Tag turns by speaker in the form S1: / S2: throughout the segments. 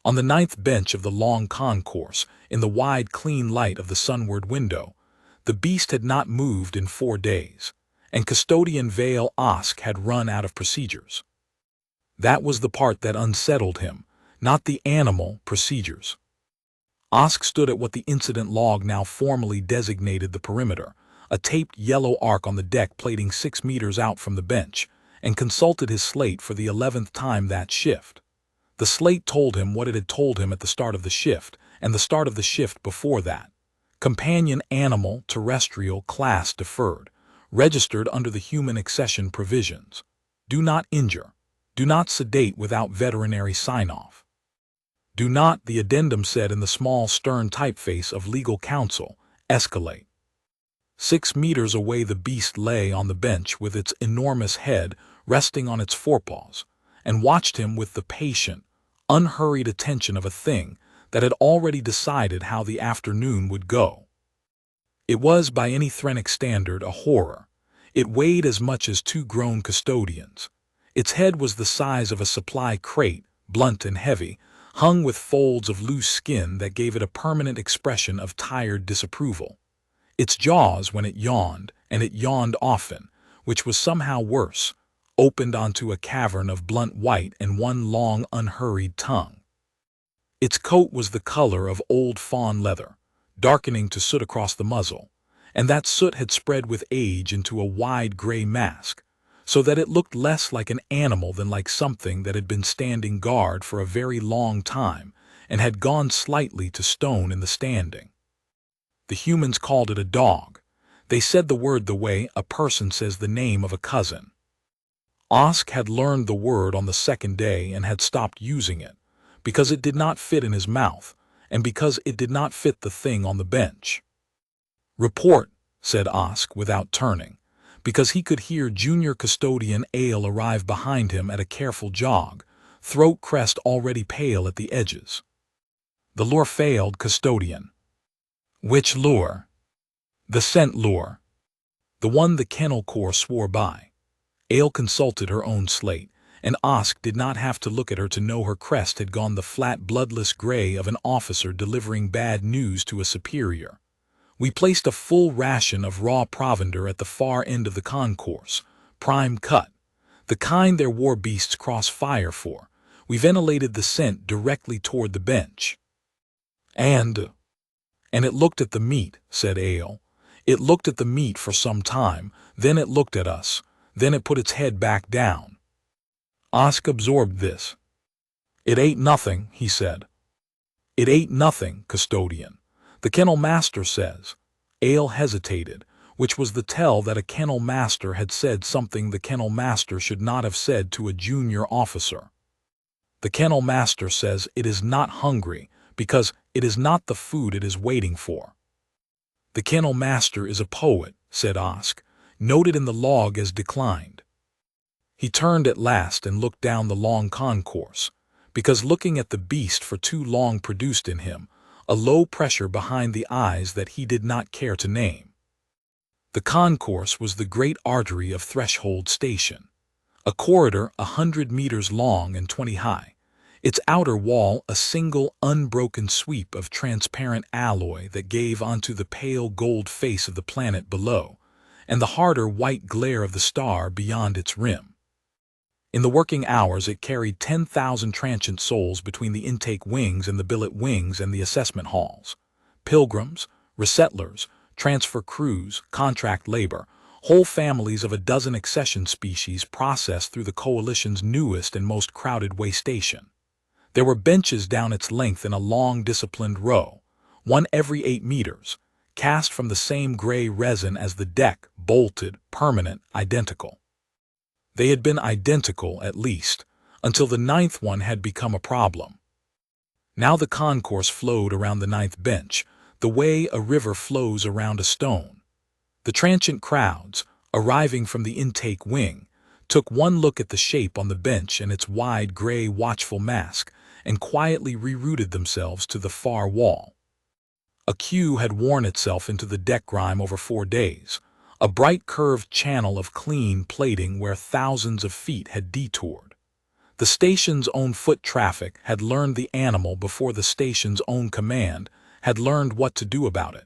S1: On the ninth bench of the long concourse, in the wide, clean light of the sunward window, the beast had not moved in 4 days, and Custodian Vale Osk had run out of procedures. That was the part that unsettled him, not the animal procedures. Osk stood at what the incident log now formally designated the perimeter, a taped yellow arc on the deck plating 6 meters out from the bench, and consulted his slate for the 11th time that shift. The slate told him what it had told him at the start of the shift, and the start of the shift before that. Companion animal terrestrial class deferred, registered under the human accession provisions. Do not injure. Do not sedate without veterinary sign-off. Do not, the addendum said in the small stern typeface of legal counsel, escalate. 6 meters away the beast lay on the bench with its enormous head resting on its forepaws, and watched him with the patient, unhurried attention of a thing that had already decided how the afternoon would go. It was, by any Threnic standard, a horror. It weighed as much as 2 grown custodians. Its head was the size of a supply crate, blunt and heavy, hung with folds of loose skin that gave it a permanent expression of tired disapproval. Its jaws, when it yawned, and it yawned often, which was somehow worse, opened onto a cavern of blunt white and one long, unhurried tongue. Its coat was the color of old fawn leather, darkening to soot across the muzzle, and that soot had spread with age into a wide gray mask, so that it looked less like an animal than like something that had been standing guard for a very long time and had gone slightly to stone in the standing. The humans called it a dog. They said the word the way a person says the name of a cousin. Osk had learned the word on the 2nd day and had stopped using it, because it did not fit in his mouth, and because it did not fit the thing on the bench. Report, said Osk without turning, because he could hear Junior Custodian Ale arrive behind him at a careful jog, throat crest already pale at the edges. The lure failed, Custodian. Which lure? The scent lure. The one the Kennel Corps swore by. Ale consulted her own slate, and Osk did not have to look at her to know her crest had gone the flat, bloodless gray of an officer delivering bad news to a superior. We placed a full ration of raw provender at the far end of the concourse, prime cut, the kind their war beasts cross fire for. We ventilated the scent directly toward the bench. And it looked at the meat, said Ale. It looked at the meat for some time, then it looked at us, then it put its head back down. Osk absorbed this. It ate nothing, he said. It ate nothing, Custodian. The kennel master says. Ale hesitated, which was the tell that a kennel master had said something the kennel master should not have said to a junior officer. The kennel master says it is not hungry because it is not the food it is waiting for. The kennel master is a poet, said Osk, noted in the log as declined. He turned at last and looked down the long concourse, because looking at the beast for too long produced in him a low pressure behind the eyes that he did not care to name. The concourse was the great artery of Threshold Station, a corridor 100 meters long and 20 high, its outer wall a single unbroken sweep of transparent alloy that gave onto the pale gold face of the planet below, and the harder white glare of the star beyond its rim. In the working hours it carried 10,000 transient souls between the intake wings and the billet wings and the assessment halls. Pilgrims, resettlers, transfer crews, contract labor, whole families of a dozen accession species processed through the Coalition's newest and most crowded way station. There were benches down its length in a long disciplined row, one every 8 meters, cast from the same gray resin as the deck, bolted, permanent, identical. They had been identical, at least, until the 9th one had become a problem. Now the concourse flowed around the 9th bench, the way a river flows around a stone. The transient crowds, arriving from the intake wing, took one look at the shape on the bench and its wide gray watchful mask, and quietly rerouted themselves to the far wall. A queue had worn itself into the deck grime over 4 days, a bright curved channel of clean plating where thousands of feet had detoured. The station's own foot traffic had learned the animal before the station's own command had learned what to do about it.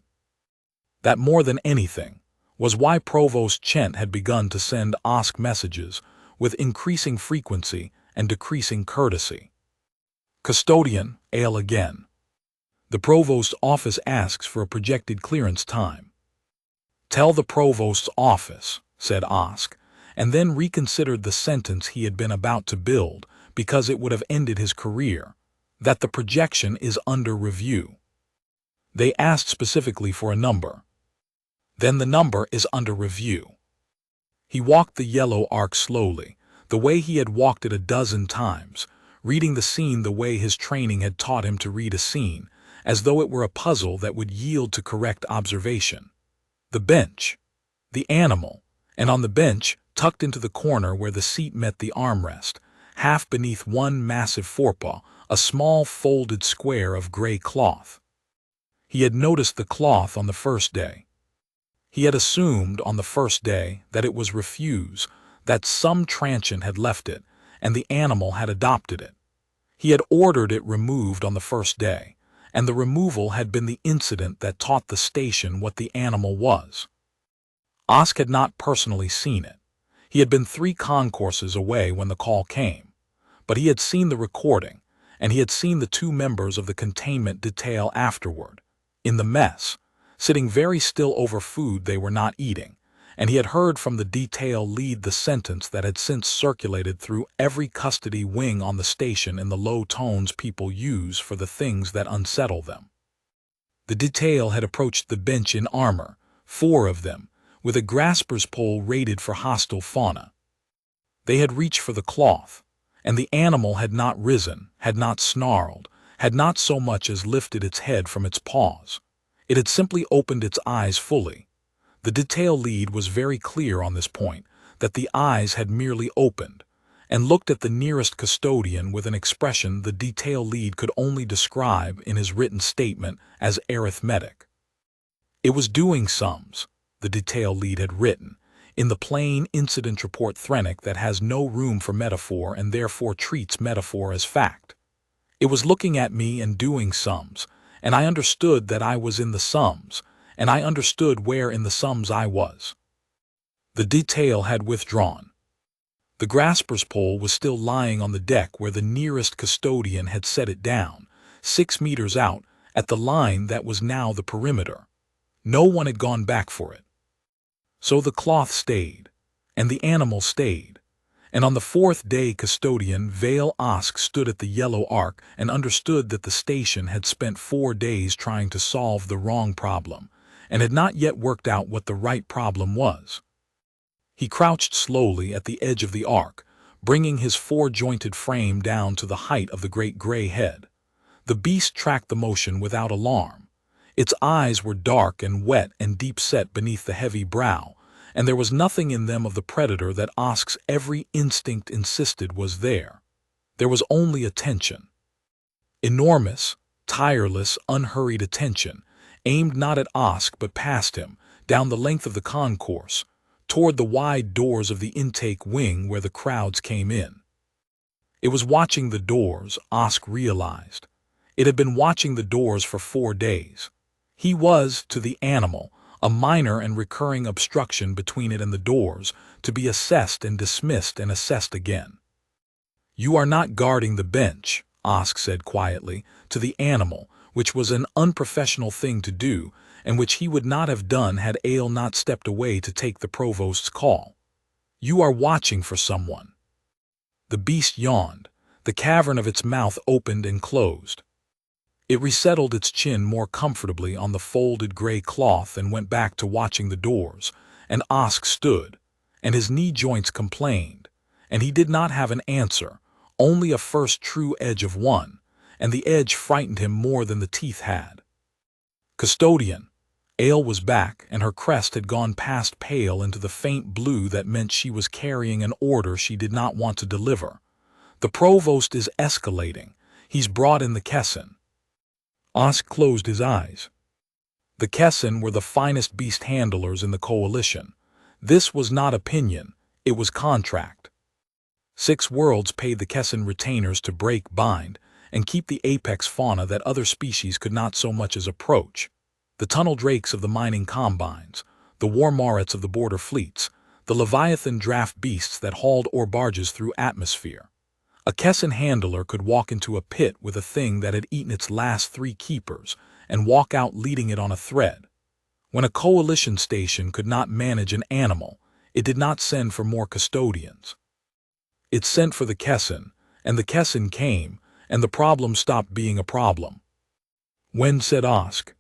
S1: That more than anything was why Provost Chent had begun to send OSC messages with increasing frequency and decreasing courtesy. Custodian, Ale again. The Provost's office asks for a projected clearance time. Tell the Provost's office, said OSC, and then reconsidered the sentence he had been about to build because it would have ended his career, that the projection is under review. They asked specifically for a number. Then the number is under review. He walked the yellow arc slowly, the way he had walked it a dozen times, reading the scene the way his training had taught him to read a scene, as though it were a puzzle that would yield to correct observation. The bench, the animal, and on the bench, tucked into the corner where the seat met the armrest, half beneath one massive forepaw, a small folded square of gray cloth. He had noticed the cloth on the first day. He had assumed on the first day that it was refuse, that some transient had left it, and the animal had adopted it. He had ordered it removed on the first day, and the removal had been the incident that taught the station what the animal was. OSC had not personally seen it. He had been 3 concourses away when the call came, but he had seen the recording, and he had seen the 2 members of the containment detail afterward, in the mess, sitting very still over food they were not eating, and he had heard from the detail lead the sentence that had since circulated through every custody wing on the station in the low tones people use for the things that unsettle them. The detail had approached the bench in armor, 4 of them, with a grasper's pole rated for hostile fauna. They had reached for the cloth, and the animal had not risen, had not snarled, had not so much as lifted its head from its paws. It had simply opened its eyes fully. The detail lead was very clear on this point, that the eyes had merely opened, and looked at the nearest custodian with an expression the detail lead could only describe in his written statement as arithmetic. It was doing sums, the detail lead had written, in the plain incident report Threnic that has no room for metaphor and therefore treats metaphor as fact. It was looking at me and doing sums, and I understood that I was in the sums, and I understood where in the sums I was. The detail had withdrawn. The grasper's pole was still lying on the deck where the nearest custodian had set it down, 6 meters out, at the line that was now the perimeter. No one had gone back for it. So the cloth stayed, and the animal stayed, and on the 4th day custodian Vale Osk stood at the yellow arc and understood that the station had spent 4 days trying to solve the wrong problem, and had not yet worked out what the right problem was. He crouched slowly at the edge of the arc, bringing his 4-jointed frame down to the height of the great gray head. The beast tracked the motion without alarm. Its eyes were dark and wet and deep-set beneath the heavy brow, and there was nothing in them of the predator that Osk's every instinct insisted was there. There was only attention. Enormous, tireless, unhurried attention, aimed not at Osk but past him, down the length of the concourse, toward the wide doors of the intake wing where the crowds came in. It was watching the doors, Osk realized. It had been watching the doors for 4 days. He was, to the animal, a minor and recurring obstruction between it and the doors, to be assessed and dismissed and assessed again. "You are not guarding the bench," Osk said quietly, to the animal, which was an unprofessional thing to do, and which he would not have done had Ale not stepped away to take the provost's call. "You are watching for someone." The beast yawned. The cavern of its mouth opened and closed. It resettled its chin more comfortably on the folded gray cloth and went back to watching the doors, and Osk stood, and his knee joints complained, and he did not have an answer, only a first true edge of one, and the edge frightened him more than the teeth had. "Custodian." Ale was back, and her crest had gone past pale into the faint blue that meant she was carrying an order she did not want to deliver. "The provost is escalating. He's brought in the Kessin." Osk closed his eyes. The Kessin were the finest beast handlers in the coalition. This was not opinion, it was contract. 6 worlds paid the Kessin retainers to break, bind, and keep the apex fauna that other species could not so much as approach. The tunnel drakes of the mining combines, the war marets of the border fleets, the leviathan draft beasts that hauled ore barges through atmosphere. A Kessin handler could walk into a pit with a thing that had eaten its last 3 keepers and walk out leading it on a thread. When a coalition station could not manage an animal, it did not send for more custodians. It sent for the Kessin, and the Kessin came, and the problem stopped being a problem. When, said Osk.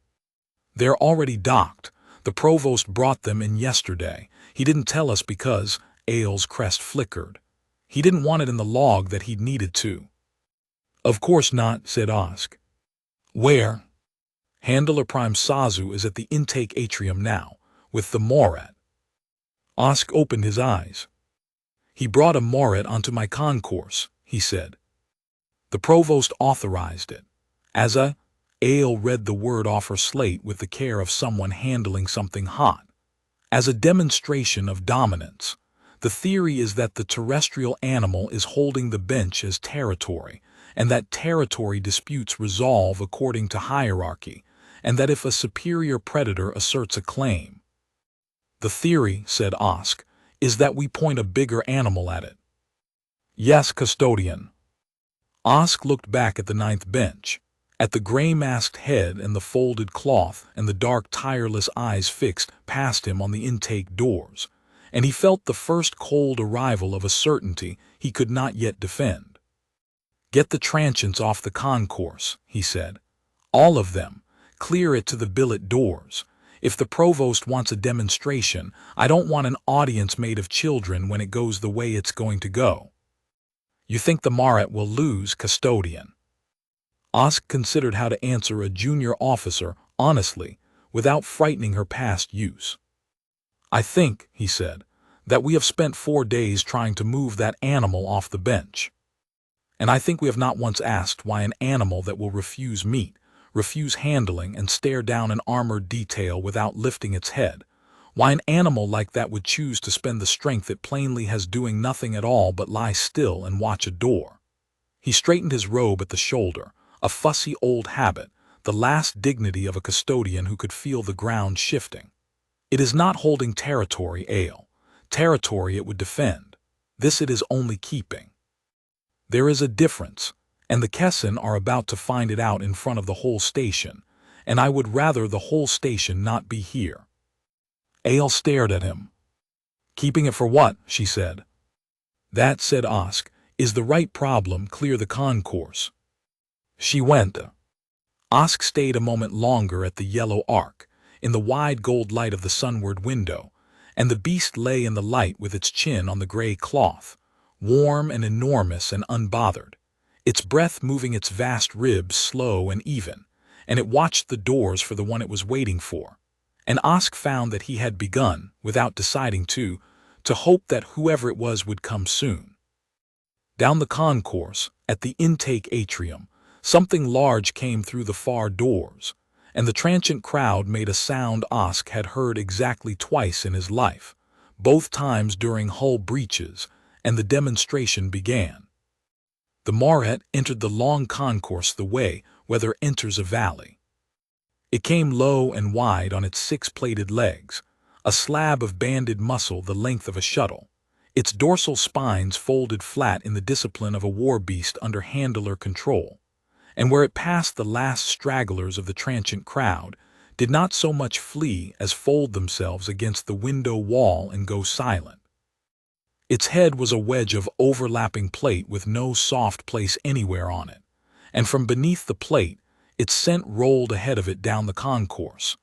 S1: They're already docked. The provost brought them in yesterday. He didn't tell us because Ale's crest flickered. He didn't want it in the log that he'd needed to. Of course not, said Osk. Where? Handler Prime Sazu is at the intake atrium now, with the Morat. Osk opened his eyes. He brought a Morat onto my concourse, he said. The provost authorized it. Ale read the word off her slate with the care of someone handling something hot. As a demonstration of dominance, the theory is that the terrestrial animal is holding the bench as territory, and that territory disputes resolve according to hierarchy, and that if a superior predator asserts a claim. The theory, said Osk, is that we point a bigger animal at it. Yes, custodian. Osk looked back at the 9th bench, at the gray-masked head and the folded cloth and the dark, tireless eyes fixed past him on the intake doors, and he felt the first cold arrival of a certainty he could not yet defend. Get the transients off the concourse, he said. All of them. Clear it to the billet doors. If the provost wants a demonstration, I don't want an audience made of children when it goes the way it's going to go. You think the Morat will lose, custodian? Osk considered how to answer a junior officer honestly, without frightening her past use. I think, he said, that we have spent 4 days trying to move that animal off the bench. And I think we have not once asked why an animal that will refuse meat, refuse handling, and stare down an armored detail without lifting its head, why an animal like that would choose to spend the strength it plainly has doing nothing at all but lie still and watch a door. He straightened his robe at the shoulder, a fussy old habit, the last dignity of a custodian who could feel the ground shifting. It is not holding territory, Ale. Territory it would defend. This it is only keeping. There is a difference, and the Kessin are about to find it out in front of the whole station, and I would rather the whole station not be here. Ale stared at him. Keeping it for what? She said. That, said Osk, is the right problem. Clear the concourse. She went. Osk stayed a moment longer at the yellow arc, in the wide gold light of the sunward window, and the beast lay in the light with its chin on the gray cloth, warm and enormous and unbothered, its breath moving its vast ribs slow and even, and it watched the doors for the one it was waiting for. And Osk found that he had begun, without deciding to hope that whoever it was would come soon. Down the concourse, at the intake atrium, something large came through the far doors, and the transient crowd made a sound Osk had heard exactly twice in his life, both times during hull breaches, and the demonstration began. The Morat entered the long concourse the way weather enters a valley. It came low and wide on its 6-plated legs, a slab of banded muscle the length of a shuttle, its dorsal spines folded flat in the discipline of a war beast under handler control, and where it passed the last stragglers of the transient crowd did not so much flee as fold themselves against the window wall and go silent. Its head was a wedge of overlapping plate with no soft place anywhere on it, and from beneath the plate, its scent rolled ahead of it down the concourse,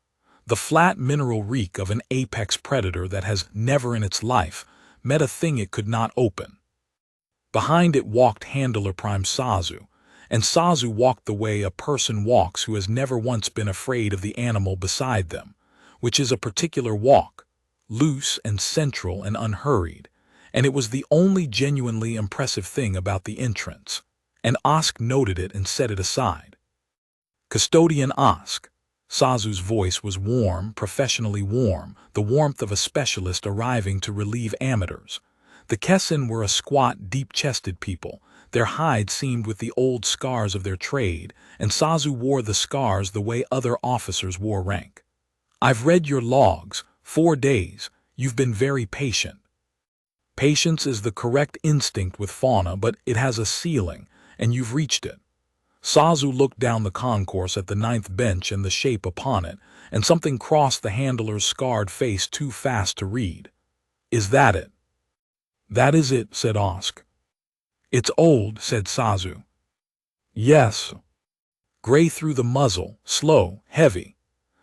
S1: the flat mineral reek of an apex predator that has never in its life met a thing it could not open. Behind it walked Handler Prime Sazu, and Sazu walked the way a person walks who has never once been afraid of the animal beside them, which is a particular walk, loose and central and unhurried, and it was the only genuinely impressive thing about the entrance, and Osk noted it and set it aside. Custodian Osk. Sazu's voice was warm, professionally warm, the warmth of a specialist arriving to relieve amateurs. The Kessin were a squat, deep-chested people. Their hide seamed with the old scars of their trade, and Sazu wore the scars the way other officers wore rank. "I've read your logs. 4 days. You've been very patient." Patience is the correct instinct with fauna, but it has a ceiling, and you've reached it. Sazu looked down the concourse at the 9th bench and the shape upon it, and something crossed the handler's scarred face too fast to read. "Is that it?" "That is it," said Osk. "It's old," said Sazu. "Yes." Gray through the muzzle, slow, heavy.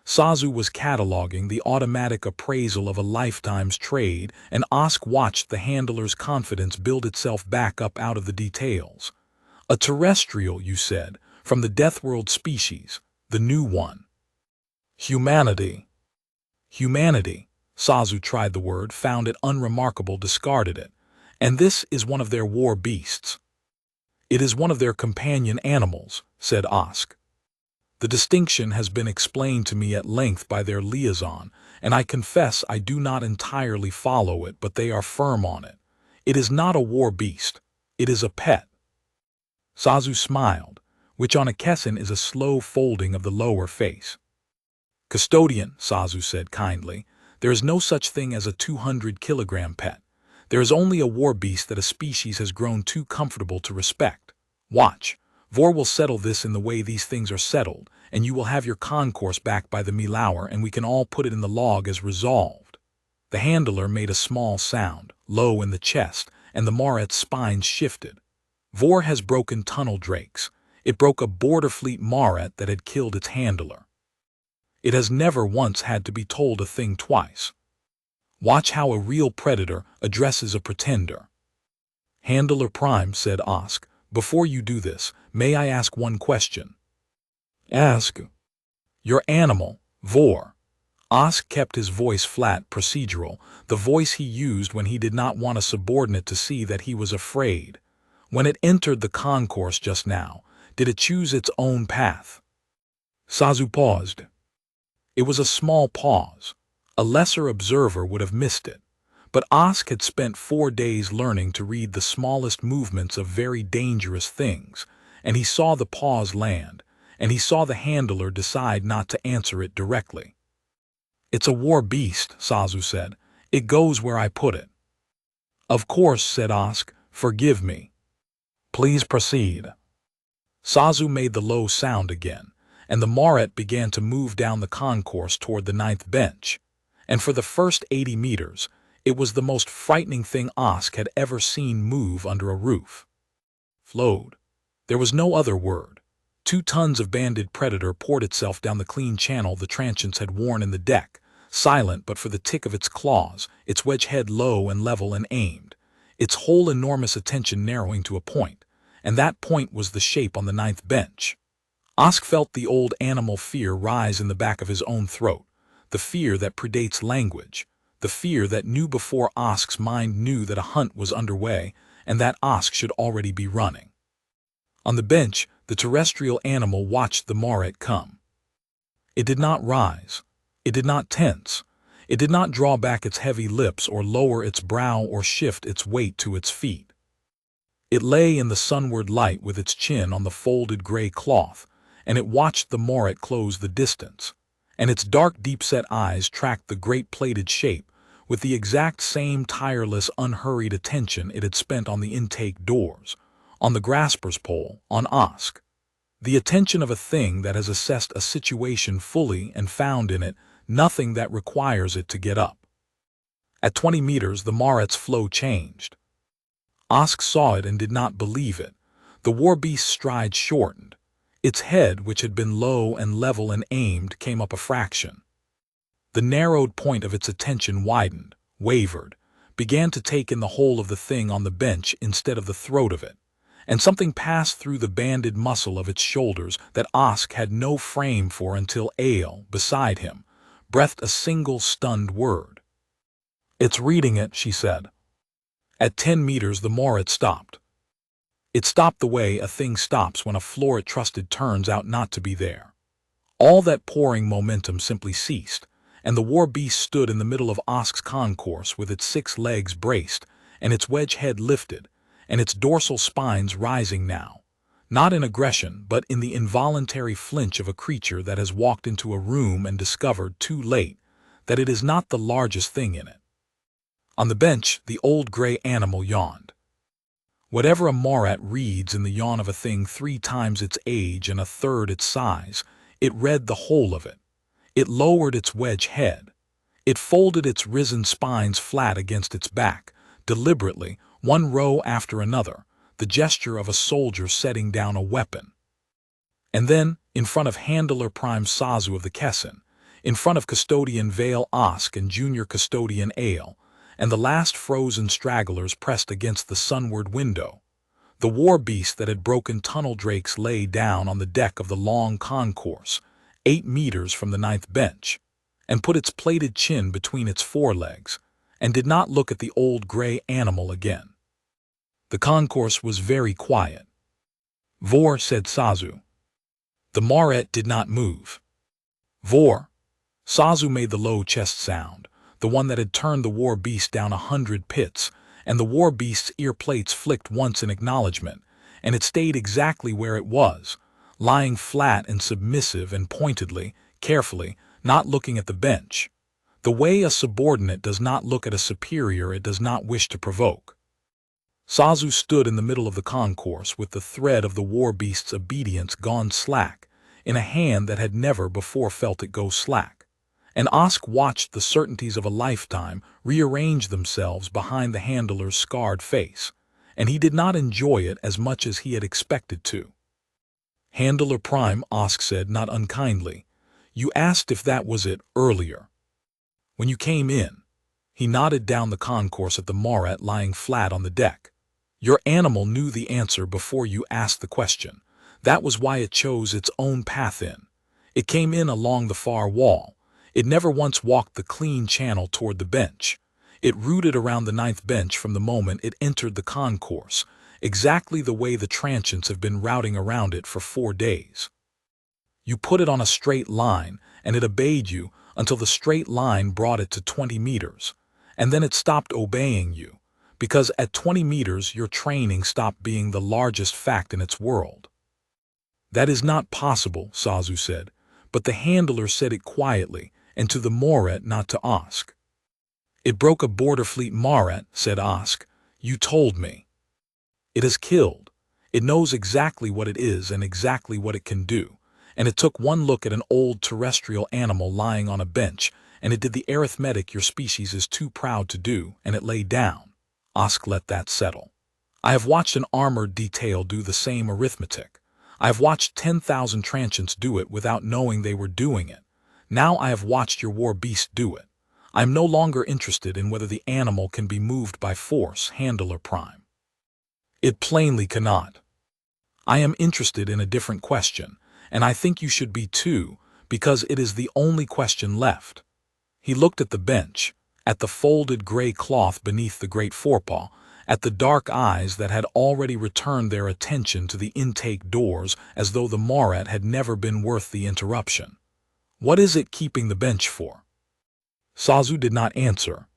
S1: Sazu was cataloging the automatic appraisal of a lifetime's trade, and Osk watched the handler's confidence build itself back up out of the details. "A terrestrial, you said, from the Deathworld species, the new one." "Humanity." "Humanity." Sazu tried the word, found it unremarkable, discarded it. "And this is one of their war beasts." "It is one of their companion animals," said Osk. "The distinction has been explained to me at length by their liaison, and I confess I do not entirely follow it, but they are firm on it. It is not a war beast. It is a pet." Sazu smiled, which on a Kessin is a slow folding of the lower face. "Custodian," Sazu said kindly, "there is no such thing as a 200-kilogram pet. There is only a war beast that a species has grown too comfortable to respect. Watch. Vor will settle this in the way these things are settled, and you will have your concourse back by the Milhour, and we can all put it in the log as resolved." The handler made a small sound, low in the chest, and the Maret's spine shifted. "Vor has broken tunnel drakes. It broke a border fleet Maret that had killed its handler. It has never once had to be told a thing twice. Watch how a real predator addresses a pretender." "Handler Prime," said Osk, "before you do this, may I ask one question?" "Ask." "Your animal, Vor." Osk kept his voice flat, procedural, the voice he used when he did not want a subordinate to see that he was afraid. "When it entered the concourse just now, did it choose its own path?" Sazu paused. It was a small pause. A lesser observer would have missed it. But Osk had spent 4 days learning to read the smallest movements of very dangerous things, and he saw the pause land, and he saw the handler decide not to answer it directly. "It's a war beast," Sazu said. "It goes where I put it." "Of course," said Osk. "Forgive me." "Please proceed." Sazu made the low sound again, and the Maret began to move down the concourse toward the 9th bench. And for the first 80 meters, it was the most frightening thing Osk had ever seen move under a roof. Flowed. There was no other word. 2 tons of banded predator poured itself down the clean channel the transients had worn in the deck, silent but for the tick of its claws, its wedge head low and level and aimed, its whole enormous attention narrowing to a point, and that point was the shape on the 9th bench. Osk felt the old animal fear rise in the back of his own throat, the fear that predates language, the fear that knew before Osk's mind knew that a hunt was underway and that Osk should already be running. On the bench, the terrestrial animal watched the Maret come. It did not rise. It did not tense. It did not draw back its heavy lips or lower its brow or shift its weight to its feet. It lay in the sunward light with its chin on the folded gray cloth, and it watched the Maret close the distance, and its dark deep-set eyes tracked the great plated shape with the exact same tireless, unhurried attention it had spent on the intake doors, on the grasper's pole, on Osk. The attention of a thing that has assessed a situation fully and found in it nothing that requires it to get up. At 20 meters, the Maret's flow changed. Osk saw it and did not believe it. The war beast's stride shortened. Its head, which had been low and level and aimed, came up a fraction. The narrowed point of its attention widened, wavered, began to take in the whole of the thing on the bench instead of the throat of it, and something passed through the banded muscle of its shoulders that Osk had no frame for until Ale, beside him, breathed a single stunned word. "It's reading it," she said. At 10 meters, the Maret stopped. It stopped the way a thing stops when a floor it trusted turns out not to be there. All that pouring momentum simply ceased, and the war beast stood in the middle of Osk's concourse with its 6 legs braced, and its wedge head lifted, and its dorsal spines rising now, not in aggression but in the involuntary flinch of a creature that has walked into a room and discovered too late that it is not the largest thing in it. On the bench, the old gray animal yawned. Whatever a morat reads in the yawn of a thing 3 times its age and 1/3 its size, it read the whole of it. It lowered its wedge head. It folded its risen spines flat against its back, deliberately, one row after another, the gesture of a soldier setting down a weapon. And then, in front of Handler Prime Sazu of the Kessin, in front of Custodian Vale Osk and Junior Custodian Ale, and the last frozen stragglers pressed against the sunward window, the war beast that had broken tunnel drakes lay down on the deck of the long concourse, 8 meters from the 9th bench, and put its plated chin between its forelegs, and did not look at the old gray animal again. The concourse was very quiet. "Vor," said Sazu. The morat did not move. "Vor." Sazu made the low chest sound, the one that had turned the war beast down 100 pits, and the war beast's ear plates flicked once in acknowledgement, and it stayed exactly where it was, lying flat and submissive and pointedly, carefully, not looking at the bench, the way a subordinate does not look at a superior it does not wish to provoke. Sazu stood in the middle of the concourse with the thread of the war beast's obedience gone slack, in a hand that had never before felt it go slack. And Osk watched the certainties of a lifetime rearrange themselves behind the handler's scarred face, and he did not enjoy it as much as he had expected to. "Handler Prime," Osk said, not unkindly, "you asked if that was it earlier. When you came in." He nodded down the concourse at the morat lying flat on the deck. "Your animal knew the answer before you asked the question. That was why it chose its own path in. It came in along the far wall. It never once walked the clean channel toward the bench. It rooted around the 9th bench from the moment it entered the concourse, exactly the way the transients have been routing around it for 4 days. You put it on a straight line, and it obeyed you until the straight line brought it to 20 meters, and then it stopped obeying you, because at 20 meters your training stopped being the largest fact in its world." "That is not possible," Sazu said, but the handler said it quietly, and to the morat, not to Osk. "It broke a border fleet morat," said Osk. "You told me. It has killed. It knows exactly what it is and exactly what it can do, and it took one look at an old terrestrial animal lying on a bench, and it did the arithmetic your species is too proud to do, and it lay down." Osk let that settle. "I have watched an armored detail do the same arithmetic. I have watched 10,000 transients do it without knowing they were doing it. Now I have watched your war beast do it. I am no longer interested in whether the animal can be moved by force, Handler Prime. It plainly cannot. I am interested in a different question, and I think you should be too, because it is the only question left." He looked at the bench, at the folded gray cloth beneath the great forepaw, at the dark eyes that had already returned their attention to the intake doors as though the morat had never been worth the interruption. "What is it keeping the bench for?" Sazu did not answer.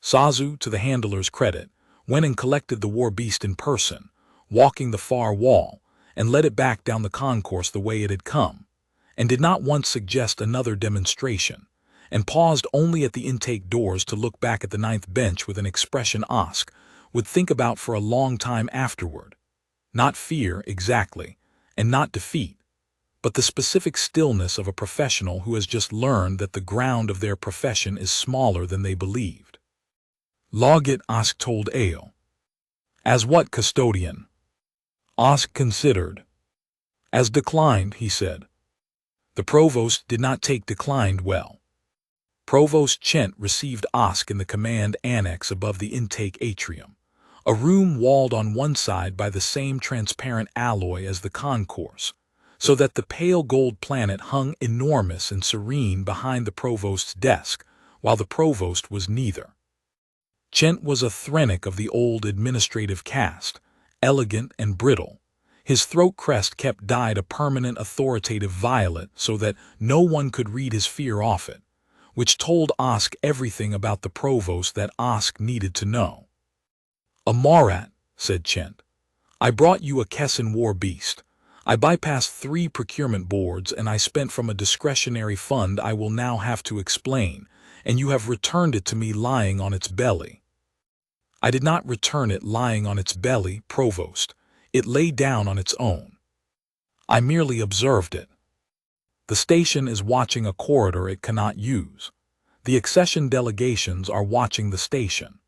S1: Sazu, to the handler's credit, went and collected the war beast in person, walking the far wall, and led it back down the concourse the way it had come, and did not once suggest another demonstration, and paused only at the intake doors to look back at the 9th bench with an expression Osk would think about for a long time afterward. Not fear, exactly, and not defeat, but the specific stillness of a professional who has just learned that the ground of their profession is smaller than they believed. "Log it," Osk told Ale. "As what, custodian?" Osk considered. "As declined," he said. The provost did not take declined well. Provost Chent received Osk in the command annex above the intake atrium, a room walled on one side by the same transparent alloy as the concourse, so that the pale gold planet hung enormous and serene behind the provost's desk, while the provost was neither. Chent was a Threnic of the old administrative caste, elegant and brittle. His throat crest kept dyed a permanent authoritative violet so that no one could read his fear off it, which told Osk everything about the provost that Osk needed to know. "A Marat," said Chent. "I brought you a Kessin war beast. I bypassed 3 procurement boards and I spent from a discretionary fund I will now have to explain, and you have returned it to me lying on its belly." "I did not return it lying on its belly, Provost. It lay down on its own. I merely observed it. The station is watching a corridor it cannot use. The accession delegations are watching the station.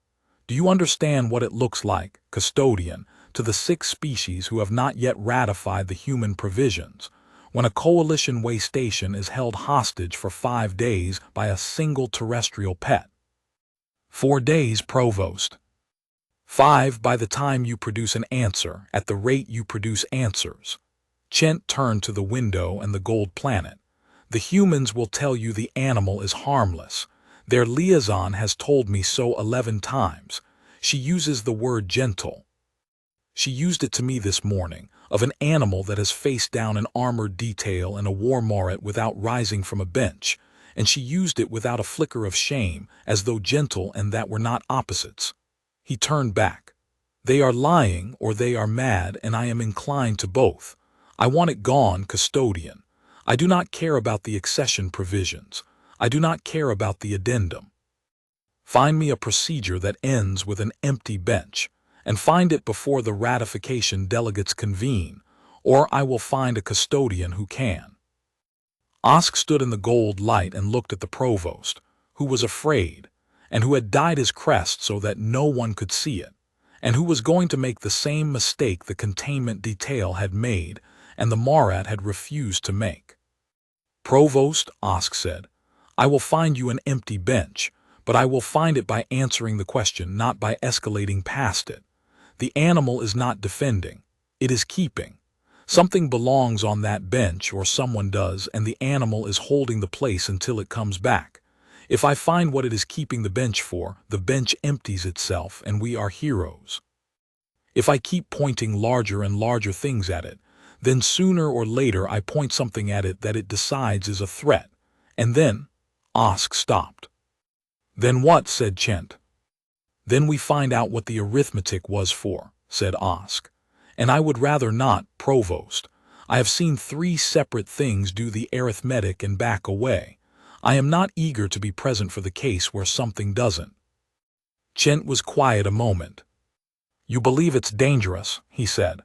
S1: Do you understand what it looks like, custodian, to the 6 species who have not yet ratified the human provisions, when a coalition way station is held hostage for 5 days by a single terrestrial pet? 4 days, Provost. 5 by the time you produce an answer, at the rate you produce answers. Chent turned to the window and the gold planet. The humans will tell you the animal is harmless. Their liaison has told me so 11 times. She uses the word gentle. She used it to me this morning, of an animal that has faced down an armored detail and a war morat without rising from a bench, and she used it without a flicker of shame, as though gentle and that were not opposites. He turned back. They are lying or they are mad, and I am inclined to both. I want it gone, custodian. I do not care about the accession provisions. I do not care about the addendum. Find me a procedure that ends with an empty bench, and find it before the ratification delegates convene, or I will find a custodian who can. Osk stood in the gold light and looked at the provost, who was afraid, and who had dyed his crest so that no one could see it, and who was going to make the same mistake the containment detail had made and the Marat had refused to make. "Provost," Osk said, "I will find you an empty bench, but I will find it by answering the question, not by escalating past it. The animal is not defending. It is keeping. Something belongs on that bench, or someone does, and the animal is holding the place until it comes back. If I find what it is keeping the bench for, the bench empties itself, and we are heroes. If I keep pointing larger and larger things at it, then sooner or later I point something at it that it decides is a threat, and then—" Osk stopped. "Then what?" said Chent. "Then we find out what the arithmetic was for," said Osk. "And I would rather not, Provost. I have seen 3 separate things do the arithmetic and back away. I am not eager to be present for the case where something doesn't." Chent was quiet a moment. "You believe it's dangerous," he said.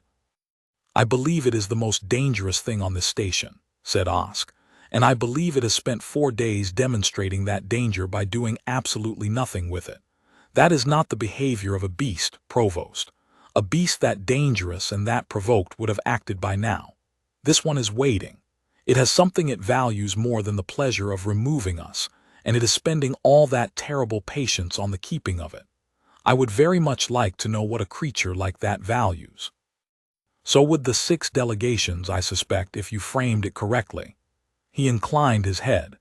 S1: "I believe it is the most dangerous thing on this station," said Osk, "and I believe it has spent 4 days demonstrating that danger by doing absolutely nothing with it. That is not the behavior of a beast, Provost. A beast that dangerous and that provoked would have acted by now. This one is waiting. It has something it values more than the pleasure of removing us, and it is spending all that terrible patience on the keeping of it. I would very much like to know what a creature like that values. So would the 6 delegations, I suspect, if you framed it correctly." He inclined his head.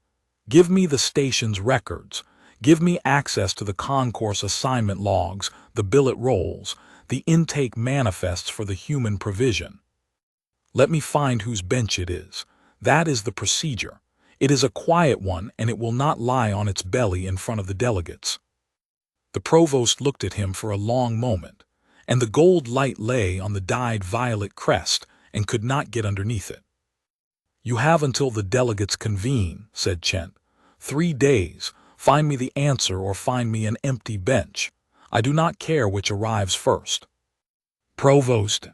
S1: "Give me the station's records. Give me access to the concourse assignment logs, the billet rolls, the intake manifests for the human provision. Let me find whose bench it is. That is the procedure. It is a quiet one, and it will not lie on its belly in front of the delegates." The provost looked at him for a long moment, and the gold light lay on the dyed violet crest and could not get underneath it. "You have until the delegates convene," said Chent. 3 days. Find me the answer or find me an empty bench. I do not care which arrives first." "Provost."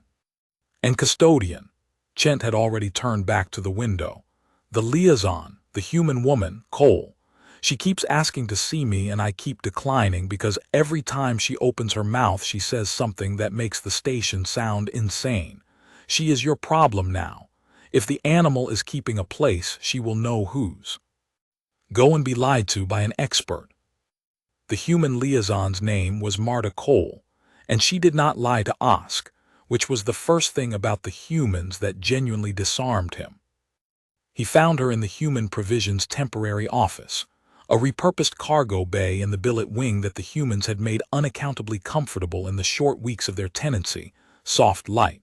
S1: "And custodian." Chent had already turned back to the window. "The liaison, the human woman, Cole. She keeps asking to see me and I keep declining because every time she opens her mouth she says something that makes the station sound insane. She is your problem now. If the animal is keeping a place, she will know whose. Go and be lied to by an expert." The human liaison's name was Marta Cole, and she did not lie to Osk, which was the first thing about the humans that genuinely disarmed him. He found her in the Human Provisions Temporary Office, a repurposed cargo bay in the billet wing that the humans had made unaccountably comfortable in the short weeks of their tenancy, soft light,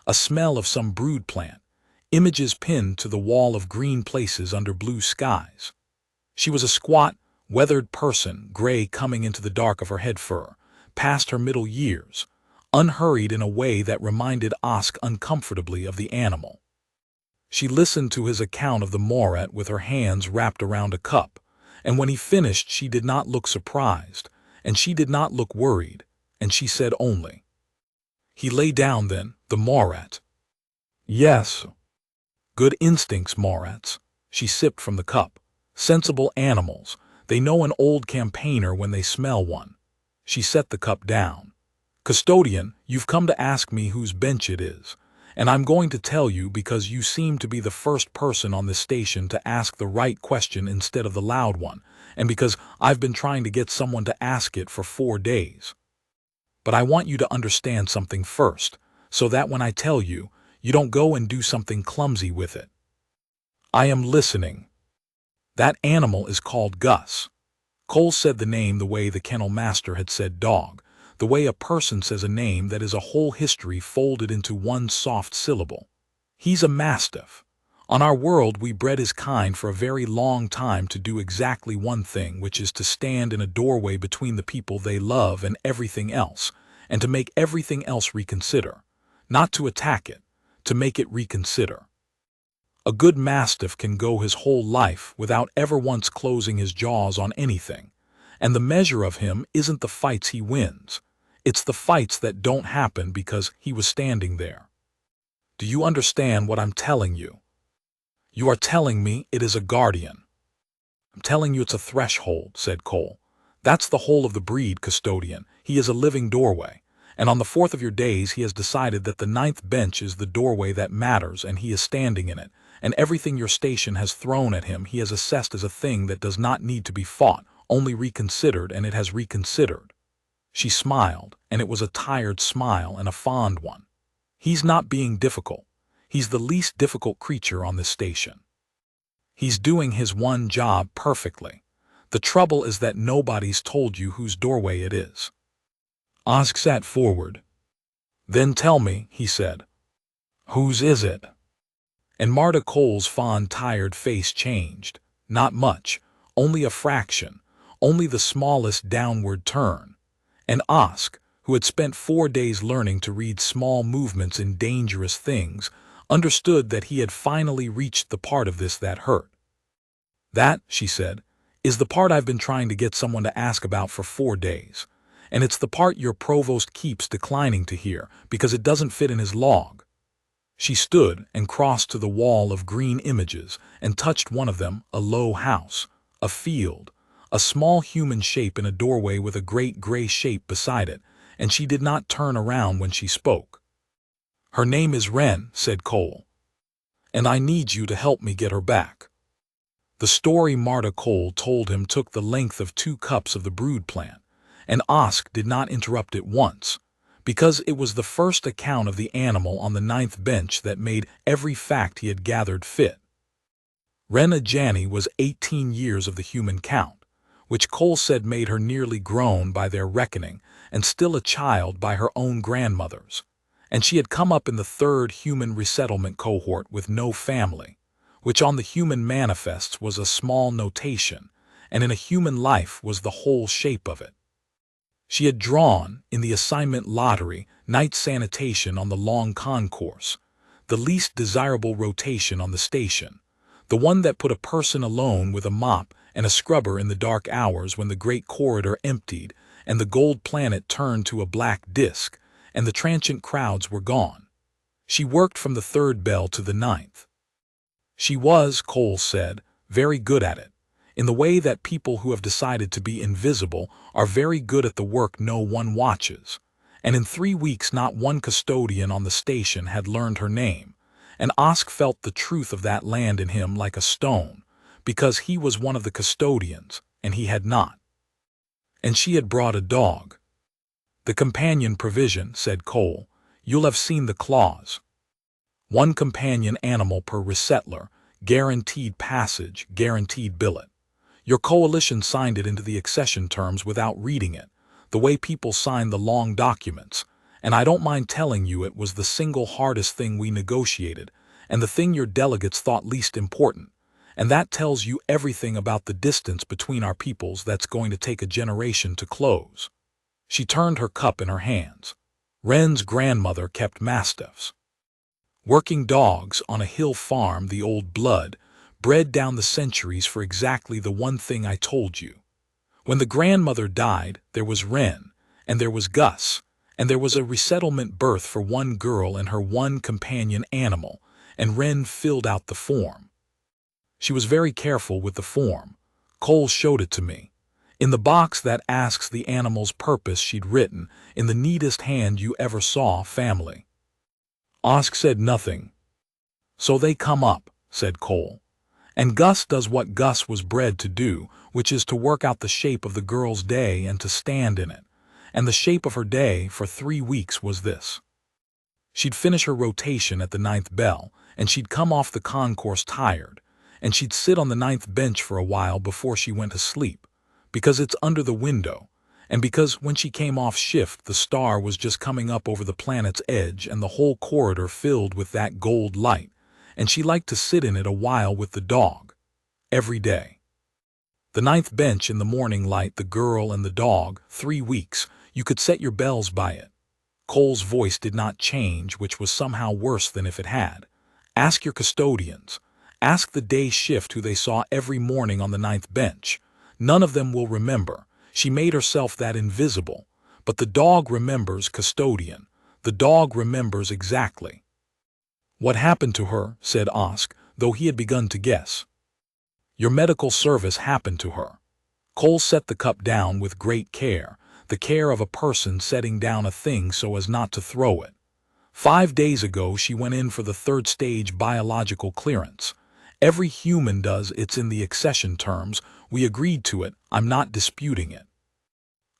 S1: a smell of some brood plant, images pinned to the wall of green places under blue skies. She was a squat, weathered person, gray coming into the dark of her head fur, past her middle years, unhurried in a way that reminded Osk uncomfortably of the animal. She listened to his account of the morat with her hands wrapped around a cup, and when he finished she did not look surprised, and she did not look worried, and she said only, "He lay down then, the morat." "Yes." "Good instincts, morats." She sipped from the cup. "Sensible animals. They know an old campaigner when they smell one." She set the cup down. "Custodian, you've come to ask me whose bench it is, and I'm going to tell you because you seem to be the first person on this station to ask the right question instead of the loud one, and because I've been trying to get someone to ask it for 4 days. But I want you to understand something first, so that when I tell you, you don't go and do something clumsy with it." "I am listening." "That animal is called Gus." Cole said the name the way the kennel master had said dog, the way a person says a name that is a whole history folded into one soft syllable. "He's a Mastiff. On our world we bred his kind for a very long time to do exactly one thing, which is to stand in a doorway between the people they love and everything else, and to make everything else reconsider. Not to attack it, to make it reconsider. A good Mastiff can go his whole life without ever once closing his jaws on anything, and the measure of him isn't the fights he wins. It's the fights that don't happen because he was standing there. Do you understand what I'm telling you? You are telling me it is a guardian." "I'm telling you it's a threshold," said Cole. "That's the whole of the breed, custodian. He is a living doorway. And on the 4th of your days he has decided that the 9th bench is the doorway that matters, and he is standing in it, and everything your station has thrown at him he has assessed as a thing that does not need to be fought, only reconsidered, and it has reconsidered." She smiled, and it was a tired smile and a fond one. "He's not being difficult. He's the least difficult creature on this station. He's doing his one job perfectly. The trouble is that nobody's told you whose doorway it is." Osk sat forward. "Then tell me," he said. "Whose is it?" And Marta Cole's fond, tired face changed. Not much, only a fraction, only the smallest downward turn. And Osk, who had spent 4 days learning to read small movements in dangerous things, understood that he had finally reached the part of this that hurt. "That," she said, "is the part I've been trying to get someone to ask about for 4 days. And it's the part your provost keeps declining to hear because it doesn't fit in his log." She stood and crossed to the wall of green images and touched one of them, a low house, a field, a small human shape in a doorway with a great gray shape beside it, and she did not turn around when she spoke. "Her name is Wren," said Cole, "and I need you to help me get her back." The story Marta Cole told him took the length of 2 cups of the brood plant, and Osk did not interrupt it once, because it was the first account of the animal on the 9th bench that made every fact he had gathered fit. Wren Ajani was 18 years of the human count, which Cole said made her nearly grown by their reckoning and still a child by her own grandmother's, and she had come up in the 3rd human resettlement cohort with no family, which on the human manifests was a small notation, and in a human life was the whole shape of it. She had drawn, in the assignment lottery, night sanitation on the long concourse, the least desirable rotation on the station, the one that put a person alone with a mop and a scrubber in the dark hours when the great corridor emptied and the gold planet turned to a black disk and the transient crowds were gone. She worked from the 3rd bell to the 9th. She was, Cole said, very good at it, in the way that people who have decided to be invisible are very good at the work no one watches, and in 3 weeks not one custodian on the station had learned her name, and Osk felt the truth of that land in him like a stone, because he was one of the custodians, and he had not. And she had brought a dog. "The companion provision," said Cole. "You'll have seen the clause. 1 companion animal per resettler, guaranteed passage, guaranteed billet. Your coalition signed it into the accession terms without reading it, the way people sign the long documents, and I don't mind telling you it was the single hardest thing we negotiated, and the thing your delegates thought least important, and that tells you everything about the distance between our peoples that's going to take a generation to close." She turned her cup in her hands. Wren's grandmother kept mastiffs. Working dogs on a hill farm, the old blood, bred down the centuries for exactly the one thing I told you. When the grandmother died, there was Wren, and there was Gus, and there was a resettlement birth for one girl and her one companion animal, and Wren filled out the form. She was very careful with the form. Cole showed it to me. In the box that asks the animal's purpose, she'd written, in the neatest hand you ever saw, family. Osk said nothing. So they come up, said Cole. And Gus does what Gus was bred to do, which is to work out the shape of the girl's day and to stand in it. And the shape of her day for 3 weeks was this. She'd finish her rotation at the 9th bell, and she'd come off the concourse tired, and she'd sit on the 9th bench for a while before she went to sleep, because it's under the window, and because when she came off shift the star was just coming up over the planet's edge and the whole corridor filled with that gold light, and she liked to sit in it a while with the dog. Every day. The 9th bench in the morning light, the girl and the dog, 3 weeks, you could set your bells by it. Cole's voice did not change, which was somehow worse than if it had. Ask your custodians. Ask the day shift who they saw every morning on the 9th bench. None of them will remember. She made herself that invisible. But the dog remembers, custodian. The dog remembers exactly. What happened to her, said Osk, though he had begun to guess. Your medical service happened to her. Cole set the cup down with great care, the care of a person setting down a thing so as not to throw it. 5 days ago she went in for the 3rd stage biological clearance. Every human does. It's in the accession terms. We agreed to it. I'm not disputing it.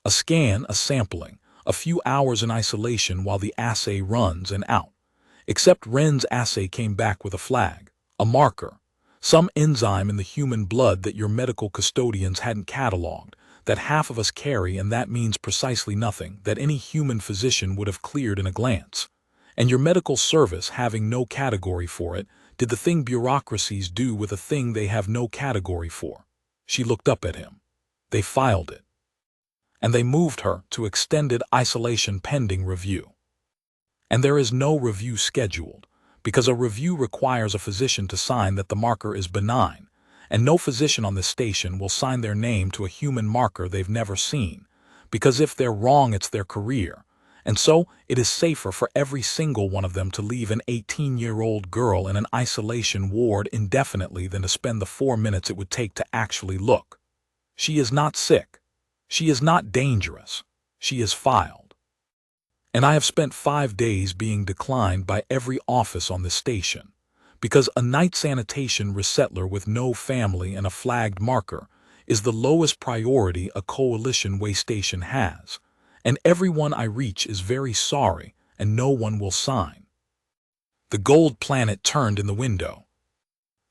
S1: A scan, a sampling, a few hours in isolation while the assay runs and out. Except Wren's assay came back with a flag, a marker, some enzyme in the human blood that your medical custodians hadn't catalogued, that half of us carry, and that means precisely nothing, that any human physician would have cleared in a glance. And your medical service, having no category for it, did the thing bureaucracies do with a thing they have no category for. She looked up at him. They filed it. And they moved her to extended isolation pending review. And there is no review scheduled, because a review requires a physician to sign that the marker is benign, and no physician on this station will sign their name to a human marker they've never seen, because if they're wrong it's their career, and so it is safer for every single one of them to leave an 18-year-old girl in an isolation ward indefinitely than to spend the 4 minutes it would take to actually look. She is not sick. She is not dangerous. She is filed. And I have spent 5 days being declined by every office on this station, because a night sanitation resettler with no family and a flagged marker is the lowest priority a coalition way station has, and everyone I reach is very sorry and no one will sign. The gold planet turned in the window.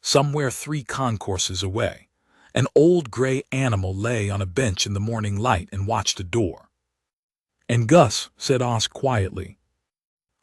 S1: Somewhere 3 concourses away, an old gray animal lay on a bench in the morning light and watched a door. And Gus, said Osk quietly.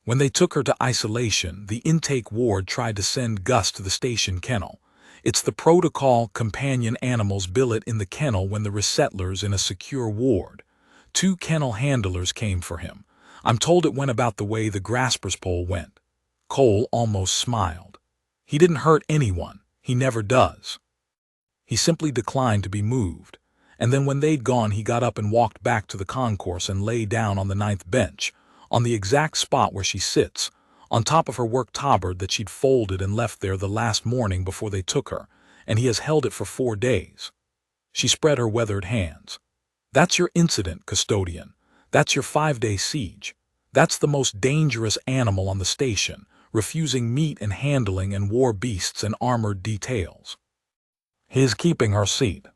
S1: When they took her to isolation, the intake ward tried to send Gus to the station kennel. It's the protocol. Companion animals billet in the kennel when the resettlers in a secure ward. 2 kennel handlers came for him. I'm told it went about the way the grasper's pole went. Cole almost smiled. He didn't hurt anyone. He never does. He simply declined to be moved. And then when they'd gone he got up and walked back to the concourse and lay down on the 9th bench, on the exact spot where she sits, on top of her work tabard that she'd folded and left there the last morning before they took her, and he has held it for 4 days. She spread her weathered hands. That's your incident, custodian. That's your 5-day siege. That's the most dangerous animal on the station, refusing meat and handling and war beasts and armored details. He is keeping her seat.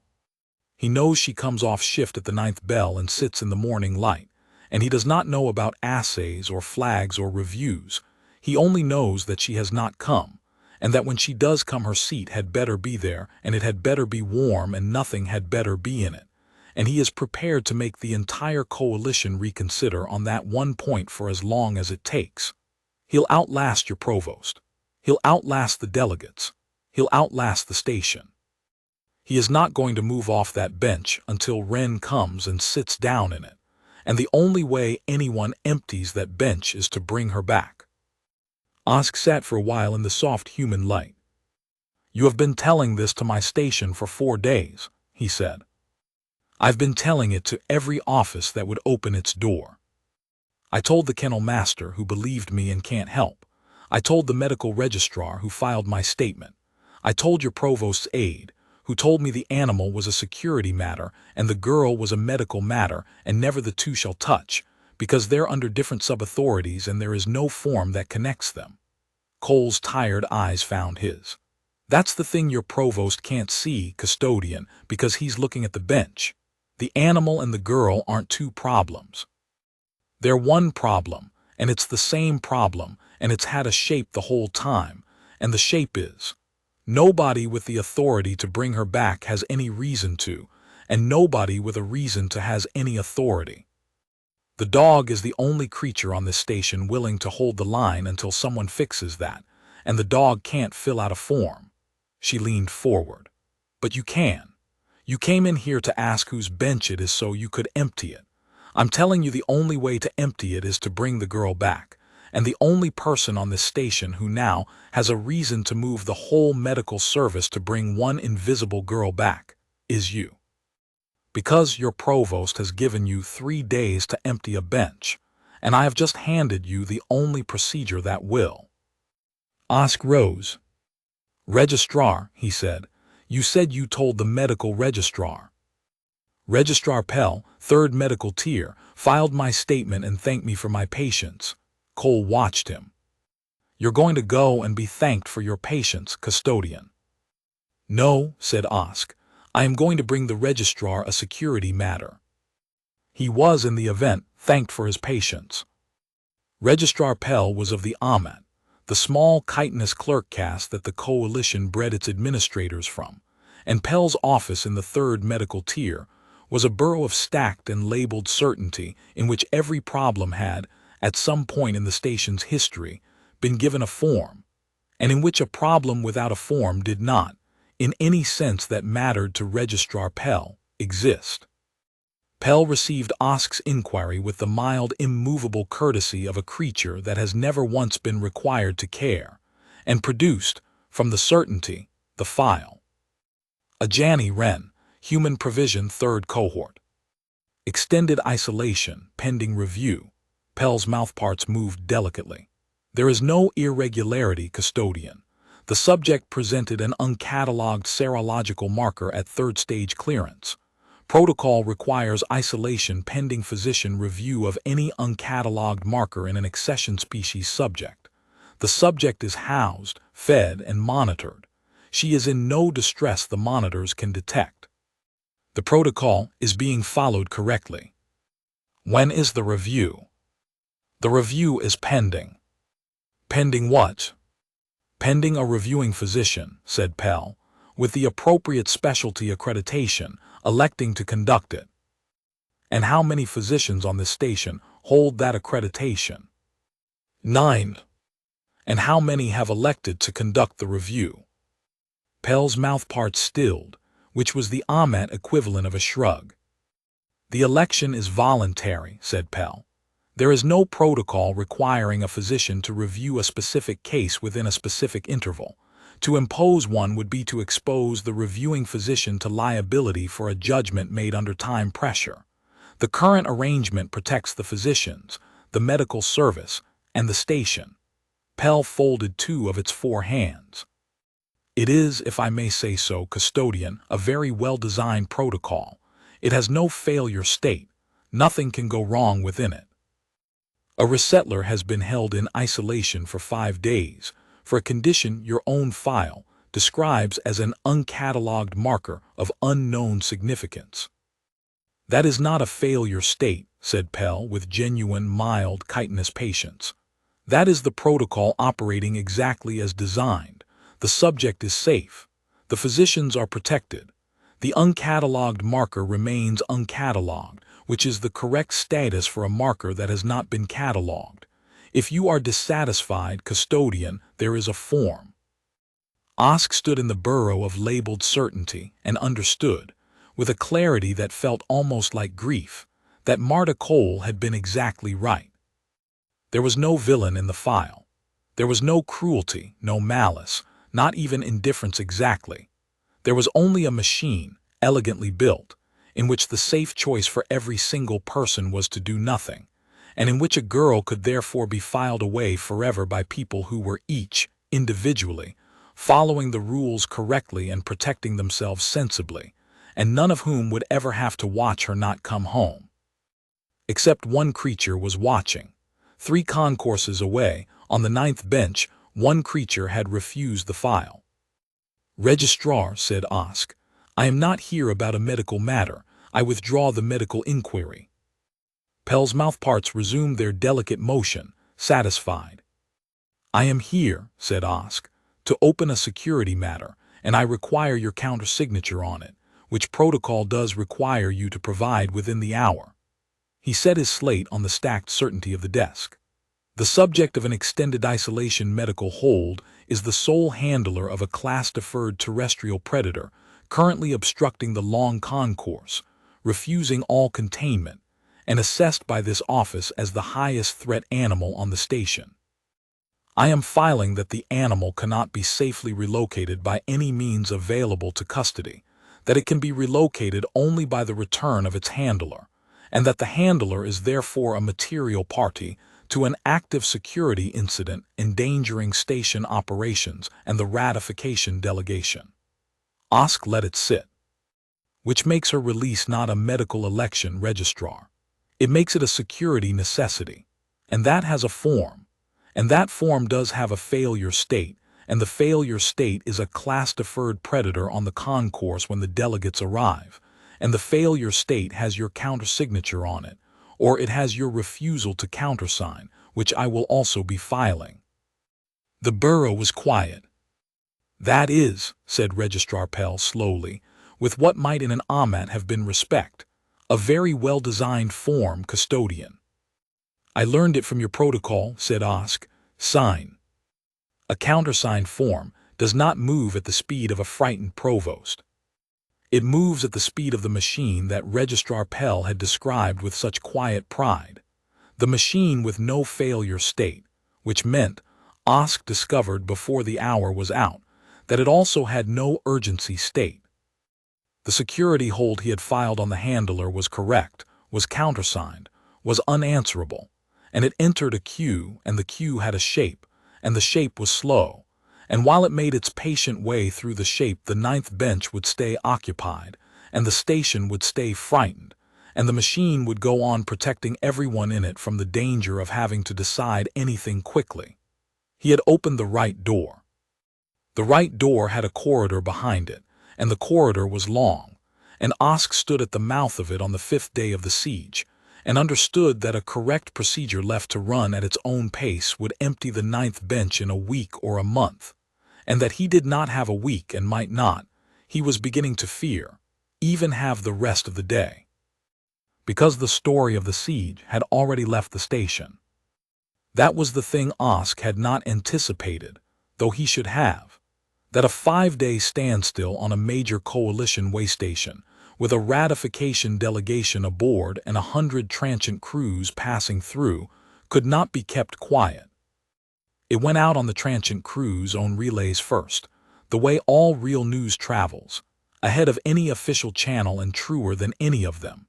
S1: He knows she comes off shift at the 9th bell and sits in the morning light, and he does not know about assays or flags or reviews. He only knows that she has not come, and that when she does come her seat had better be there, and it had better be warm, and nothing had better be in it. And he is prepared to make the entire coalition reconsider on that one point for as long as it takes. He'll outlast your provost. He'll outlast the delegates. He'll outlast the station. He is not going to move off that bench until Wren comes and sits down in it, and the only way anyone empties that bench is to bring her back. Osk sat for a while in the soft human light. "You have been telling this to my station for 4 days," he said. "I've been telling it to every office that would open its door. I told the kennel master, who believed me and can't help. I told the medical registrar, who filed my statement. I told your provost's aide, who told me the animal was a security matter and the girl was a medical matter, and never the two shall touch, because they're under different sub-authorities and there is no form that connects them." Cole's tired eyes found his. "That's the thing your provost can't see, custodian, because he's looking at the bench. The animal and the girl aren't two problems. They're one problem, and it's the same problem, and it's had a shape the whole time, and the shape is: nobody with the authority to bring her back has any reason to, and nobody with a reason to has any authority. The dog is the only creature on this station willing to hold the line until someone fixes that, and the dog can't fill out a form." She leaned forward. "But you can. You came in here to ask whose bench it is so you could empty it. I'm telling you the only way to empty it is to bring the girl back, and the only person on this station who now has a reason to move the whole medical service to bring one invisible girl back is you. Because your provost has given you 3 days to empty a bench, and I have just handed you the only procedure that will." Osk rose. "Registrar," he said, "you said you told the medical registrar." "Registrar Pell, 3rd Medical Tier, filed my statement and thanked me for my patience." Cole watched him. "You're going to go and be thanked for your patience, custodian." "No," said Osk. "I am going to bring the registrar a security matter." He was, in the event, thanked for his patience. Registrar Pell was of the Amat, the small chitinous clerk caste that the coalition bred its administrators from, and Pell's office in the 3rd Medical Tier was a borough of stacked and labeled certainty in which every problem had, at some point in the station's history, been given a form, and in which a problem without a form did not, in any sense that mattered to Registrar Pell, exist. Pell received Osk's inquiry with the mild, immovable courtesy of a creature that has never once been required to care, and produced, from the certainty, the file. Ajani Wren, Human Provision 3rd Cohort. Extended isolation, pending review. Pell's mouthparts moved delicately. "There is no irregularity, custodian. The subject presented an uncatalogued serological marker at 3rd stage clearance. Protocol requires isolation pending physician review of any uncatalogued marker in an accession species subject. The subject is housed, fed, and monitored. She is in no distress the monitors can detect. The protocol is being followed correctly." "When is the review?" "The review is pending." "Pending what?" "Pending a reviewing physician," said Pell, "with the appropriate specialty accreditation, electing to conduct it." "And how many physicians on this station hold that accreditation?" 9. "And how many have elected to conduct the review?" Pell's mouthparts stilled, which was the Amat equivalent of a shrug. "The election is voluntary," said Pell. "There is no protocol requiring a physician to review a specific case within a specific interval. To impose one would be to expose the reviewing physician to liability for a judgment made under time pressure. The current arrangement protects the physicians, the medical service, and the station." Pell folded 2 of its 4 hands. "It is, if I may say so, custodian, a very well-designed protocol. It has no failure state. Nothing can go wrong within it. A resettler has been held in isolation for 5 days, for a condition your own file describes as an uncatalogued marker of unknown significance." "That is not a failure state," said Pell with genuine, mild, chitinous patience. "That is the protocol operating exactly as designed. The subject is safe. The physicians are protected. The uncatalogued marker remains uncatalogued, which is the correct status for a marker that has not been catalogued. If you are dissatisfied, custodian, there is a form." Osk stood in the burrow of labeled certainty and understood, with a clarity that felt almost like grief, that Marta Cole had been exactly right. There was no villain in the file. There was no cruelty, no malice, not even indifference exactly. There was only a machine, elegantly built, in which the safe choice for every single person was to do nothing, and in which a girl could therefore be filed away forever by people who were each, individually, following the rules correctly and protecting themselves sensibly, and none of whom would ever have to watch her not come home. Except one creature was watching. 3 concourses away, on the 9th bench, one creature had refused the file. "Registrar," said Osk, "I am not here about a medical matter. I withdraw the medical inquiry." Pell's mouthparts resumed their delicate motion, satisfied. "I am here," said Osk, "to open a security matter, and I require your countersignature on it, which protocol does require you to provide within the hour." He set his slate on the stacked certainty of the desk. The subject of an extended isolation medical hold is the sole handler of a class-deferred terrestrial predator currently obstructing the long concourse, refusing all containment, and assessed by this office as the highest threat animal on the station. I am filing that the animal cannot be safely relocated by any means available to custody, that it can be relocated only by the return of its handler, and that the handler is therefore a material party to an active security incident endangering station operations and the ratification delegation. Osk let it sit. Which makes her release not a medical election, Registrar. It makes it a security necessity. And that has a form. And that form does have a failure state, and the failure state is a class-deferred predator on the concourse when the delegates arrive, and the failure state has your countersignature on it, or it has your refusal to countersign, which I will also be filing. The borough was quiet. "That is," said Registrar Pell slowly, with what might in an Ahmat have been respect, "a very well-designed form, custodian." "I learned it from your protocol," said Osk. "Sign." A countersigned form does not move at the speed of a frightened provost. It moves at the speed of the machine that Registrar Pell had described with such quiet pride, the machine with no failure state, which meant, Osk discovered before the hour was out, that it also had no urgency state. The security hold he had filed on the handler was correct, was countersigned, was unanswerable, and it entered a queue, and the queue had a shape, and the shape was slow, and while it made its patient way through the shape, the 9th bench would stay occupied, and the station would stay frightened, and the machine would go on protecting everyone in it from the danger of having to decide anything quickly. He had opened the right door. The right door had a corridor behind it, and the corridor was long, and Osk stood at the mouth of it on the 5th day of the siege, and understood that a correct procedure left to run at its own pace would empty the 9th bench in a week or a month, and that he did not have a week and might not, he was beginning to fear, even have the rest of the day. Because the story of the siege had already left the station. That was the thing Osk had not anticipated, though he should have, that a 5-day standstill on a major coalition way station, with a ratification delegation aboard and 100 transient crews passing through, could not be kept quiet. It went out on the transient crew's own relays first, the way all real news travels, ahead of any official channel and truer than any of them.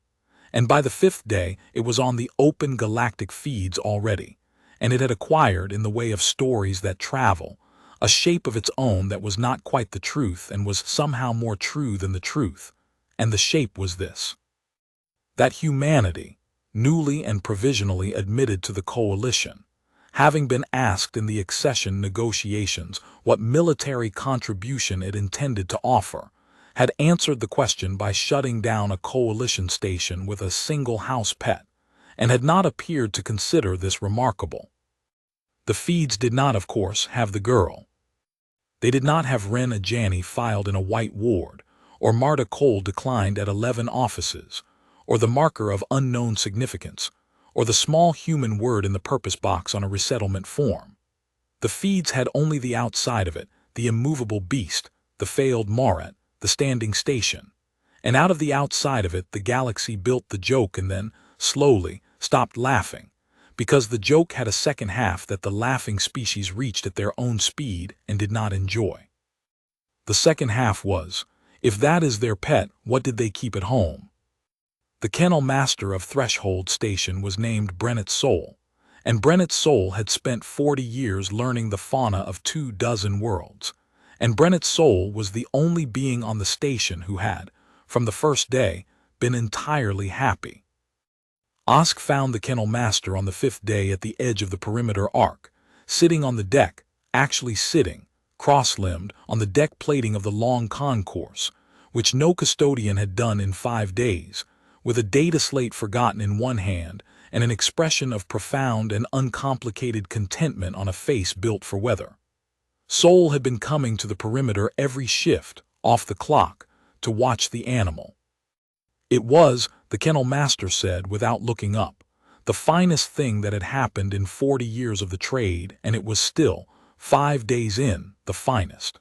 S1: And by the 5th day it was on the open galactic feeds already, and it had acquired, in the way of stories that travel, a shape of its own that was not quite the truth and was somehow more true than the truth, and the shape was this: that humanity, newly and provisionally admitted to the coalition, having been asked in the accession negotiations what military contribution it intended to offer, had answered the question by shutting down a coalition station with a single house pet, and had not appeared to consider this remarkable. The feeds did not, of course, have the girl. They did not have Ren Ajani filed in a white ward, or Marta Cole declined at 11 offices, or the marker of unknown significance, or the small human word in the purpose box on a resettlement form. The feeds had only the outside of it, the immovable beast, the failed Marat, the standing station, and out of the outside of it the galaxy built the joke and then, slowly, stopped laughing, because the joke had a second half that the laughing species reached at their own speed and did not enjoy. The second half was, if that is their pet, what did they keep at home? The kennel master of Threshold Station was named Brennett Soul, and Brennett Soul had spent 40 years learning the fauna of 24 worlds, and Brennett Soul was the only being on the station who had, from the first day, been entirely happy. Osk found the kennel master on the 5th day at the edge of the perimeter arc, sitting on the deck, actually sitting, cross-limbed, on the deck plating of the long concourse, which no custodian had done in 5 days, with a data slate forgotten in one hand and an expression of profound and uncomplicated contentment on a face built for weather. Soul had been coming to the perimeter every shift, off the clock, to watch the animal. It was, the kennel master said without looking up, the finest thing that had happened in 40 years of the trade, and it was still, 5 days in, the finest.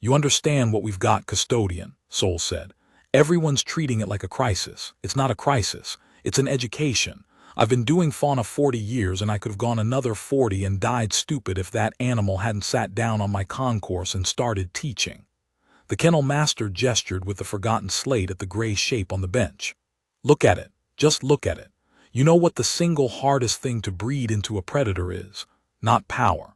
S1: You understand what we've got, custodian, Soul said. Everyone's treating it like a crisis. It's not a crisis. It's an education. I've been doing fauna 40 years and I could have gone another 40 and died stupid if that animal hadn't sat down on my concourse and started teaching. The kennel master gestured with the forgotten slate at the gray shape on the bench. Look at it. Just look at it. You know what the single hardest thing to breed into a predator is? Not power.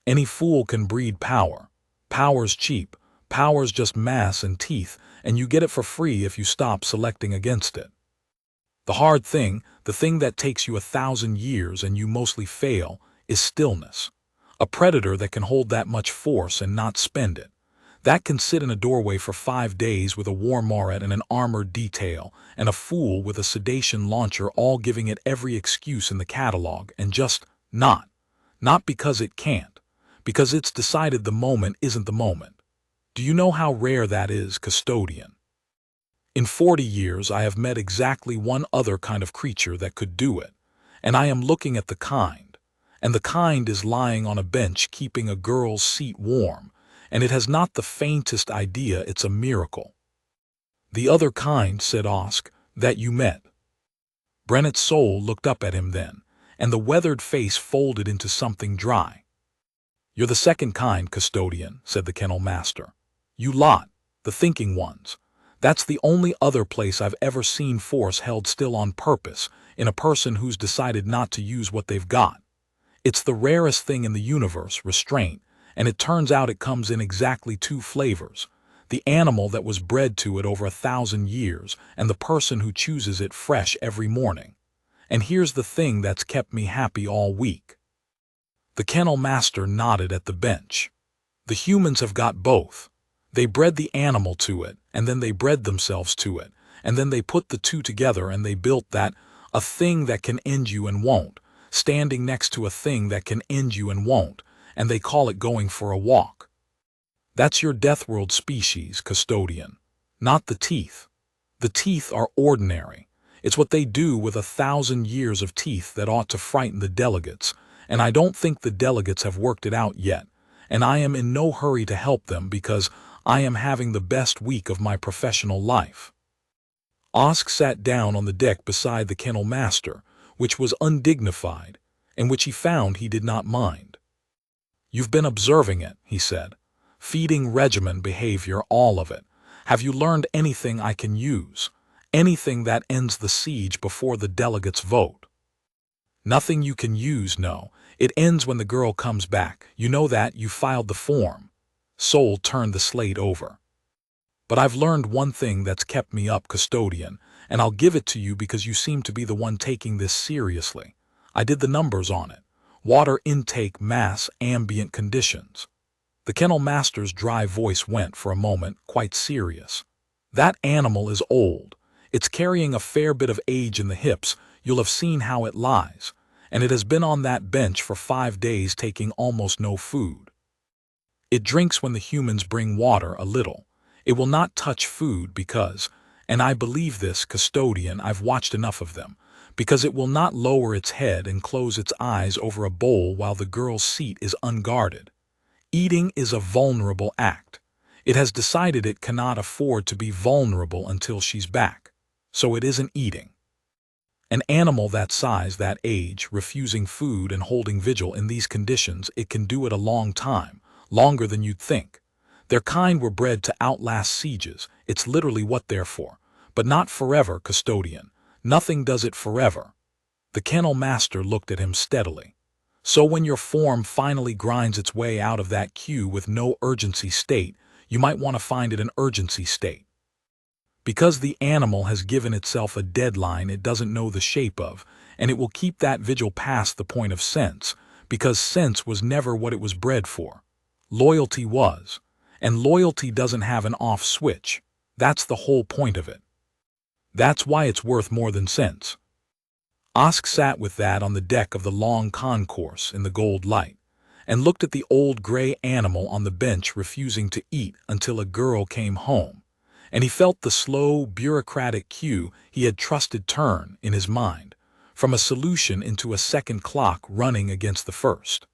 S1: Any fool can breed power. Power's cheap. Power's just mass and teeth, and you get it for free if you stop selecting against it. The hard thing, the thing that takes you 1,000 years and you mostly fail, is stillness. A predator that can hold that much force and not spend it. That can sit in a doorway for 5 days with a war moret and an armored detail, and a fool with a sedation launcher all giving it every excuse in the catalog, and just not. Not because it can't. Because it's decided the moment isn't the moment. Do you know how rare that is, custodian? In 40 years I have met exactly one other kind of creature that could do it, and I am looking at the kind, and the kind is lying on a bench keeping a girl's seat warm, and it has not the faintest idea it's a miracle. The other kind, said Osk, that you met. Brennett Soul looked up at him then, and the weathered face folded into something dry. You're the second kind, custodian, said the kennel master. You lot, the thinking ones. That's the only other place I've ever seen force held still on purpose, in a person who's decided not to use what they've got. It's the rarest thing in the universe, restraint, and it turns out it comes in exactly 2 flavors. The animal that was bred to it over 1,000 years, and the person who chooses it fresh every morning. And here's the thing that's kept me happy all week. The kennel master nodded at the bench. The humans have got both. They bred the animal to it, and then they bred themselves to it, and then they put the 2 together and they built that, a thing that can end you and won't, standing next to a thing that can end you and won't, and they call it going for a walk. That's your Deathworld species, custodian. Not the teeth. The teeth are ordinary. It's what they do with 1,000 years of teeth that ought to frighten the delegates, and I don't think the delegates have worked it out yet, and I am in no hurry to help them because I am having the best week of my professional life. Osk sat down on the deck beside the kennel master, which was undignified, and which he found he did not mind. You've been observing it, he said. Feeding regimen behavior, all of it. Have you learned anything I can use? Anything that ends the siege before the delegates vote? Nothing you can use, no. It ends when the girl comes back. You know that, you filed the form. Soul turned the slate over. But I've learned one thing that's kept me up, custodian, and I'll give it to you because you seem to be the one taking this seriously. I did the numbers on it. Water intake, mass, ambient conditions. The kennel master's dry voice went, for a moment, quite serious. That animal is old. It's carrying a fair bit of age in the hips. You'll have seen how it lies. And it has been on that bench for 5 days taking almost no food. It drinks when the humans bring water a little. It will not touch food because, and I believe this, custodian, I've watched enough of them, because it will not lower its head and close its eyes over a bowl while the girl's seat is unguarded. Eating is a vulnerable act. It has decided it cannot afford to be vulnerable until she's back. So it isn't eating. An animal that size, that age, refusing food and holding vigil in these conditions, it can do it a long time, longer than you'd think. Their kind were bred to outlast sieges, it's literally what they're for. But not forever, custodian. Nothing does it forever. The kennel master looked at him steadily. So when your form finally grinds its way out of that queue with no urgency state, you might want to find it an urgency state. Because the animal has given itself a deadline it doesn't know the shape of, and it will keep that vigil past the point of sense, because sense was never what it was bred for. Loyalty was. And loyalty doesn't have an off switch. That's the whole point of it. That's why it's worth more than sense. Osk sat with that on the deck of the long concourse in the gold light, and looked at the old gray animal on the bench refusing to eat until a girl came home, and he felt the slow, bureaucratic cue he had trusted turn, in his mind, from a solution into a second clock running against the first.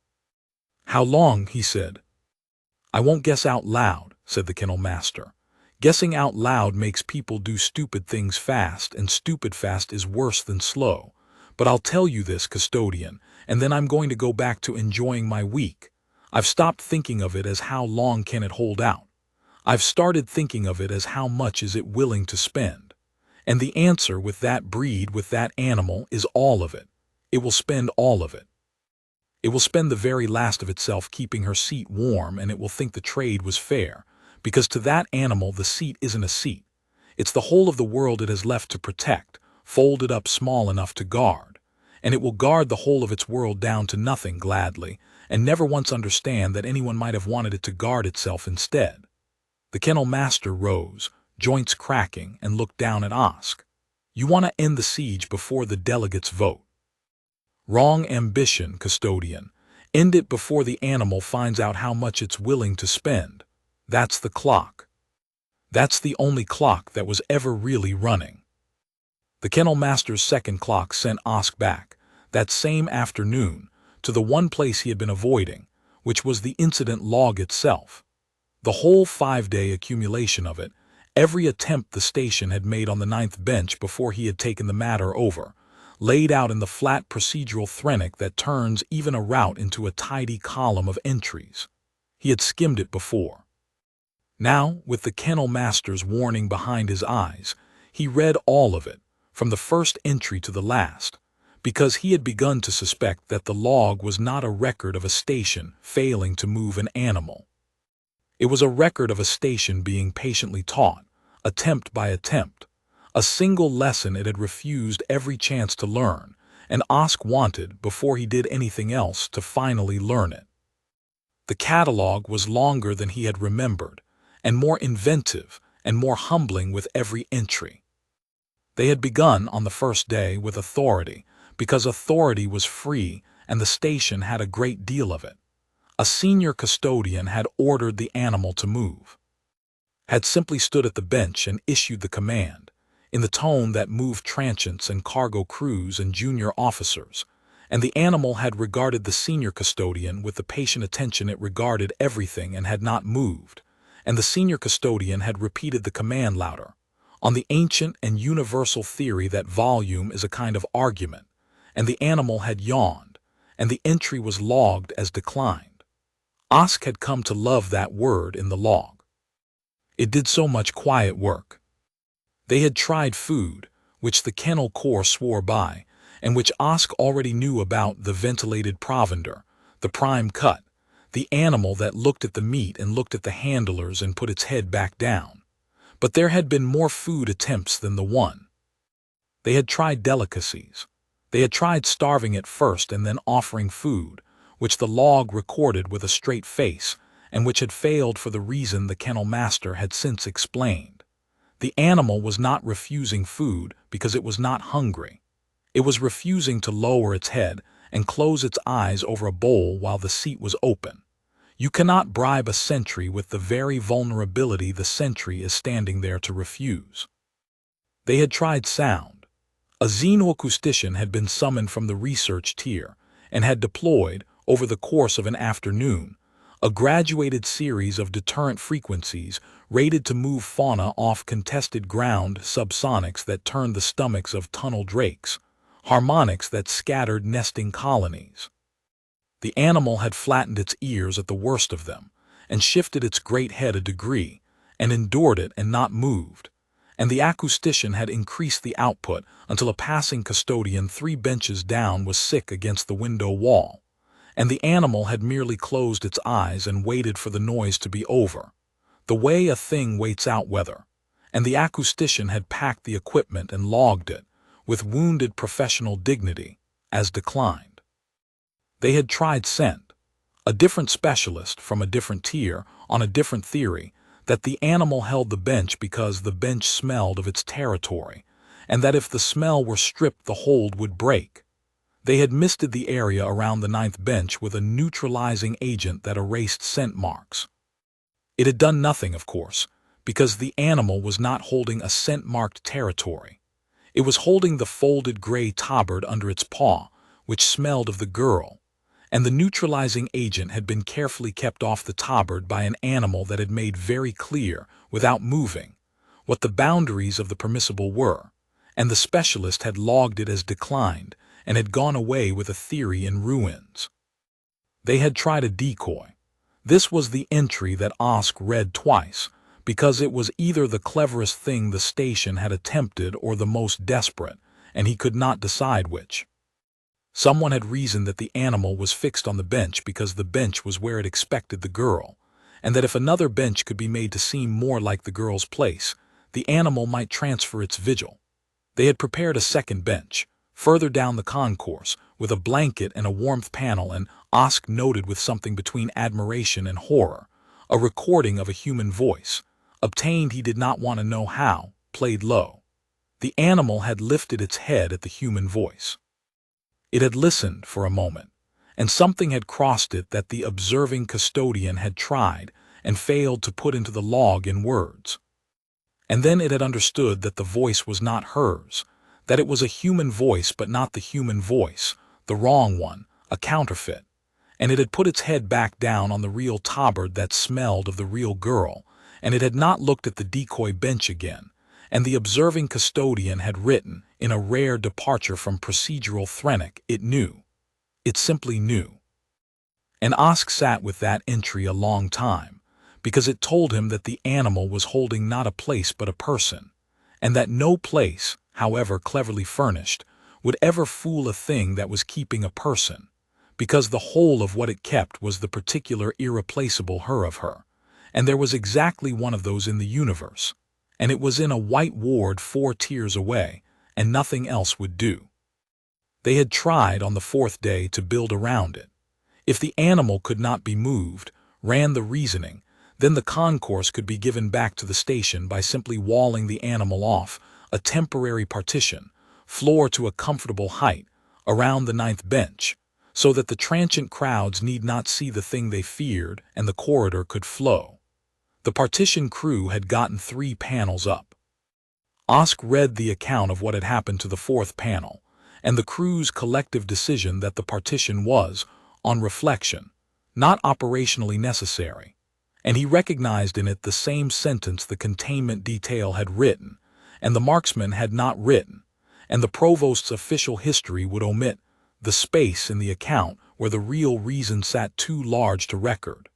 S1: "How long?" he said. "I won't guess out loud," said the kennel master. "Guessing out loud makes people do stupid things fast, and stupid fast is worse than slow. But I'll tell you this, custodian, and then I'm going to go back to enjoying my week. I've stopped thinking of it as how long can it hold out. I've started thinking of it as how much is it willing to spend. And the answer with that breed, with that animal, is all of it. It will spend all of it. It will spend the very last of itself keeping her seat warm, and it will think the trade was fair, because to that animal the seat isn't a seat. It's the whole of the world it has left to protect, folded up small enough to guard, and it will guard the whole of its world down to nothing gladly, and never once understand that anyone might have wanted it to guard itself instead." The kennel master rose, joints cracking, and looked down at Osk. "You want to end the siege before the delegates vote. Wrong ambition, custodian. End it before the animal finds out how much it's willing to spend. That's the clock. That's the only clock that was ever really running." The kennel master's second clock sent Osk back, that same afternoon, to the one place he had been avoiding, which was the incident log itself. The whole 5-day accumulation of it, every attempt the station had made on the 9th bench before he had taken the matter over, laid out in the flat procedural thrennic that turns even a route into a tidy column of entries. He had skimmed it before. Now, with the kennel master's warning behind his eyes, he read all of it, from the first entry to the last, because he had begun to suspect that the log was not a record of a station failing to move an animal. It was a record of a station being patiently taught, attempt by attempt, a single lesson it had refused every chance to learn, and Osk wanted, before he did anything else, to finally learn it. The catalog was longer than he had remembered, and more inventive and more humbling with every entry. They had begun on the first day with authority, because authority was free and the station had a great deal of it. A senior custodian had ordered the animal to move, had simply stood at the bench and issued the command, in the tone that moved transients and cargo crews and junior officers, and the animal had regarded the senior custodian with the patient attention it regarded everything and had not moved, and the senior custodian had repeated the command louder, on the ancient and universal theory that volume is a kind of argument, and the animal had yawned, and the entry was logged as declined. Osk had come to love that word in the log. It did so much quiet work. They had tried food, which the kennel corps swore by, and which Osk already knew about: the ventilated provender, the prime cut, the animal that looked at the meat and looked at the handlers and put its head back down. But there had been more food attempts than the one. They had tried delicacies. They had tried starving it first and then offering food, which the log recorded with a straight face, and which had failed for the reason the kennel master had since explained. The animal was not refusing food because it was not hungry. It was refusing to lower its head and close its eyes over a bowl while the seat was open. You cannot bribe a sentry with the very vulnerability the sentry is standing there to refuse. They had tried sound. A xenoacoustician had been summoned from the research tier and had deployed, over the course of an afternoon, a graduated series of deterrent frequencies rated to move fauna off contested ground subsonics that turned the stomachs of tunnel drakes, harmonics that scattered nesting colonies. The animal had flattened its ears at the worst of them, and shifted its great head a degree, and endured it and not moved, and the acoustician had increased the output until a passing custodian 3 benches down was sick against the window wall, and the animal had merely closed its eyes and waited for the noise to be over, the way a thing waits out weather, and the acoustician had packed the equipment and logged it, with wounded professional dignity, as declined. They had tried scent, a different specialist from a different tier on a different theory, that the animal held the bench because the bench smelled of its territory, and that if the smell were stripped the hold would break. They had misted the area around the 9th bench with a neutralizing agent that erased scent marks. It had done nothing, of course, because the animal was not holding a scent-marked territory. It was holding the folded gray tabard under its paw, which smelled of the girl, and the neutralizing agent had been carefully kept off the tabard by an animal that had made very clear, without moving, what the boundaries of the permissible were, and the specialist had logged it as declined and had gone away with a theory in ruins. They had tried a decoy. This was the entry that Osk read twice, because it was either the cleverest thing the station had attempted or the most desperate, and he could not decide which. Someone had reasoned that the animal was fixed on the bench because the bench was where it expected the girl, and that if another bench could be made to seem more like the girl's place, the animal might transfer its vigil. They had prepared a second bench, further down the concourse, with a blanket and a warmth panel, and Osk noted with something between admiration and horror, a recording of a human voice, obtained he did not want to know how, played low. The animal had lifted its head at the human voice. It had listened for a moment, and something had crossed it that the observing custodian had tried and failed to put into the log in words. And then it had understood that the voice was not hers, that it was a human voice but not the human voice, the wrong one, a counterfeit, and it had put its head back down on the real tabard that smelled of the real girl, and it had not looked at the decoy bench again, and the observing custodian had written, in a rare departure from procedural Threnic, it knew. It simply knew. And Osk sat with that entry a long time, because it told him that the animal was holding not a place but a person, and that no place, however cleverly furnished, would ever fool a thing that was keeping a person, because the whole of what it kept was the particular irreplaceable her of her, and there was exactly one of those in the universe, and it was in a white ward 4 tiers away, and nothing else would do. They had tried on the 4th day to build around it. If the animal could not be moved, ran the reasoning, then the concourse could be given back to the station by simply walling the animal off, a temporary partition, floor to a comfortable height, around the 9th bench, so that the transient crowds need not see the thing they feared and the corridor could flow. The partition crew had gotten 3 panels up. Osk read the account of what had happened to the 4th panel, and the crew's collective decision that the partition was, on reflection, not operationally necessary, and he recognized in it the same sentence the containment detail had written, and the marksman had not written, and the provost's official history would omit, the space in the account where the real reason sat too large to record.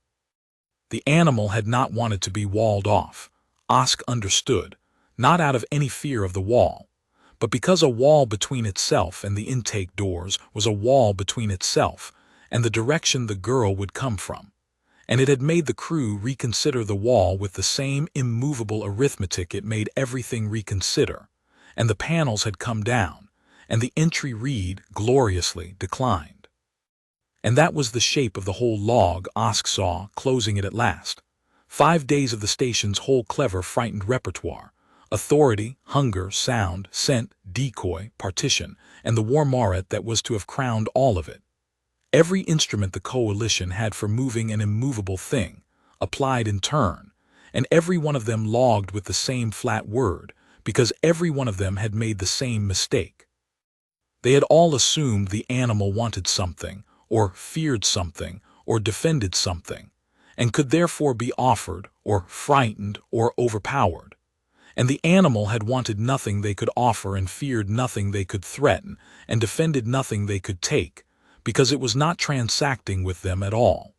S1: The animal had not wanted to be walled off, Osk understood, not out of any fear of the wall, but because a wall between itself and the intake doors was a wall between itself and the direction the girl would come from, and it had made the crew reconsider the wall with the same immovable arithmetic it made everything reconsider, and the panels had come down, and the entry read, gloriously, declined. And that was the shape of the whole log Osk saw, closing it at last. 5 days of the station's whole clever, frightened repertoire: authority, hunger, sound, scent, decoy, partition, and the war morat that was to have crowned all of it. Every instrument the coalition had for moving an immovable thing, applied in turn, and every one of them logged with the same flat word, because every one of them had made the same mistake. They had all assumed the animal wanted something, or feared something, or defended something, and could therefore be offered, or frightened, or overpowered. And the animal had wanted nothing they could offer and feared nothing they could threaten and defended nothing they could take, because it was not transacting with them at all.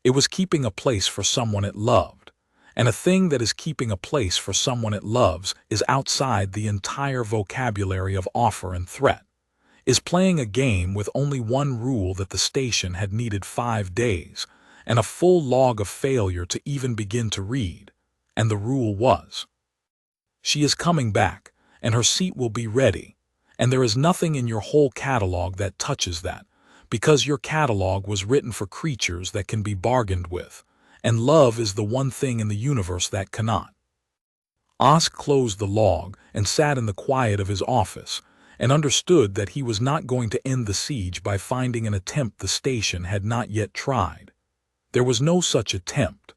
S1: It was keeping a place for someone it loved, and a thing that is keeping a place for someone it loves is outside the entire vocabulary of offer and threat, is playing a game with only one rule that the station had needed 5 days, and a full log of failure to even begin to read, and the rule was: she is coming back, and her seat will be ready, and there is nothing in your whole catalog that touches that, because your catalog was written for creatures that can be bargained with, and love is the one thing in the universe that cannot. Osk closed the log and sat in the quiet of his office, and understood that he was not going to end the siege by finding an attempt the station had not yet tried. There was no such attempt.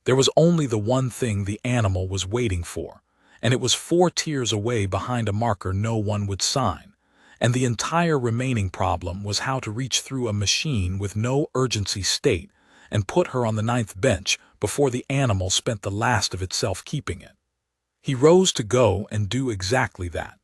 S1: There was only the one thing the animal was waiting for, and it was 4 tiers away behind a marker no one would sign, and the entire remaining problem was how to reach through a machine with no urgency state and put her on the 9th bench before the animal spent the last of itself keeping it. He rose to go and do exactly that.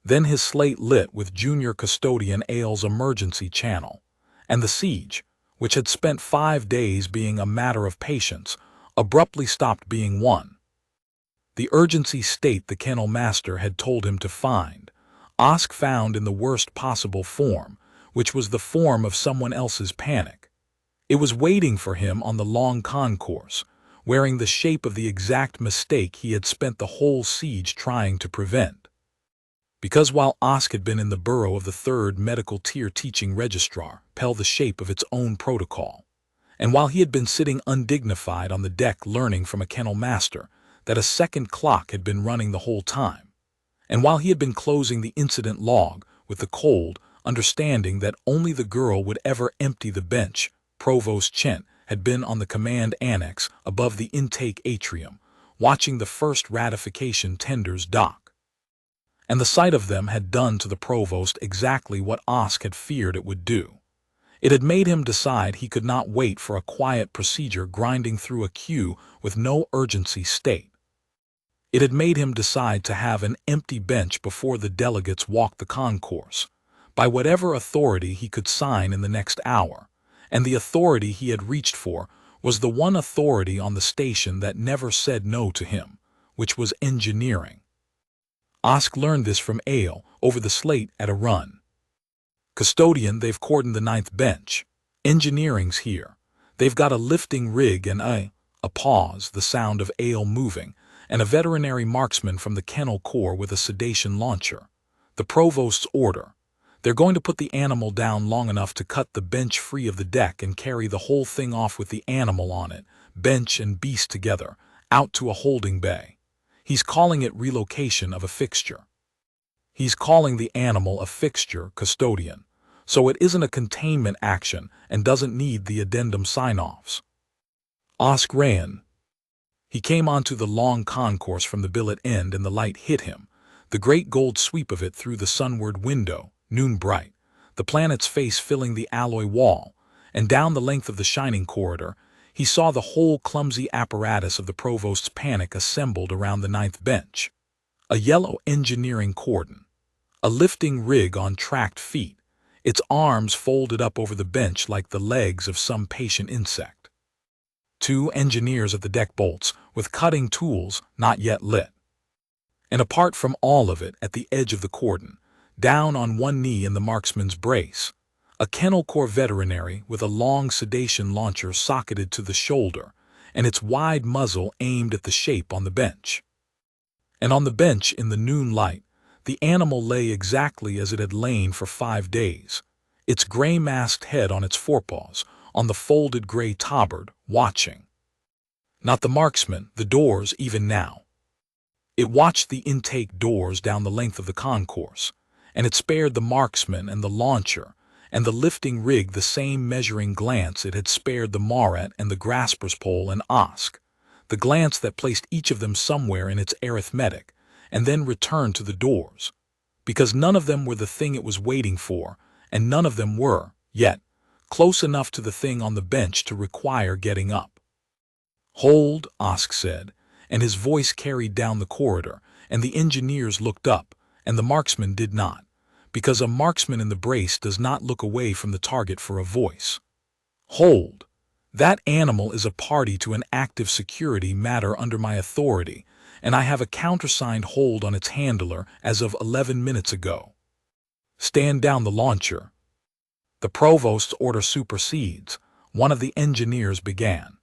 S1: Then his slate lit with Junior Custodian Ailes' emergency channel, and the siege, which had spent 5 days being a matter of patience, abruptly stopped being one. The urgency state the kennel master had told him to find, Osk found in the worst possible form, which was the form of someone else's panic. It was waiting for him on the long concourse, wearing the shape of the exact mistake he had spent the whole siege trying to prevent. Because while Osk had been in the burrow of the 3rd medical tier teaching registrar, Pell the shape of its own protocol, and while he had been sitting undignified on the deck learning from a kennel master that a 2nd clock had been running the whole time, and while he had been closing the incident log with the cold understanding that only the girl would ever empty the bench, Provost Chent had been on the command annex above the intake atrium, watching the first ratification tenders dock. And the sight of them had done to the provost exactly what Osk had feared it would do. It had made him decide he could not wait for a quiet procedure grinding through a queue with no urgency state. It had made him decide to have an empty bench before the delegates walked the concourse, by whatever authority he could sign in the next hour, and the authority he had reached for was the one authority on the station that never said no to him, which was engineering. Osk learned this from Ale over the slate at a run. Custodian, they've cordoned the 9th bench. Engineering's here. They've got a lifting rig and a pause, the sound of Ale moving, and a veterinary marksman from the kennel corps with a sedation launcher. The provost's order. They're going to put the animal down long enough to cut the bench free of the deck and carry the whole thing off with the animal on it, bench and beast together, out to a holding bay. He's calling it relocation of a fixture. He's calling the animal a fixture, Custodian, so it isn't a containment action and doesn't need the addendum sign-offs. Osk ran. He came onto the long concourse from the billet end and the light hit him, the great gold sweep of it through the sunward window, noon bright, the planet's face filling the alloy wall, and down the length of the shining corridor, he saw the whole clumsy apparatus of the provost's panic assembled around the 9th bench. A yellow engineering cordon, a lifting rig on tracked feet, its arms folded up over the bench like the legs of some patient insect. 2 engineers at the deck bolts with cutting tools not yet lit. And apart from all of it, at the edge of the cordon, down on one knee in the marksman's brace, a kennel corps veterinary with a long sedation launcher socketed to the shoulder and its wide muzzle aimed at the shape on the bench. And on the bench in the noon light, the animal lay exactly as it had lain for 5 days, its gray-masked head on its forepaws, on the folded gray tabard, watching. Not the marksman, the doors even now. It watched the intake doors down the length of the concourse, and it spared the marksman and the launcher and the lifting rig the same measuring glance it had spared the Marat and the grasper's pole and Osk, the glance that placed each of them somewhere in its arithmetic, and then returned to the doors, because none of them were the thing it was waiting for, and none of them were, yet, close enough to the thing on the bench to require getting up. "Hold," Osk said, and his voice carried down the corridor, and the engineers looked up, and the marksman did not, because a marksman in the brace does not look away from the target for a voice. Hold! That animal is a party to an active security matter under my authority, and I have a countersigned hold on its handler as of 11 minutes ago. Stand down the launcher. The provost's order supersedes, one of the engineers began.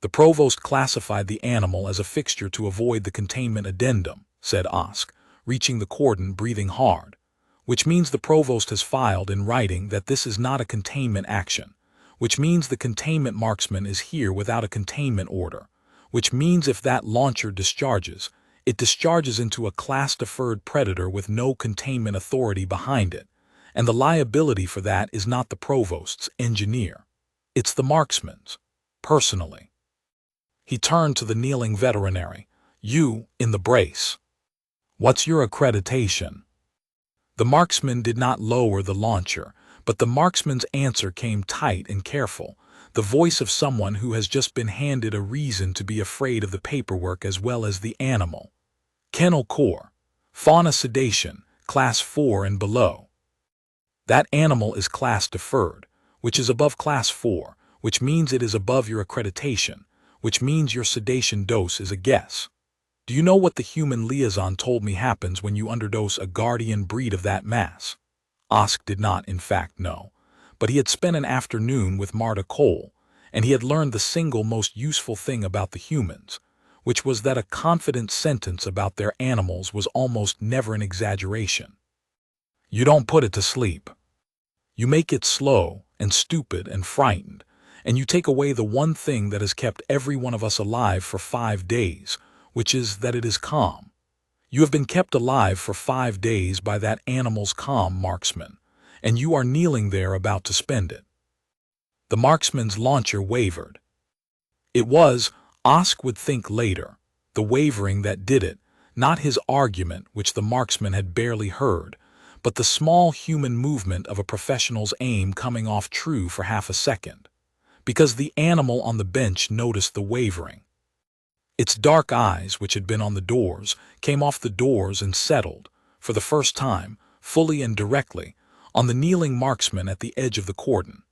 S1: The provost classified the animal as a fixture to avoid the containment addendum, said Osk, reaching the cordon breathing hard, which means the provost has filed in writing that this is not a containment action, which means the containment marksman is here without a containment order, which means if that launcher discharges, it discharges into a class-deferred predator with no containment authority behind it, and the liability for that is not the provost's engineer. It's the marksman's, personally. He turned to the kneeling veterinary. You, in the brace. What's your accreditation? The marksman did not lower the launcher, but the marksman's answer came tight and careful, the voice of someone who has just been handed a reason to be afraid of the paperwork as well as the animal. Kennel Corps. Fauna sedation, Class 4 and below. That animal is class deferred, which is above Class 4, which means it is above your accreditation, which means your sedation dose is a guess. Do you know what the human liaison told me happens when you underdose a guardian breed of that mass? Osk did not, in fact, know, but he had spent an afternoon with Marta Cole, and he had learned the single most useful thing about the humans, which was that a confident sentence about their animals was almost never an exaggeration. You don't put it to sleep. You make it slow and stupid and frightened, and you take away the one thing that has kept every one of us alive for 5 days, which is that it is calm. You have been kept alive for 5 days by that animal's calm, marksman, and you are kneeling there about to spend it. The marksman's launcher wavered. It was, Osk would think later, the wavering that did it, not his argument which the marksman had barely heard, but the small human movement of a professional's aim coming off true for half a second, because the animal on the bench noticed the wavering. Its dark eyes, which had been on the doors, came off the doors and settled, for the first time, fully and directly, on the kneeling marksman at the edge of the cordon,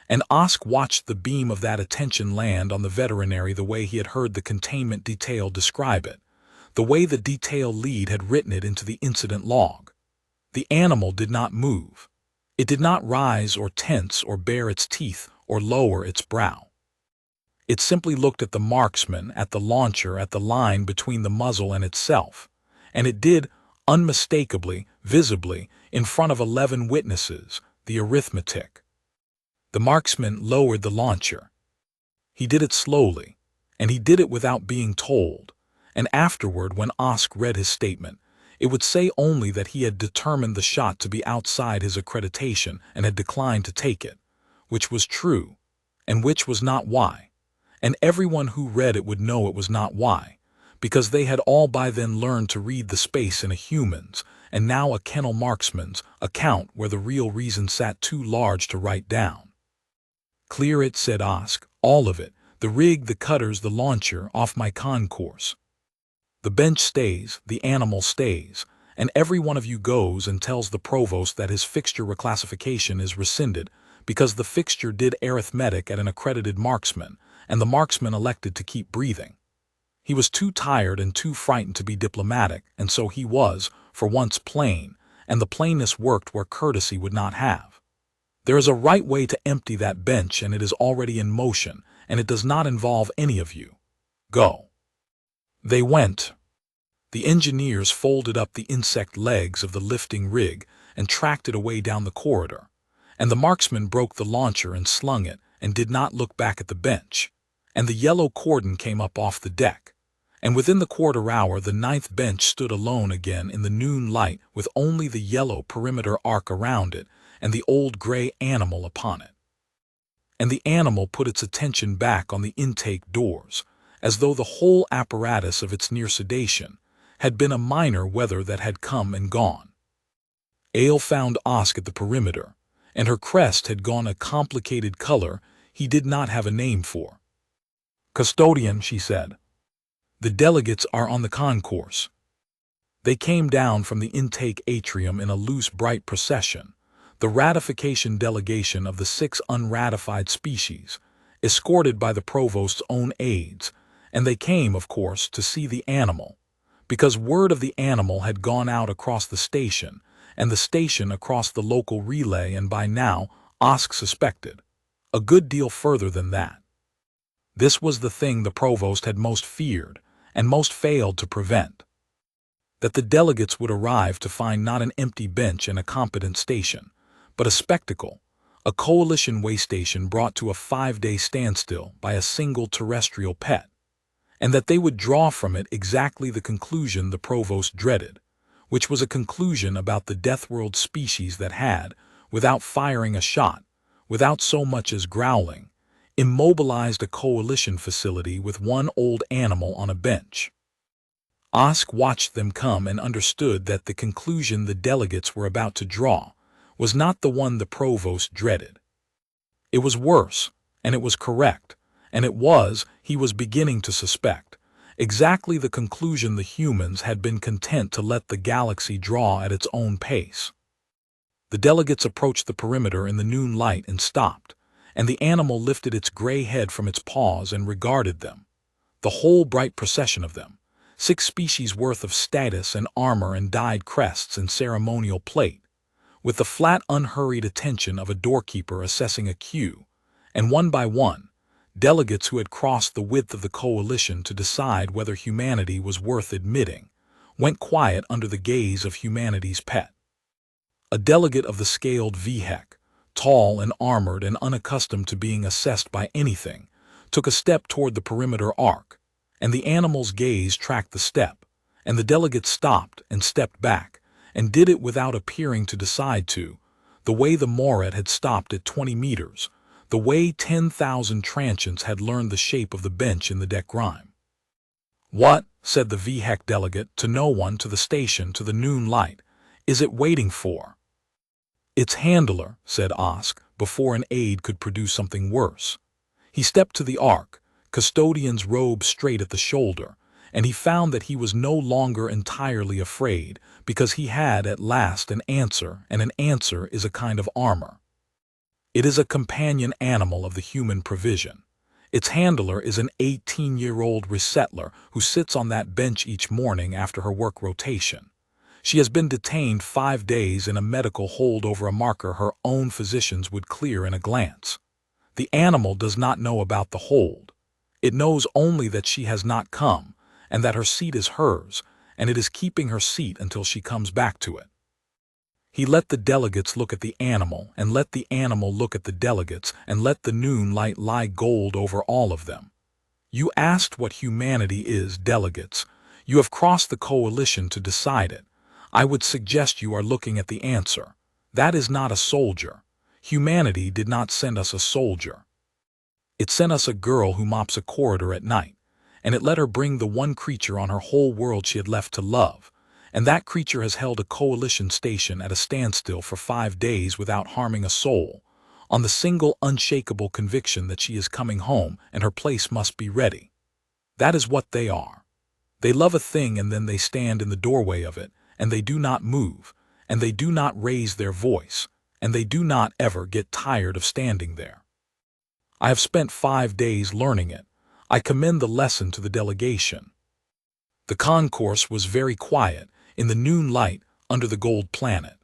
S1: and Osk watched the beam of that attention land on the veterinary the way he had heard the containment detail describe it, the way the detail lead had written it into the incident log. The animal did not move. It did not rise or tense or bare its teeth or lower its brow. It simply looked at the marksman, at the launcher, at the line between the muzzle and itself, and it did, unmistakably, visibly, in front of 11 witnesses, the arithmetic. The marksman lowered the launcher. He did it slowly, and he did it without being told, and afterward when Osk read his statement, it would say only that he had determined the shot to be outside his accreditation and had declined to take it, which was true, and which was not why. And everyone who read it would know it was not why, because they had all by then learned to read the space in a human's, and now a kennel marksman's, account where the real reason sat too large to write down. Clear it, said Osk, all of it, the rig, the cutters, the launcher, off my concourse. The bench stays, the animal stays, and every one of you goes and tells the provost that his fixture reclassification is rescinded because the fixture did arithmetic at an accredited marksman, and the marksman elected to keep breathing. He was too tired and too frightened to be diplomatic, and so he was, for once, plain, and the plainness worked where courtesy would not have. There is a right way to empty that bench, and it is already in motion, and it does not involve any of you. Go. They went. The engineers folded up the insect legs of the lifting rig and tracked it away down the corridor, and the marksman broke the launcher and slung it and did not look back at the bench, and the yellow cordon came up off the deck, and within the quarter hour the 9th bench stood alone again in the noon light with only the yellow perimeter arc around it and the old gray animal upon it. And the animal put its attention back on the intake doors, as though the whole apparatus of its near sedation had been a minor weather that had come and gone. Ale found Osk at the perimeter, and her crest had gone a complicated color he did not have a name for. Custodian, she said. The delegates are on the concourse. They came down from the intake atrium in a loose, bright procession, the ratification delegation of the 6 unratified species, escorted by the provost's own aides, and they came, of course, to see the animal, because word of the animal had gone out across the station, and the station across the local relay, and by now, Osk suspected, a good deal further than that. This was the thing the provost had most feared, and most failed to prevent. That the delegates would arrive to find not an empty bench and a competent station, but a spectacle, a coalition way station brought to a 5-day standstill by a single terrestrial pet, and that they would draw from it exactly the conclusion the provost dreaded, which was a conclusion about the death-world species that had, without firing a shot, without so much as growling, immobilized a coalition facility with one old animal on a bench. Osk watched them come and understood that the conclusion the delegates were about to draw was not the one the provost dreaded. It was worse, and it was correct, and it was, he was beginning to suspect, exactly the conclusion the humans had been content to let the galaxy draw at its own pace. The delegates approached the perimeter in the noon light and stopped, and the animal lifted its gray head from its paws and regarded them. The whole bright procession of them, 6 species worth of status and armor and dyed crests and ceremonial plate, with the flat unhurried attention of a doorkeeper assessing a queue, and one by one, delegates who had crossed the width of the coalition to decide whether humanity was worth admitting, went quiet under the gaze of humanity's pet. A delegate of the scaled VHEC, tall and armored and unaccustomed to being assessed by anything, took a step toward the perimeter arc, and the animal's gaze tracked the step, and the delegate stopped and stepped back, and did it without appearing to decide to, the way the moret had stopped at 20 meters, the way 10,000 transients had learned the shape of the bench in the deck rhyme. "What," said the VHEC delegate to no one, to the station, to the noon light, "is it waiting for?" "Its handler," said Osk, before an aide could produce something worse. He stepped to the arc, custodian's robe straight at the shoulder, and he found that he was no longer entirely afraid, because he had at last an answer, and an answer is a kind of armor. It is a companion animal of the human provision. Its handler is an 18-year-old resettler who sits on that bench each morning after her work rotation. She has been detained 5 days in a medical hold over a marker her own physicians would clear in a glance. The animal does not know about the hold. It knows only that she has not come, and that her seat is hers, and it is keeping her seat until she comes back to it. He let the delegates look at the animal, and let the animal look at the delegates, and let the noon light lie gold over all of them. You asked what humanity is, delegates. You have crossed the coalition to decide it. I would suggest you are looking at the answer. That is not a soldier. Humanity did not send us a soldier. It sent us a girl who mops a corridor at night, and it let her bring the one creature on her whole world she had left to love, and that creature has held a coalition station at a standstill for 5 days without harming a soul, on the single unshakable conviction that she is coming home and her place must be ready. That is what they are. They love a thing and then they stand in the doorway of it, and they do not move, and they do not raise their voice, and they do not ever get tired of standing there. I have spent 5 days learning it. I commend the lesson to the delegation. The concourse was very quiet, in the noon light, under the gold planet.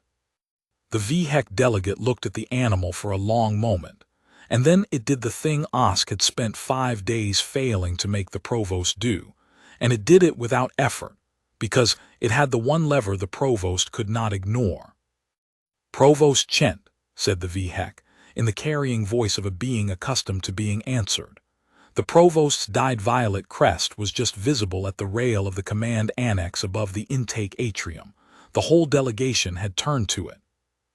S1: The VHEC delegate looked at the animal for a long moment, and then it did the thing Osk had spent 5 days failing to make the provost do, and it did it without effort, because it had the one lever the provost could not ignore. "Provost Chent," said the VHEC, in the carrying voice of a being accustomed to being answered. The provost's dyed violet crest was just visible at the rail of the command annex above the intake atrium. The whole delegation had turned to it.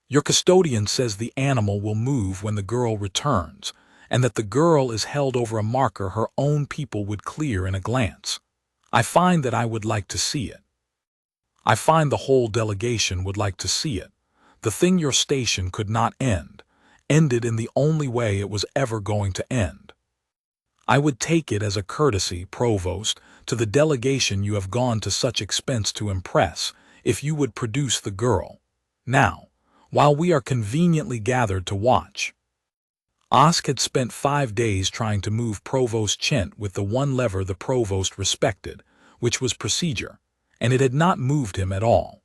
S1: "Your custodian says the animal will move when the girl returns, and that the girl is held over a marker her own people would clear in a glance. I find that I would like to see it. I find the whole delegation would like to see it. The thing your station could not end, ended in the only way it was ever going to end. I would take it as a courtesy, Provost, to the delegation you have gone to such expense to impress, if you would produce the girl. Now, while we are conveniently gathered to watch." Osk had spent 5 days trying to move Provost Chent with the one lever the provost respected, which was procedure, and it had not moved him at all.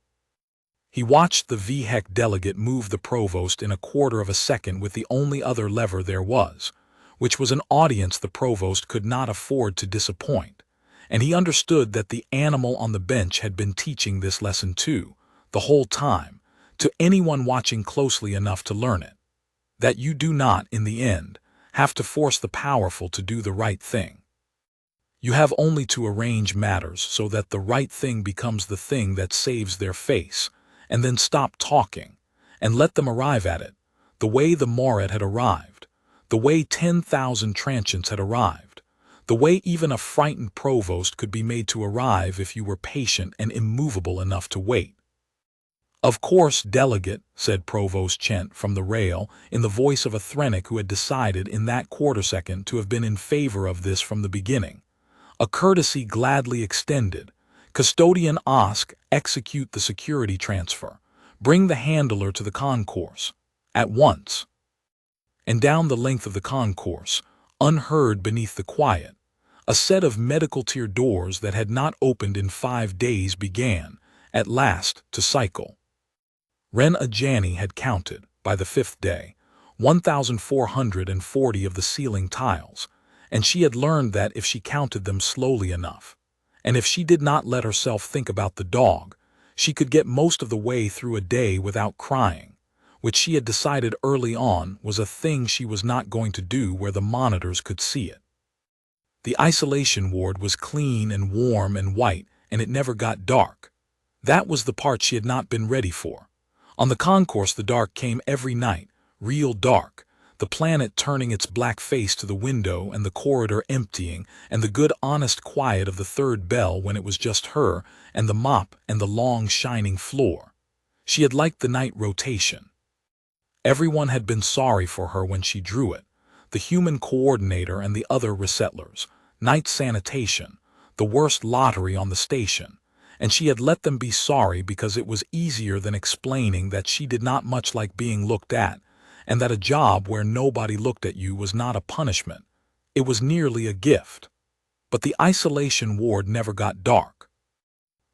S1: He watched the VHEC delegate move the provost in a quarter of a second with the only other lever there was, which was an audience the provost could not afford to disappoint, and he understood that the animal on the bench had been teaching this lesson too, the whole time, to anyone watching closely enough to learn it. That you do not, in the end, have to force the powerful to do the right thing. You have only to arrange matters so that the right thing becomes the thing that saves their face, and then stop talking, and let them arrive at it, the way the Morat had arrived, the way 10,000 transients had arrived, the way even a frightened provost could be made to arrive if you were patient and immovable enough to wait. "Of course, delegate," said Provost Chent from the rail, in the voice of a Threnic who had decided in that quarter-second to have been in favor of this from the beginning. A courtesy gladly extended. "Custodian Osk, execute the security transfer. Bring the handler to the concourse. At once." And down the length of the concourse, unheard beneath the quiet, a set of medical tier doors that had not opened in 5 days began, at last, to cycle. Ren Ajani had counted, by the 5th day, 1,440 of the ceiling tiles, and she had learned that if she counted them slowly enough, and if she did not let herself think about the dog, she could get most of the way through a day without crying, which she had decided early on was a thing she was not going to do where the monitors could see it. The isolation ward was clean and warm and white, and it never got dark. That was the part she had not been ready for. On the concourse the dark came every night, real dark, the planet turning its black face to the window and the corridor emptying, and the good honest quiet of the 3rd bell when it was just her and the mop and the long shining floor. She had liked the night rotation. Everyone had been sorry for her when she drew it, the human coordinator and the other resettlers, night sanitation, the worst lottery on the station, and she had let them be sorry because it was easier than explaining that she did not much like being looked at, and that a job where nobody looked at you was not a punishment. It was nearly a gift. But the isolation ward never got dark.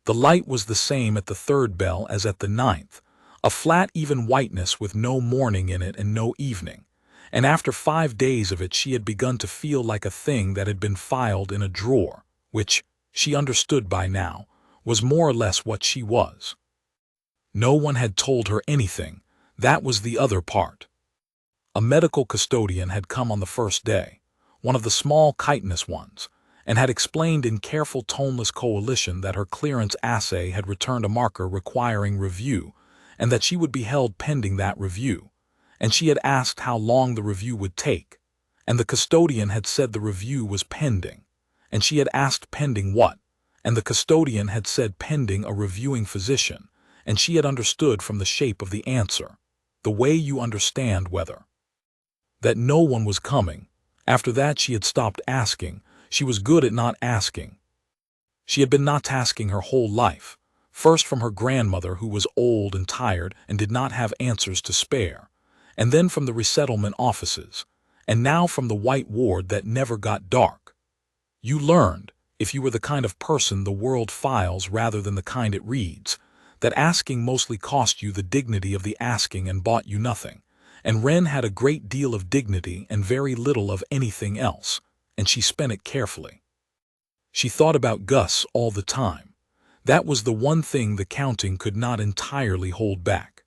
S1: The light was the same at the 3rd bell as at the 9th, a flat even whiteness with no morning in it and no evening, and after 5 days of it she had begun to feel like a thing that had been filed in a drawer, which, she understood by now, was more or less what she was. No one had told her anything, that was the other part. A medical custodian had come on the 1st day, one of the small chitinous ones, and had explained in careful toneless coalition that her clearance assay had returned a marker requiring review, and that she would be held pending that review, and she had asked how long the review would take, and the custodian had said the review was pending, and she had asked pending what, and the custodian had said pending a reviewing physician, and she had understood from the shape of the answer, the way you understand whether, that no one was coming. After that she had stopped asking. She was good at not asking. She had been not asking her whole life, first from her grandmother who was old and tired and did not have answers to spare, and then from the resettlement offices, and now from the white ward that never got dark. You learned, if you were the kind of person the world files rather than the kind it reads, that asking mostly cost you the dignity of the asking and bought you nothing, and Ren had a great deal of dignity and very little of anything else, and she spent it carefully. She thought about Gus all the time. That was the one thing the counting could not entirely hold back.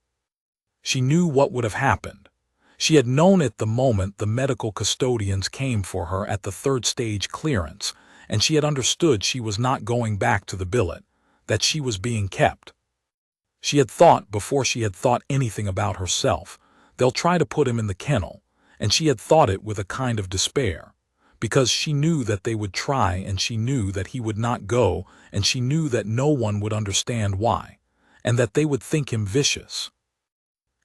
S1: She knew what would have happened. She had known it the moment the medical custodians came for her at the 3rd stage clearance, and she had understood she was not going back to the billet, that she was being kept. She had thought, before she had thought anything about herself, they'll try to put him in the kennel, and she had thought it with a kind of despair, because she knew that they would try and she knew that he would not go and she knew that no one would understand why, and that they would think him vicious.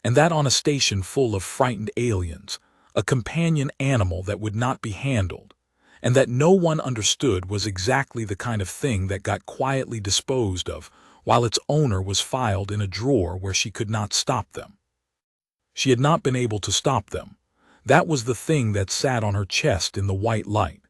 S1: And that on a station full of frightened aliens, a companion animal that would not be handled, and that no one understood was exactly the kind of thing that got quietly disposed of while its owner was filed in a drawer where she could not stop them. She had not been able to stop them. That was the thing that sat on her chest in the white light.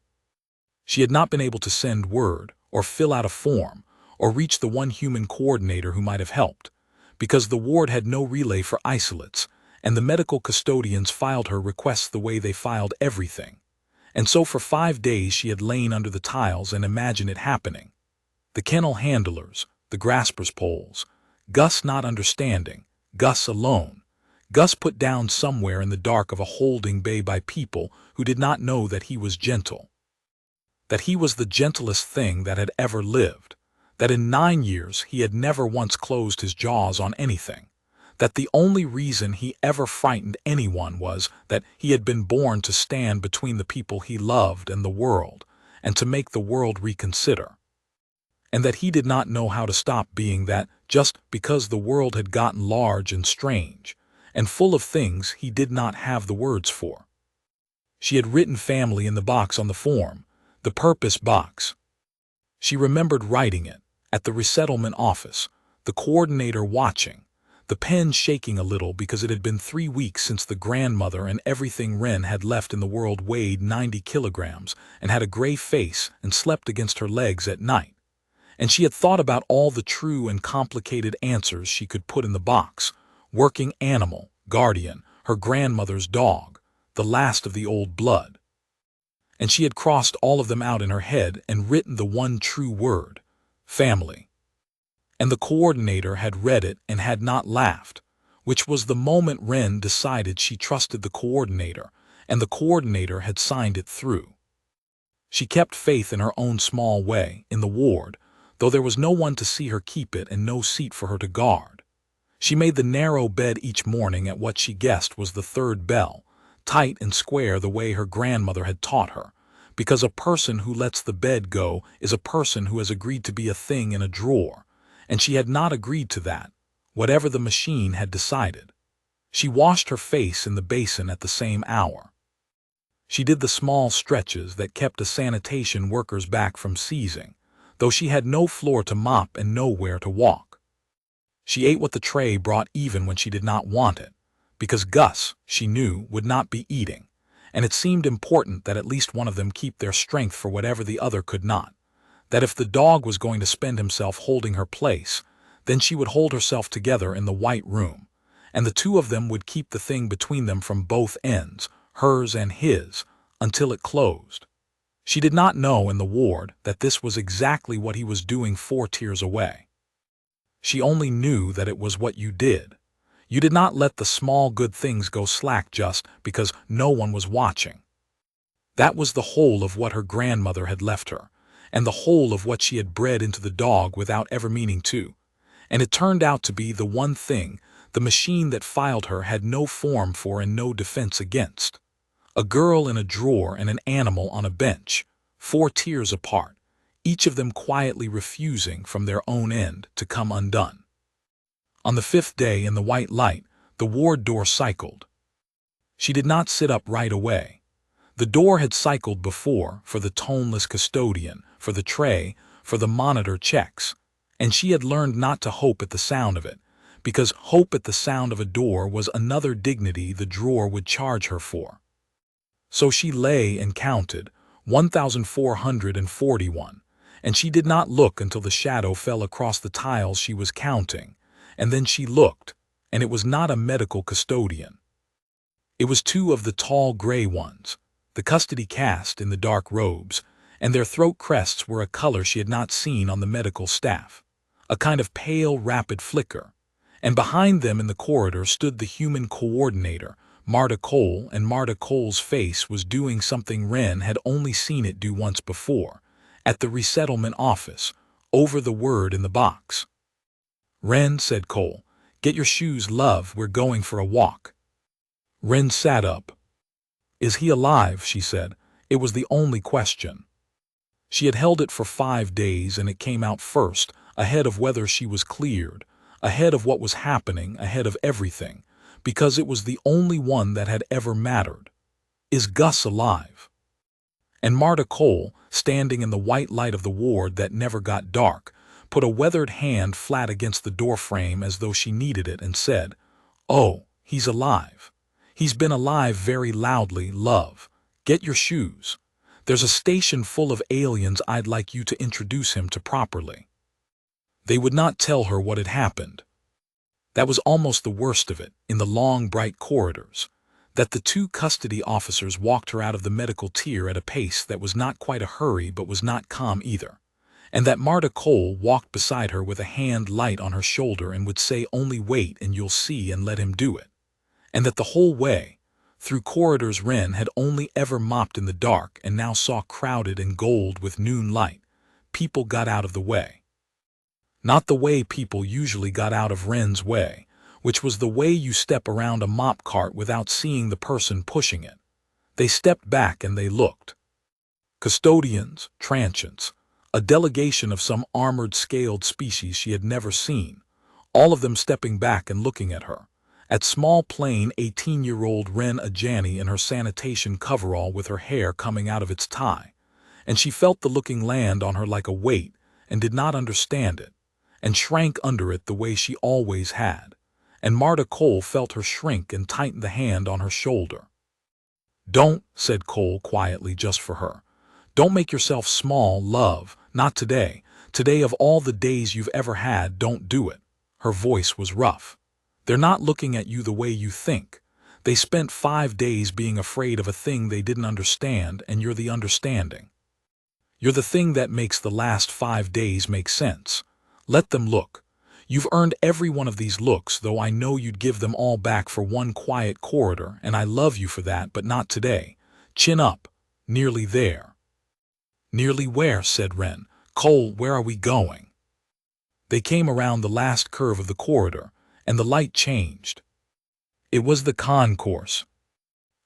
S1: She had not been able to send word, or fill out a form, or reach the one human coordinator who might have helped, because the ward had no relay for isolates, and the medical custodians filed her requests the way they filed everything. And so for 5 days she had lain under the tiles and imagined it happening. The kennel handlers, the graspers' poles, Gus not understanding, Gus alone, Gus put down somewhere in the dark of a holding bay by people who did not know that he was gentle. That he was the gentlest thing that had ever lived, that in 9 years he had never once closed his jaws on anything, that the only reason he ever frightened anyone was that he had been born to stand between the people he loved and the world, and to make the world reconsider. And that he did not know how to stop being that just because the world had gotten large and strange, and full of things he did not have the words for. She had written family in the box on the form, the purpose box. She remembered writing it, at the resettlement office, the coordinator watching, the pen shaking a little because it had been 3 weeks since the grandmother and everything Wren had left in the world weighed 90 kilograms and had a gray face and slept against her legs at night. And she had thought about all the true and complicated answers she could put in the box: working animal, guardian, her grandmother's dog, the last of the old blood. And she had crossed all of them out in her head and written the one true word: family. And the coordinator had read it and had not laughed, which was the moment Wren decided she trusted the coordinator, and the coordinator had signed it through. She kept faith in her own small way, in the ward, though there was no one to see her keep it and no seat for her to guard. She made the narrow bed each morning at what she guessed was the 3rd bell, tight and square the way her grandmother had taught her, because a person who lets the bed go is a person who has agreed to be a thing in a drawer, and she had not agreed to that, whatever the machine had decided. She washed her face in the basin at the same hour. She did the small stretches that kept a sanitation worker's back from seizing, though she had no floor to mop and nowhere to walk. She ate what the tray brought even when she did not want it, because Gus, she knew, would not be eating, and it seemed important that at least one of them keep their strength for whatever the other could not, that if the dog was going to spend himself holding her place, then she would hold herself together in the white room, and the two of them would keep the thing between them from both ends, hers and his, until it closed. She did not know in the ward that this was exactly what he was doing 4 tiers away. She only knew that it was what you did. You did not let the small good things go slack just because no one was watching. That was the whole of what her grandmother had left her, and the whole of what she had bred into the dog without ever meaning to. And it turned out to be the one thing the machine that filed her had no form for and no defense against. A girl in a drawer and an animal on a bench, 4 tiers apart, each of them quietly refusing from their own end to come undone. On the 5th day in the white light, the ward door cycled. She did not sit up right away. The door had cycled before for the toneless custodian, for the tray, for the monitor checks, and she had learned not to hope at the sound of it, because hope at the sound of a door was another dignity the drawer would charge her for. So she lay and counted, 1,441, and she did not look until the shadow fell across the tiles she was counting, and then she looked, and it was not a medical custodian. It was 2 of the tall gray ones, the custody caste in the dark robes, and their throat crests were a color she had not seen on the medical staff, a kind of pale, rapid flicker, and behind them in the corridor stood the human coordinator, Marta Cole, and Marta Cole's face was doing something Wren had only seen it do once before, at the resettlement office, over the word in the box. "Wren," said Cole, "get your shoes, love, we're going for a walk." Wren sat up. "Is he alive?" she said. It was the only question. She had held it for 5 days, and it came out first, ahead of whether she was cleared, ahead of what was happening, ahead of everything, because it was the only one that had ever mattered. Is Gus alive? And Marta Cole, standing in the white light of the ward that never got dark, put a weathered hand flat against the doorframe as though she needed it and said, "Oh, he's alive. He's been alive very loudly, love. Get your shoes. There's a station full of aliens I'd like you to introduce him to properly." They would not tell her what had happened. That was almost the worst of it, in the long, bright corridors, that the two custody officers walked her out of the medical tier at a pace that was not quite a hurry but was not calm either, and that Marta Cole walked beside her with a hand light on her shoulder and would say only wait and you'll see and let him do it, and that the whole way, through corridors Wren had only ever mopped in the dark and now saw crowded and gold with noon light, people got out of the way. Not the way people usually got out of Wren's way, which was the way you step around a mop cart without seeing the person pushing it. They stepped back and they looked. Custodians, transients, a delegation of some armored scaled species she had never seen, all of them stepping back and looking at her, at small plain 18-year-old Wren Ajani in her sanitation coverall with her hair coming out of its tie, and she felt the looking land on her like a weight and did not understand it, and shrank under it the way she always had, and Marta Cole felt her shrink and tighten the hand on her shoulder. "Don't," said Cole quietly just for her. "Don't make yourself small, love, not today. Today of all the days you've ever had, don't do it." Her voice was rough. "They're not looking at you the way you think. They spent 5 days being afraid of a thing they didn't understand, and you're the understanding. You're the thing that makes the last 5 days make sense. Let them look. You've earned every one of these looks, though I know you'd give them all back for one quiet corridor, and I love you for that, but not today. Chin up. Nearly there." "Nearly where?" said Wren. "Cole, where are we going?" They came around the last curve of the corridor, and the light changed. It was the concourse.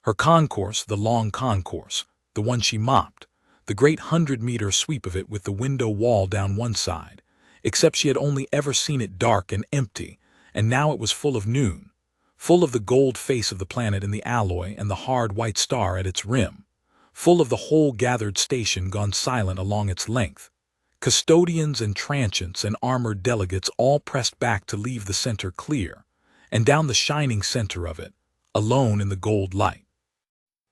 S1: Her concourse, the long concourse, the one she mopped, the great 100-meter sweep of it with the window wall down one side, except she had only ever seen it dark and empty, and now it was full of noon, full of the gold face of the planet in the alloy and the hard white star at its rim, full of the whole gathered station gone silent along its length. Custodians and transients and armored delegates all pressed back to leave the center clear, and down the shining center of it, alone in the gold light,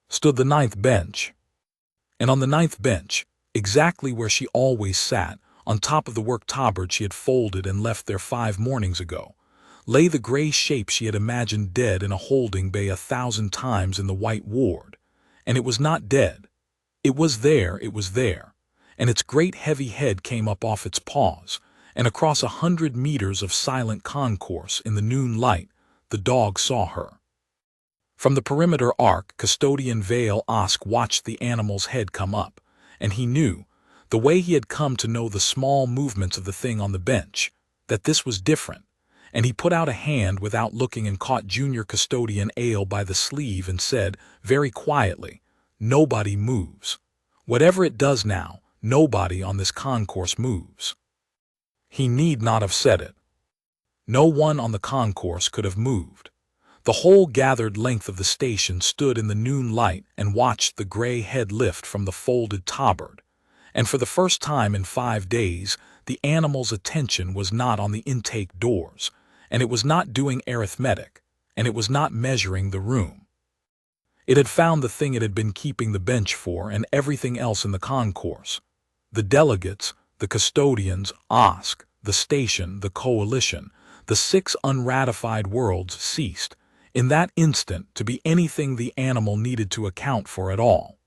S1: stood the 9th bench. And on the 9th bench, exactly where she always sat, on top of the work tabard she had folded and left there 5 mornings ago, lay the gray shape she had imagined dead in a holding bay 1,000 times in the white ward. And it was not dead. It was there, and its great heavy head came up off its paws, and across 100 meters of silent concourse in the noon light, the dog saw her. From the perimeter arc, Custodian Vale Osk watched the animal's head come up, and he knew, the way he had come to know the small movements of the thing on the bench, that this was different, and he put out a hand without looking and caught Junior Custodian Ale by the sleeve and said, very quietly, "Nobody moves. Whatever it does now, nobody on this concourse moves." He need not have said it. No one on the concourse could have moved. The whole gathered length of the station stood in the noon light and watched the gray head lift from the folded tabard, and for the first time in 5 days, the animal's attention was not on the intake doors, and it was not doing arithmetic, and it was not measuring the room. It had found the thing it had been keeping the bench for and everything else in the concourse. The delegates, the custodians, Osk, the station, the coalition, the 6 unratified worlds ceased, in that instant, to be anything the animal needed to account for at all.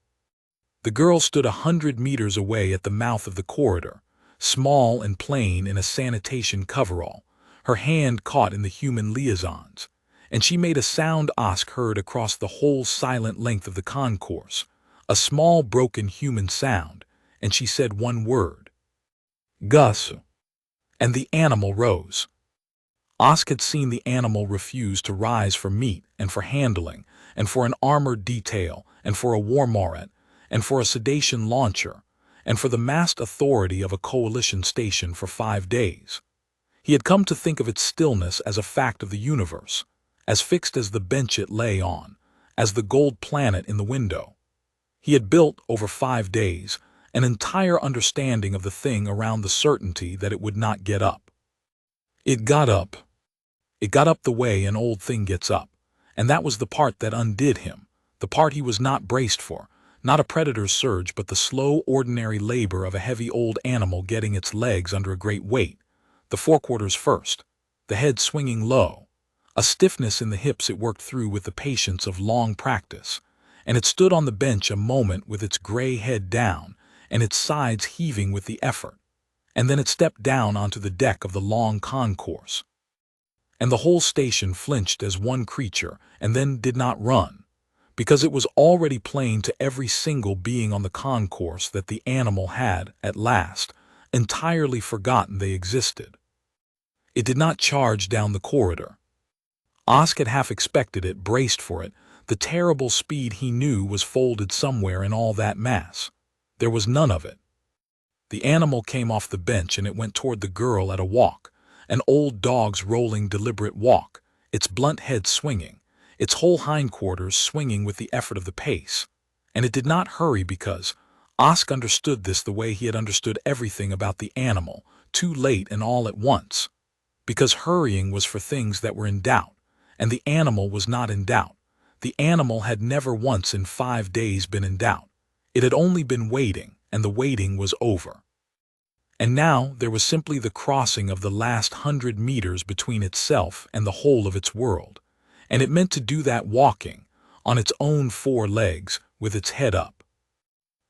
S1: The girl stood 100 meters away at the mouth of the corridor, small and plain in a sanitation coverall, her hand caught in the human liaisons, and she made a sound Osk heard across the whole silent length of the concourse, a small broken human sound, and she said one word. "Gus." And the animal rose. Osk had seen the animal refuse to rise for meat and for handling, and for an armored detail, and for a warmoret, and for a sedation launcher, and for the massed authority of a coalition station for 5 days. He had come to think of its stillness as a fact of the universe, as fixed as the bench it lay on, as the gold planet in the window. He had built, over 5 days, an entire understanding of the thing around the certainty that it would not get up. It got up. It got up the way an old thing gets up, and that was the part that undid him, the part he was not braced for, not a predator's surge but the slow, ordinary labor of a heavy old animal getting its legs under a great weight, the forequarters first, the head swinging low, a stiffness in the hips it worked through with the patience of long practice, and it stood on the bench a moment with its gray head down and its sides heaving with the effort, and then it stepped down onto the deck of the long concourse. And the whole station flinched as one creature and then did not run, because it was already plain to every single being on the concourse that the animal had, at last, entirely forgotten they existed. It did not charge down the corridor. Osk had half expected it, braced for it. The terrible speed he knew was folded somewhere in all that mass. There was none of it. The animal came off the bench and it went toward the girl at a walk, an old dog's rolling deliberate walk, its blunt head swinging, its whole hindquarters swinging with the effort of the pace. And it did not hurry because Osk understood this the way he had understood everything about the animal, too late and all at once. Because hurrying was for things that were in doubt, and the animal was not in doubt. The animal had never once in 5 days been in doubt. It had only been waiting, and the waiting was over. And now there was simply the crossing of the last 100 meters between itself and the whole of its world, and it meant to do that walking, on its own 4 legs, with its head up.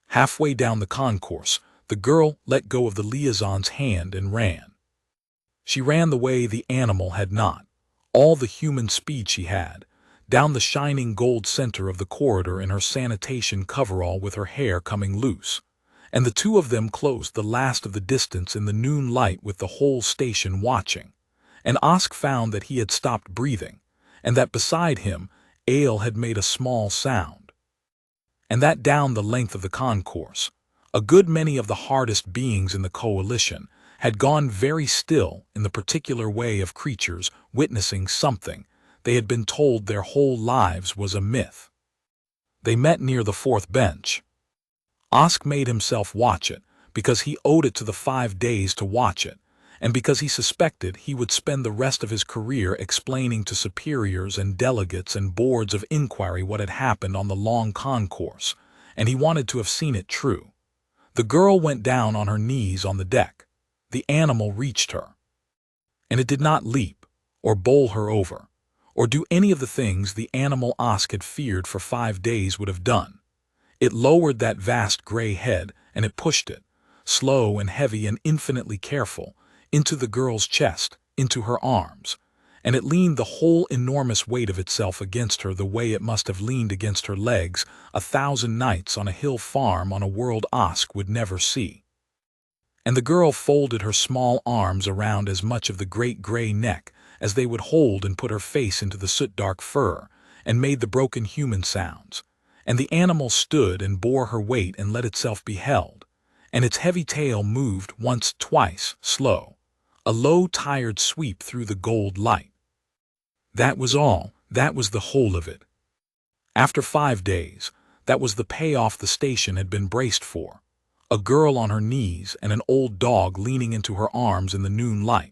S1: Halfway down the concourse, the girl let go of the liaison's hand and ran. She ran the way the animal had not, all the human speed she had, down the shining gold center of the corridor in her sanitation coverall with her hair coming loose, and the two of them closed the last of the distance in the noon light with the whole station watching, and Osk found that he had stopped breathing, and that beside him Ale had made a small sound. And that down the length of the concourse, a good many of the hardest beings in the coalition had gone very still in the particular way of creatures witnessing something they had been told their whole lives was a myth. They met near the 4th bench. Osk made himself watch it because he owed it to the 5 days to watch it, and because he suspected he would spend the rest of his career explaining to superiors and delegates and boards of inquiry what had happened on the long concourse, and he wanted to have seen it true. The girl went down on her knees on the deck. The animal reached her. And it did not leap, or bowl her over, or do any of the things the animal Osk had feared for 5 days would have done. It lowered that vast gray head, and it pushed it, slow and heavy and infinitely careful, into the girl's chest, into her arms, and it leaned the whole enormous weight of itself against her the way it must have leaned against her legs 1,000 nights on a hill farm on a world Osk would never see. And the girl folded her small arms around as much of the great gray neck as they would hold and put her face into the soot-dark fur, and made the broken human sounds. And the animal stood and bore her weight and let itself be held, and its heavy tail moved once, twice, slow, a low, tired sweep through the gold light. That was all, that was the whole of it. After 5 days, that was the payoff the station had been braced for. A girl on her knees and an old dog leaning into her arms in the noon light,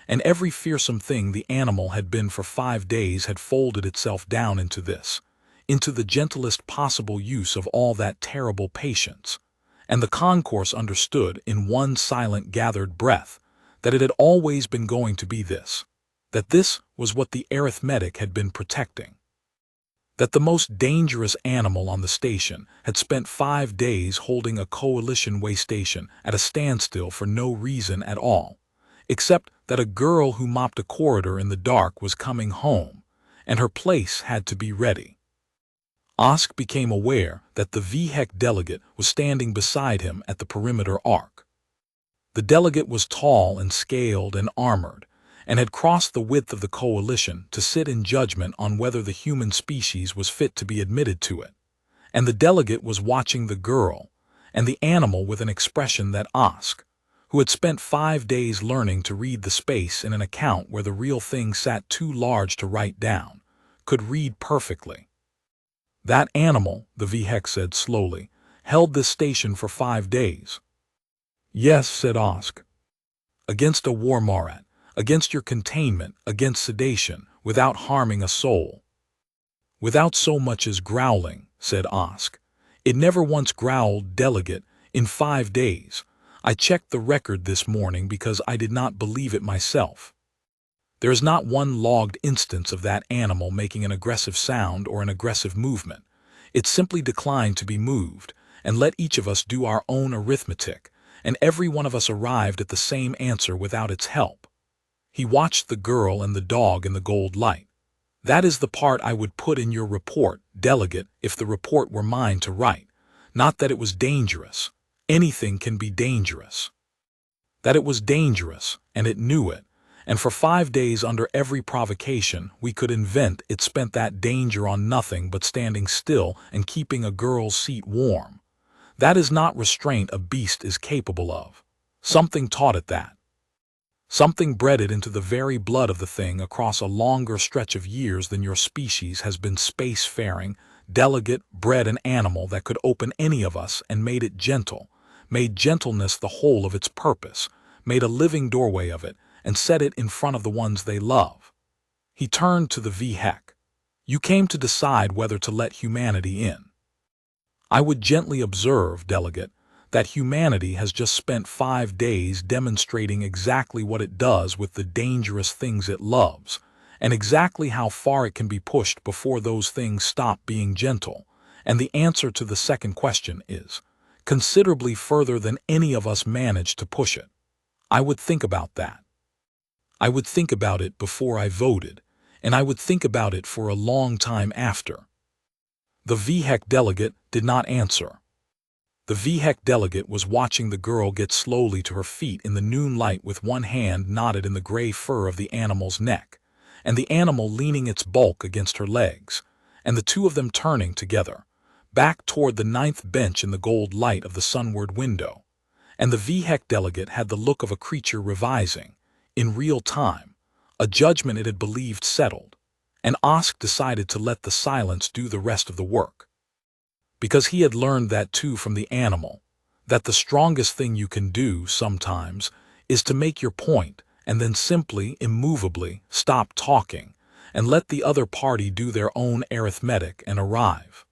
S1: and every fearsome thing the animal had been for 5 days had folded itself down into this, into the gentlest possible use of all that terrible patience, and the concourse understood in one silent gathered breath that it had always been going to be this, that this was what the arithmetic had been protecting. That the most dangerous animal on the station had spent 5 days holding a coalition way station at a standstill for no reason at all, except that a girl who mopped a corridor in the dark was coming home, and her place had to be ready. Osk became aware that the VHEC delegate was standing beside him at the perimeter arc. The delegate was tall and scaled and armored, and had crossed the width of the coalition to sit in judgment on whether the human species was fit to be admitted to it. And the delegate was watching the girl and the animal with an expression that Osk, who had spent 5 days learning to read the space in an account where the real thing sat too large to write down, could read perfectly. That animal, the VHEC said slowly, held this station for 5 days. Yes, said Osk. Against a war marat, against your containment, against sedation, without harming a soul. Without so much as growling, said Osk. It never once growled, delegate, in 5 days. I checked the record this morning because I did not believe it myself. There is not one logged instance of that animal making an aggressive sound or an aggressive movement. It simply declined to be moved, and let each of us do our own arithmetic, and every one of us arrived at the same answer without its help. He watched the girl and the dog in the gold light. That is the part I would put in your report, delegate, if the report were mine to write. Not that it was dangerous. Anything can be dangerous. That it was dangerous, and it knew it. And for 5 days under every provocation we could invent, it spent that danger on nothing but standing still and keeping a girl's seat warm. That is not restraint a beast is capable of. Something taught it that. Something bred it into the very blood of the thing across a longer stretch of years than your species has been spacefaring, delegate, bred an animal that could open any of us and made it gentle, made gentleness the whole of its purpose, made a living doorway of it, and set it in front of the ones they love. He turned to the VHEC. You came to decide whether to let humanity in. I would gently observe, delegate, that humanity has just spent 5 days demonstrating exactly what it does with the dangerous things it loves, and exactly how far it can be pushed before those things stop being gentle, and the answer to the second question is considerably further than any of us managed to push it. I would think about that. I would think about it before I voted, and I would think about it for a long time after. The VHEC delegate did not answer. The VHEC delegate was watching the girl get slowly to her feet in the noon light with one hand knotted in the gray fur of the animal's neck, and the animal leaning its bulk against her legs, and the two of them turning together, back toward the 9th bench in the gold light of the sunward window. And the VHEC delegate had the look of a creature revising, in real time, a judgment it had believed settled, and Osk decided to let the silence do the rest of the work. Because he had learned that too from the animal, that the strongest thing you can do, sometimes, is to make your point and then simply, immovably, stop talking and let the other party do their own arithmetic and arrive.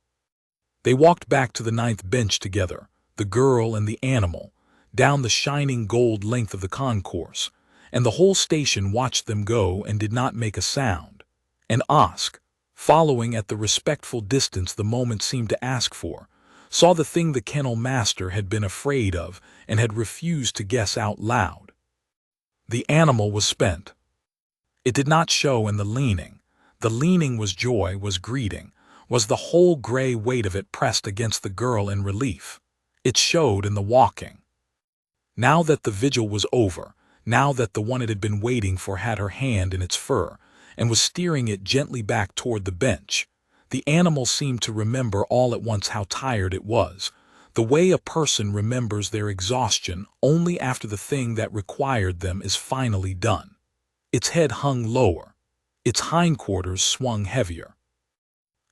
S1: They walked back to the 9th bench together, the girl and the animal, down the shining gold length of the concourse, and the whole station watched them go and did not make a sound. And Osk, following at the respectful distance the moment seemed to ask for, saw the thing the kennel master had been afraid of and had refused to guess out loud. The animal was spent. It did not show in the leaning. The leaning was joy, was greeting, was the whole gray weight of it pressed against the girl in relief. It showed in the walking. Now that the vigil was over, now that the one it had been waiting for had her hand in its fur, and was steering it gently back toward the bench, the animal seemed to remember all at once how tired it was, the way a person remembers their exhaustion only after the thing that required them is finally done. Its head hung lower. Its hindquarters swung heavier.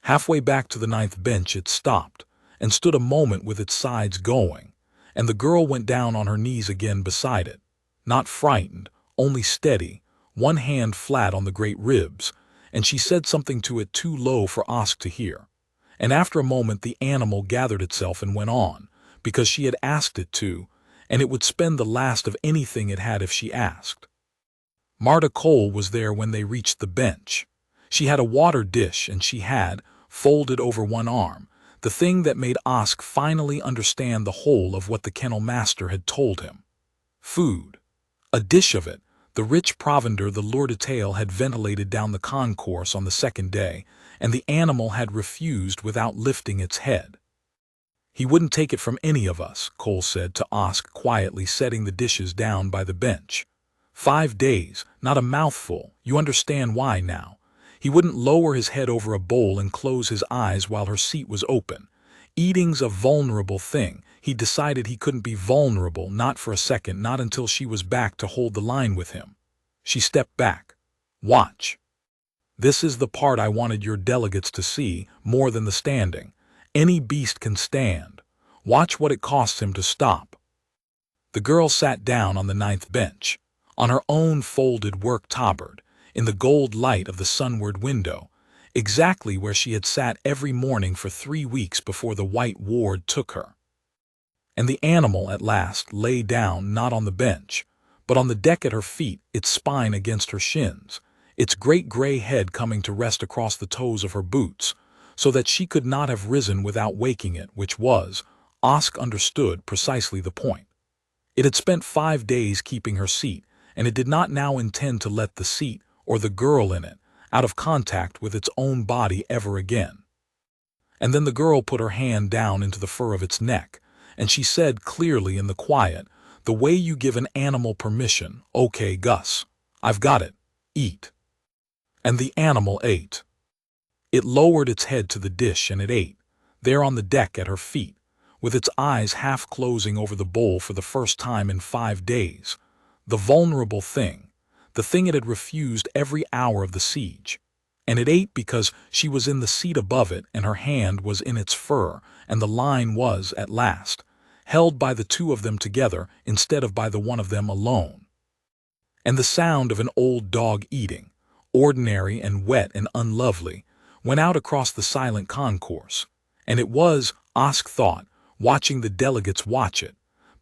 S1: Halfway back to the 9th bench it stopped, and stood a moment with its sides going, and the girl went down on her knees again beside it, not frightened, only steady, one hand flat on the great ribs, and she said something to it too low for Osk to hear. And after a moment the animal gathered itself and went on, because she had asked it to, and it would spend the last of anything it had if she asked. Marta Cole was there when they reached the bench. She had a water dish, and she had, folded over one arm, the thing that made Osk finally understand the whole of what the kennel master had told him. Food. A dish of it, the rich provender the Lourdetail had ventilated down the concourse on the 2nd day, and the animal had refused without lifting its head. He wouldn't take it from any of us, Cole said to Osk, quietly setting the dishes down by the bench. 5 days, not a mouthful, you understand why now. He wouldn't lower his head over a bowl and close his eyes while her seat was open. Eating's a vulnerable thing. He decided he couldn't be vulnerable, not for a second, not until she was back to hold the line with him. She stepped back. Watch. This is the part I wanted your delegates to see more than the standing. Any beast can stand. Watch what it costs him to stop. The girl sat down on the 9th bench, on her own folded work tabard, in the gold light of the sunward window, exactly where she had sat every morning for 3 weeks before the white ward took her. And the animal at last lay down not on the bench, but on the deck at her feet, its spine against her shins, its great gray head coming to rest across the toes of her boots, so that she could not have risen without waking it, which was, Osk understood precisely the point. It had spent 5 days keeping her seat, and it did not now intend to let the seat, or the girl in it, out of contact with its own body ever again. And then the girl put her hand down into the fur of its neck, and she said clearly in the quiet, the way you give an animal permission, "Okay, Gus, I've got it. Eat." And the animal ate. It lowered its head to the dish and it ate, there on the deck at her feet, with its eyes half closing over the bowl for the first time in 5 days. The vulnerable thing, the thing it had refused every hour of the siege. And it ate because she was in the seat above it and her hand was in its fur, and the line was, at last, held by the 2 of them together instead of by the one of them alone. And the sound of an old dog eating, ordinary and wet and unlovely, went out across the silent concourse, and it was, Osk thought, watching the delegates watch it,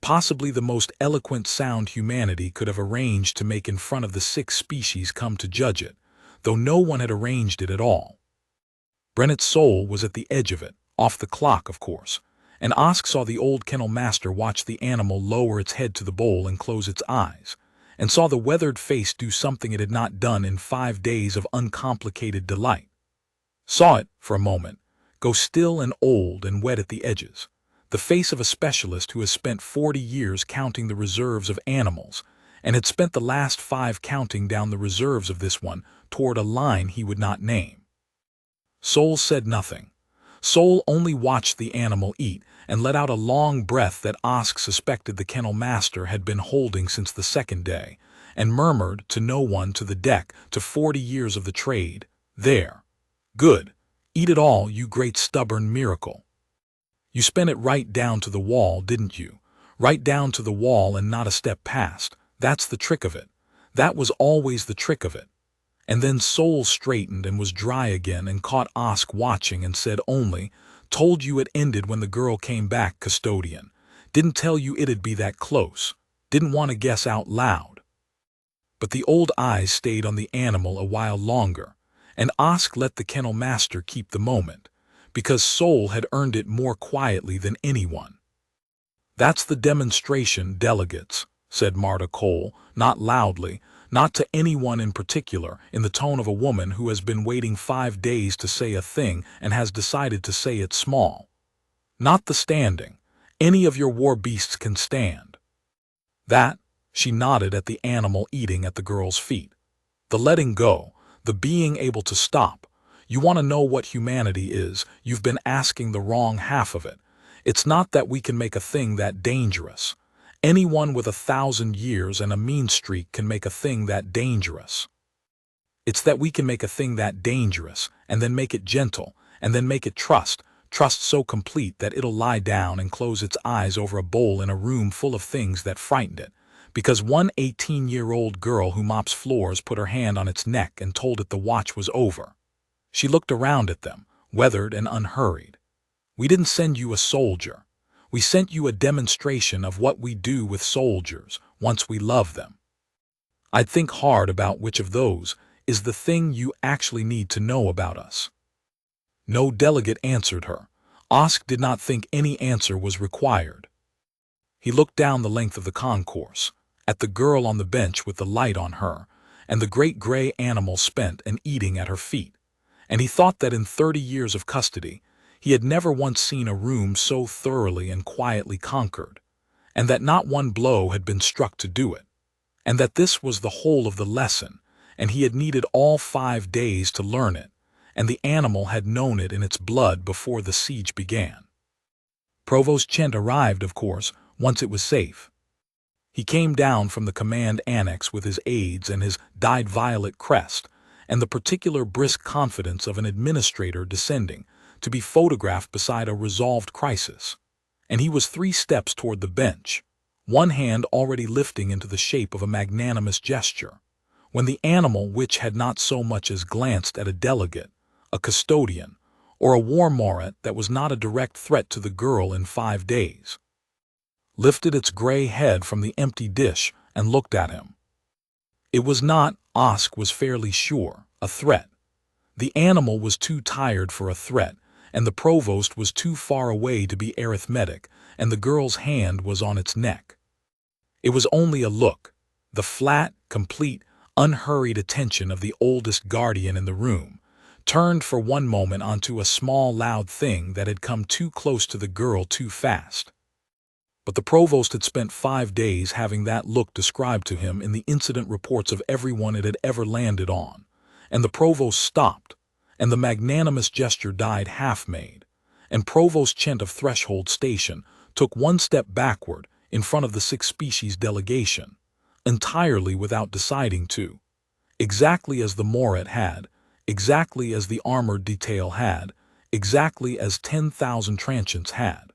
S1: possibly the most eloquent sound humanity could have arranged to make in front of the 6 species come to judge it, though no one had arranged it at all. Brennet's soul was at the edge of it, off the clock, of course, and Osk saw the old kennel master watch the animal lower its head to the bowl and close its eyes, and saw the weathered face do something it had not done in 5 days of uncomplicated delight. Saw it, for a moment, go still and old and wet at the edges, the face of a specialist who has spent 40 years counting the reserves of animals, and had spent the last 5 counting down the reserves of this one toward a line he would not name. Soul said nothing. Soul only watched the animal eat and let out a long breath that Osk suspected the kennel master had been holding since the 2nd day, and murmured to no one, to the deck, to 40 years of the trade, "There. Good. Eat it all, you great stubborn miracle. You spent it right down to the wall, didn't you? Right down to the wall and not a step past. That's the trick of it. That was always the trick of it." And then Soul straightened and was dry again and caught Osk watching and said only, "Told you it ended when the girl came back, custodian. Didn't tell you it'd be that close. Didn't want to guess out loud." But the old eyes stayed on the animal a while longer, and Osk let the kennel master keep the moment, because Soul had earned it more quietly than anyone. "That's the demonstration, delegates," said Marta Cole, not loudly, not to anyone in particular, in the tone of a woman who has been waiting 5 days to say a thing and has decided to say it small. "Not the standing. Any of your war beasts can stand. That," she nodded at the animal eating at the girl's feet. "The letting go, the being able to stop. You want to know what humanity is, you've been asking the wrong half of it. It's not that we can make a thing that dangerous. Anyone with 1,000 years and a mean streak can make a thing that dangerous. It's that we can make a thing that dangerous, and then make it gentle, and then make it trust so complete that it'll lie down and close its eyes over a bowl in a room full of things that frightened it, because one 18-year-old girl who mops floors put her hand on its neck and told it the watch was over. She looked around at them, weathered and unhurried. We didn't send you a soldier. We sent you a demonstration of what we do with soldiers once we love them. I'd think hard about which of those is the thing you actually need to know about us." No delegate answered her. Osk did not think any answer was required. He looked down the length of the concourse, at the girl on the bench with the light on her, and the great gray animal spent and eating at her feet, and he thought that in 30 years of custody, he had never once seen a room so thoroughly and quietly conquered, and that not one blow had been struck to do it, and that this was the whole of the lesson, and he had needed all 5 days to learn it, and the animal had known it in its blood before the siege began. Provost Chent arrived, of course, once it was safe. He came down from the command annex with his aides and his dyed violet crest, and the particular brisk confidence of an administrator descending, to be photographed beside a resolved crisis. And he was 3 steps toward the bench, one hand already lifting into the shape of a magnanimous gesture, when the animal, which had not so much as glanced at a delegate, a custodian, or a war morat that was not a direct threat to the girl in 5 days, lifted its gray head from the empty dish and looked at him. It was not, Osk was fairly sure, a threat. The animal was too tired for a threat, and the provost was too far away to be arithmetic, and the girl's hand was on its neck. It was only a look, the flat, complete, unhurried attention of the oldest guardian in the room, turned for one moment onto a small, loud thing that had come too close to the girl too fast. But the provost had spent 5 days having that look described to him in the incident reports of everyone it had ever landed on, and the provost stopped, and the magnanimous gesture died half-made, and Provost Chent of Threshold Station took 1 step backward in front of the 6-species delegation, entirely without deciding to. Exactly as the Morat had, exactly as the armored detail had, exactly as 10,000 transients had.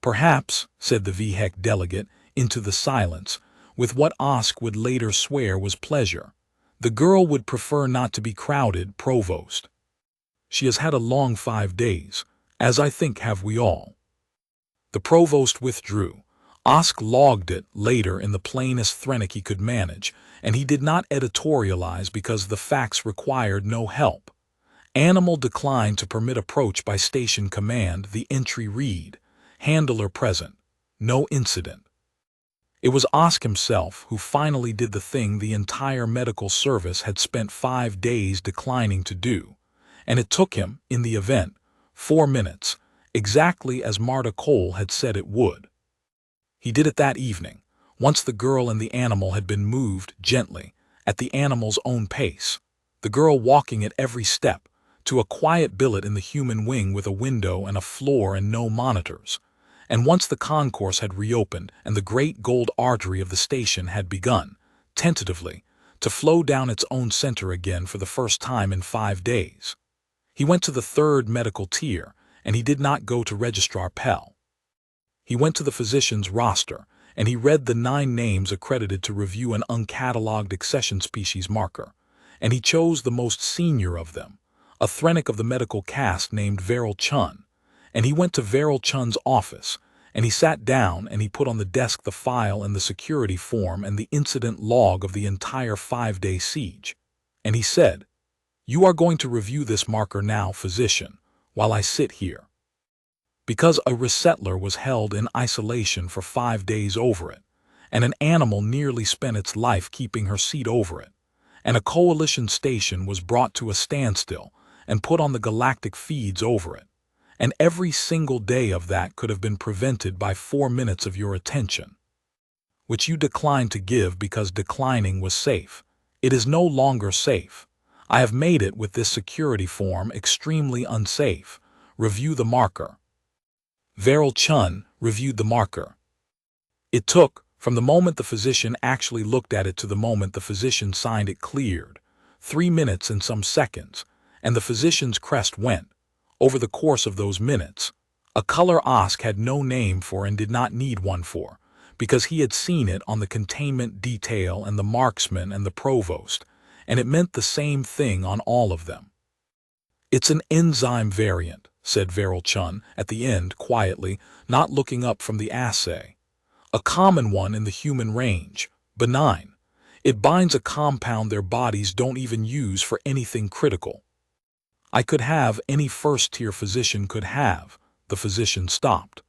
S1: Perhaps, said the VHEC delegate, into the silence, with what Osk would later swear was pleasure, the girl would prefer not to be crowded, Provost. She has had a long 5 days, as I think have we all. The Provost withdrew. Osk logged it later in the plainest Threnic he could manage, and he did not editorialize because the facts required no help. Animal declined to permit approach by station command. The entry read, handler present, no incident. It was Osk himself who finally did the thing the entire medical service had spent 5 days declining to do, and it took him, in the event, 4 minutes, exactly as Marta Cole had said it would. He did it that evening, once the girl and the animal had been moved gently, at the animal's own pace, the girl walking at every step, to a quiet billet in the human wing with a window and a floor and no monitors, and once the concourse had reopened and the great gold artery of the station had begun, tentatively, to flow down its own center again for the first time in 5 days. He went to the 3rd medical tier, and he did not go to Registrar Pell. He went to the physician's roster, and he read the 9 names accredited to review an uncatalogued accession species marker, and he chose the most senior of them, a Threnic of the medical caste named Veril Chun, and he went to Veril Chun's office, and he sat down and he put on the desk the file and the security form and the incident log of the entire 5-day siege, and he said, "You are going to review this marker now, physician, while I sit here." Because a resettler was held in isolation for 5 days over it, and an animal nearly spent its life keeping her seat over it, and a coalition station was brought to a standstill and put on the galactic feeds over it, and every single day of that could have been prevented by 4 minutes of your attention, which you declined to give because declining was safe. It is no longer safe. I have made it with this security form extremely unsafe. Review the marker. Veril Chun reviewed the marker. It took, from the moment the physician actually looked at it to the moment the physician signed it cleared, 3 minutes and some seconds, and the physician's crest went, over the course of those minutes, a color Osk had no name for and did not need one for, because he had seen it on the containment detail and the marksman and the provost, and it meant the same thing on all of them. "It's an enzyme variant," said Veril Chun at the end quietly, not looking up from the assay. "A common one in the human range, benign. It binds a compound their bodies don't even use for anything critical. I could have, any first-tier physician could have." The physician stopped.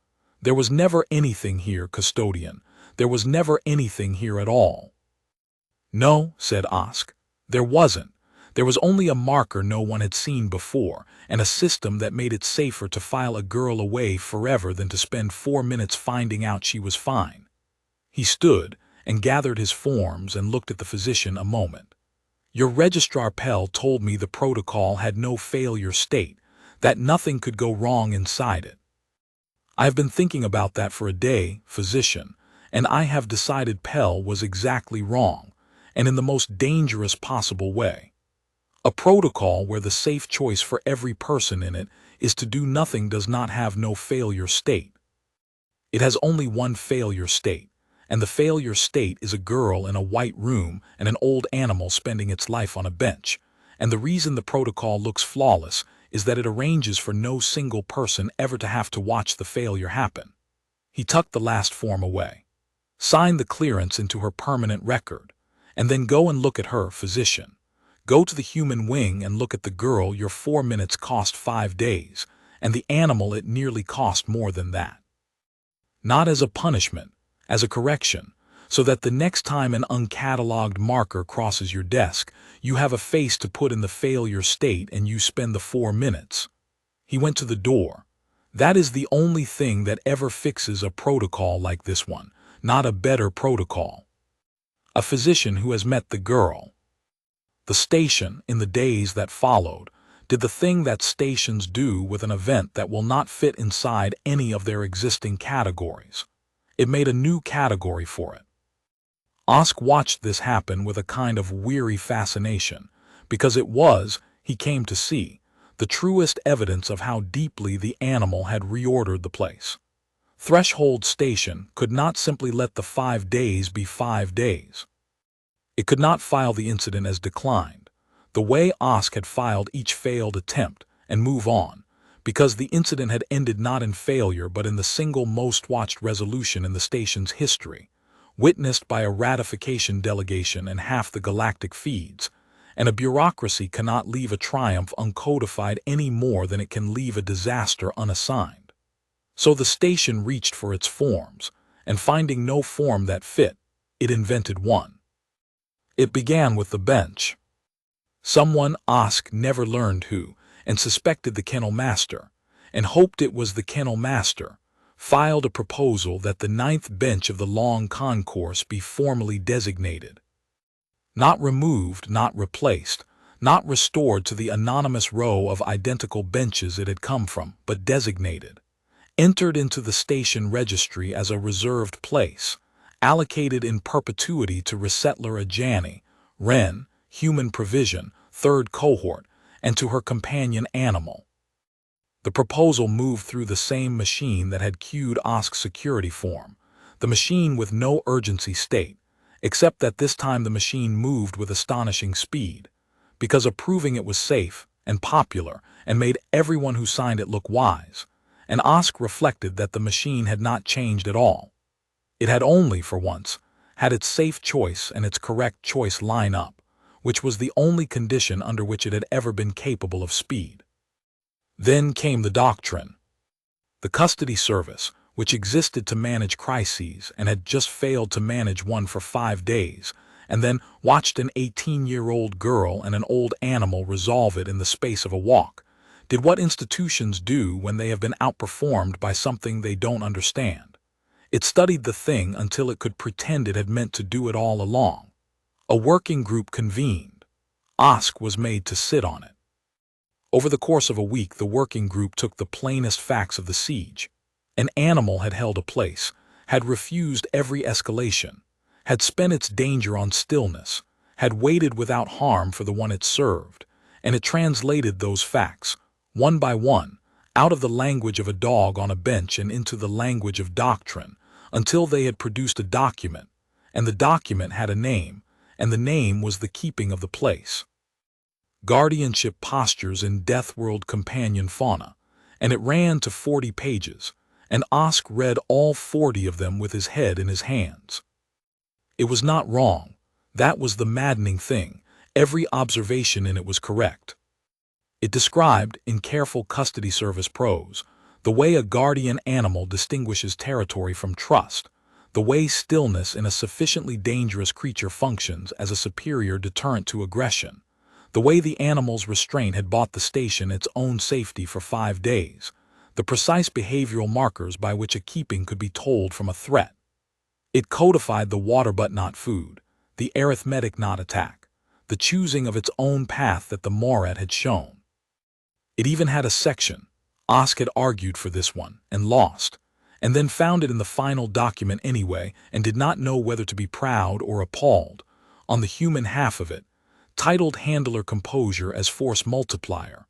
S1: "There was never anything here, custodian. There was never anything here at all." "No," said Osk. "There wasn't. There was only a marker no one had seen before, and a system that made it safer to file a girl away forever than to spend 4 minutes finding out she was fine." He stood and gathered his forms and looked at the physician a moment. "Your Registrar Pell told me the protocol had no failure state, that nothing could go wrong inside it. I have been thinking about that for a day, physician, and I have decided Pell was exactly wrong, and in the most dangerous possible way. A protocol where the safe choice for every person in it is to do nothing does not have no failure state. It has only one failure state, and the failure state is a girl in a white room and an old animal spending its life on a bench. And the reason the protocol looks flawless is that it arranges for no single person ever to have to watch the failure happen. He tucked the last form away, signed the clearance into her permanent record, and then go and look at her physician. Go to the human wing and look at the girl. Your 4 minutes cost 5 days, and the animal it nearly cost more than that. Not as a punishment, as a correction, so that the next time an uncatalogued marker crosses your desk, you have a face to put in the failure state and you spend the 4 minutes. He went to the door. That is the only thing that ever fixes a protocol like this one, not a better protocol. A physician who has met the girl. The station, in the days that followed, did the thing that stations do with an event that will not fit inside any of their existing categories. It made a new category for it. Osk watched this happen with a kind of weary fascination, because it was, he came to see, the truest evidence of how deeply the animal had reordered the place. Threshold Station could not simply let the 5 days be 5 days. It could not file the incident as declined, the way Osk had filed each failed attempt, and move on, because the incident had ended not in failure but in the single most watched resolution in the station's history, witnessed by a ratification delegation and half the galactic feeds, and a bureaucracy cannot leave a triumph uncodified any more than it can leave a disaster unassigned. So the station reached for its forms, and finding no form that fit, it invented one. It began with the bench. Someone, Osk never learned who, and suspected the kennel master, and hoped it was the kennel master, filed a proposal that the 9th bench of the long concourse be formally designated. Not removed, not replaced, not restored to the anonymous row of identical benches it had come from, but designated. Entered into the station registry as a reserved place, allocated in perpetuity to resettler Ajani, Wren, human provision, 3rd cohort, and to her companion animal. The proposal moved through the same machine that had queued Osk's security form, the machine with no urgency state, except that this time the machine moved with astonishing speed, because approving it was safe and popular and made everyone who signed it look wise, and Osk reflected that the machine had not changed at all. It had only, for once, had its safe choice and its correct choice line up, which was the only condition under which it had ever been capable of speed. Then came the doctrine. The custody service, which existed to manage crises and had just failed to manage one for 5 days, and then watched an 18-year-old girl and an old animal resolve it in the space of a walk, did what institutions do when they have been outperformed by something they don't understand. It studied the thing until it could pretend it had meant to do it all along. A working group convened. Osk was made to sit on it. Over the course of a week, the working group took the plainest facts of the siege. An animal had held a place, had refused every escalation, had spent its danger on stillness, had waited without harm for the one it served, and it translated those facts, one by one, out of the language of a dog on a bench and into the language of doctrine, until they had produced a document, and the document had a name, and the name was the keeping of the place. Guardianship Postures in Deathworld Companion Fauna, and it ran to 40 pages, and Osk read all 40 of them with his head in his hands. It was not wrong. That was the maddening thing. Every observation in it was correct. It described, in careful custody service prose, the way a guardian animal distinguishes territory from trust, the way stillness in a sufficiently dangerous creature functions as a superior deterrent to aggression, the way the animal's restraint had bought the station its own safety for 5 days, the precise behavioral markers by which a keeping could be told from a threat. It codified the water but not food, the arithmetic not attack, the choosing of its own path that the morat had shown. It even had a section. Osk had argued for this one, and lost, and then found it in the final document anyway, and did not know whether to be proud or appalled. On the human half of it, titled Handler Composure as Force Multiplier,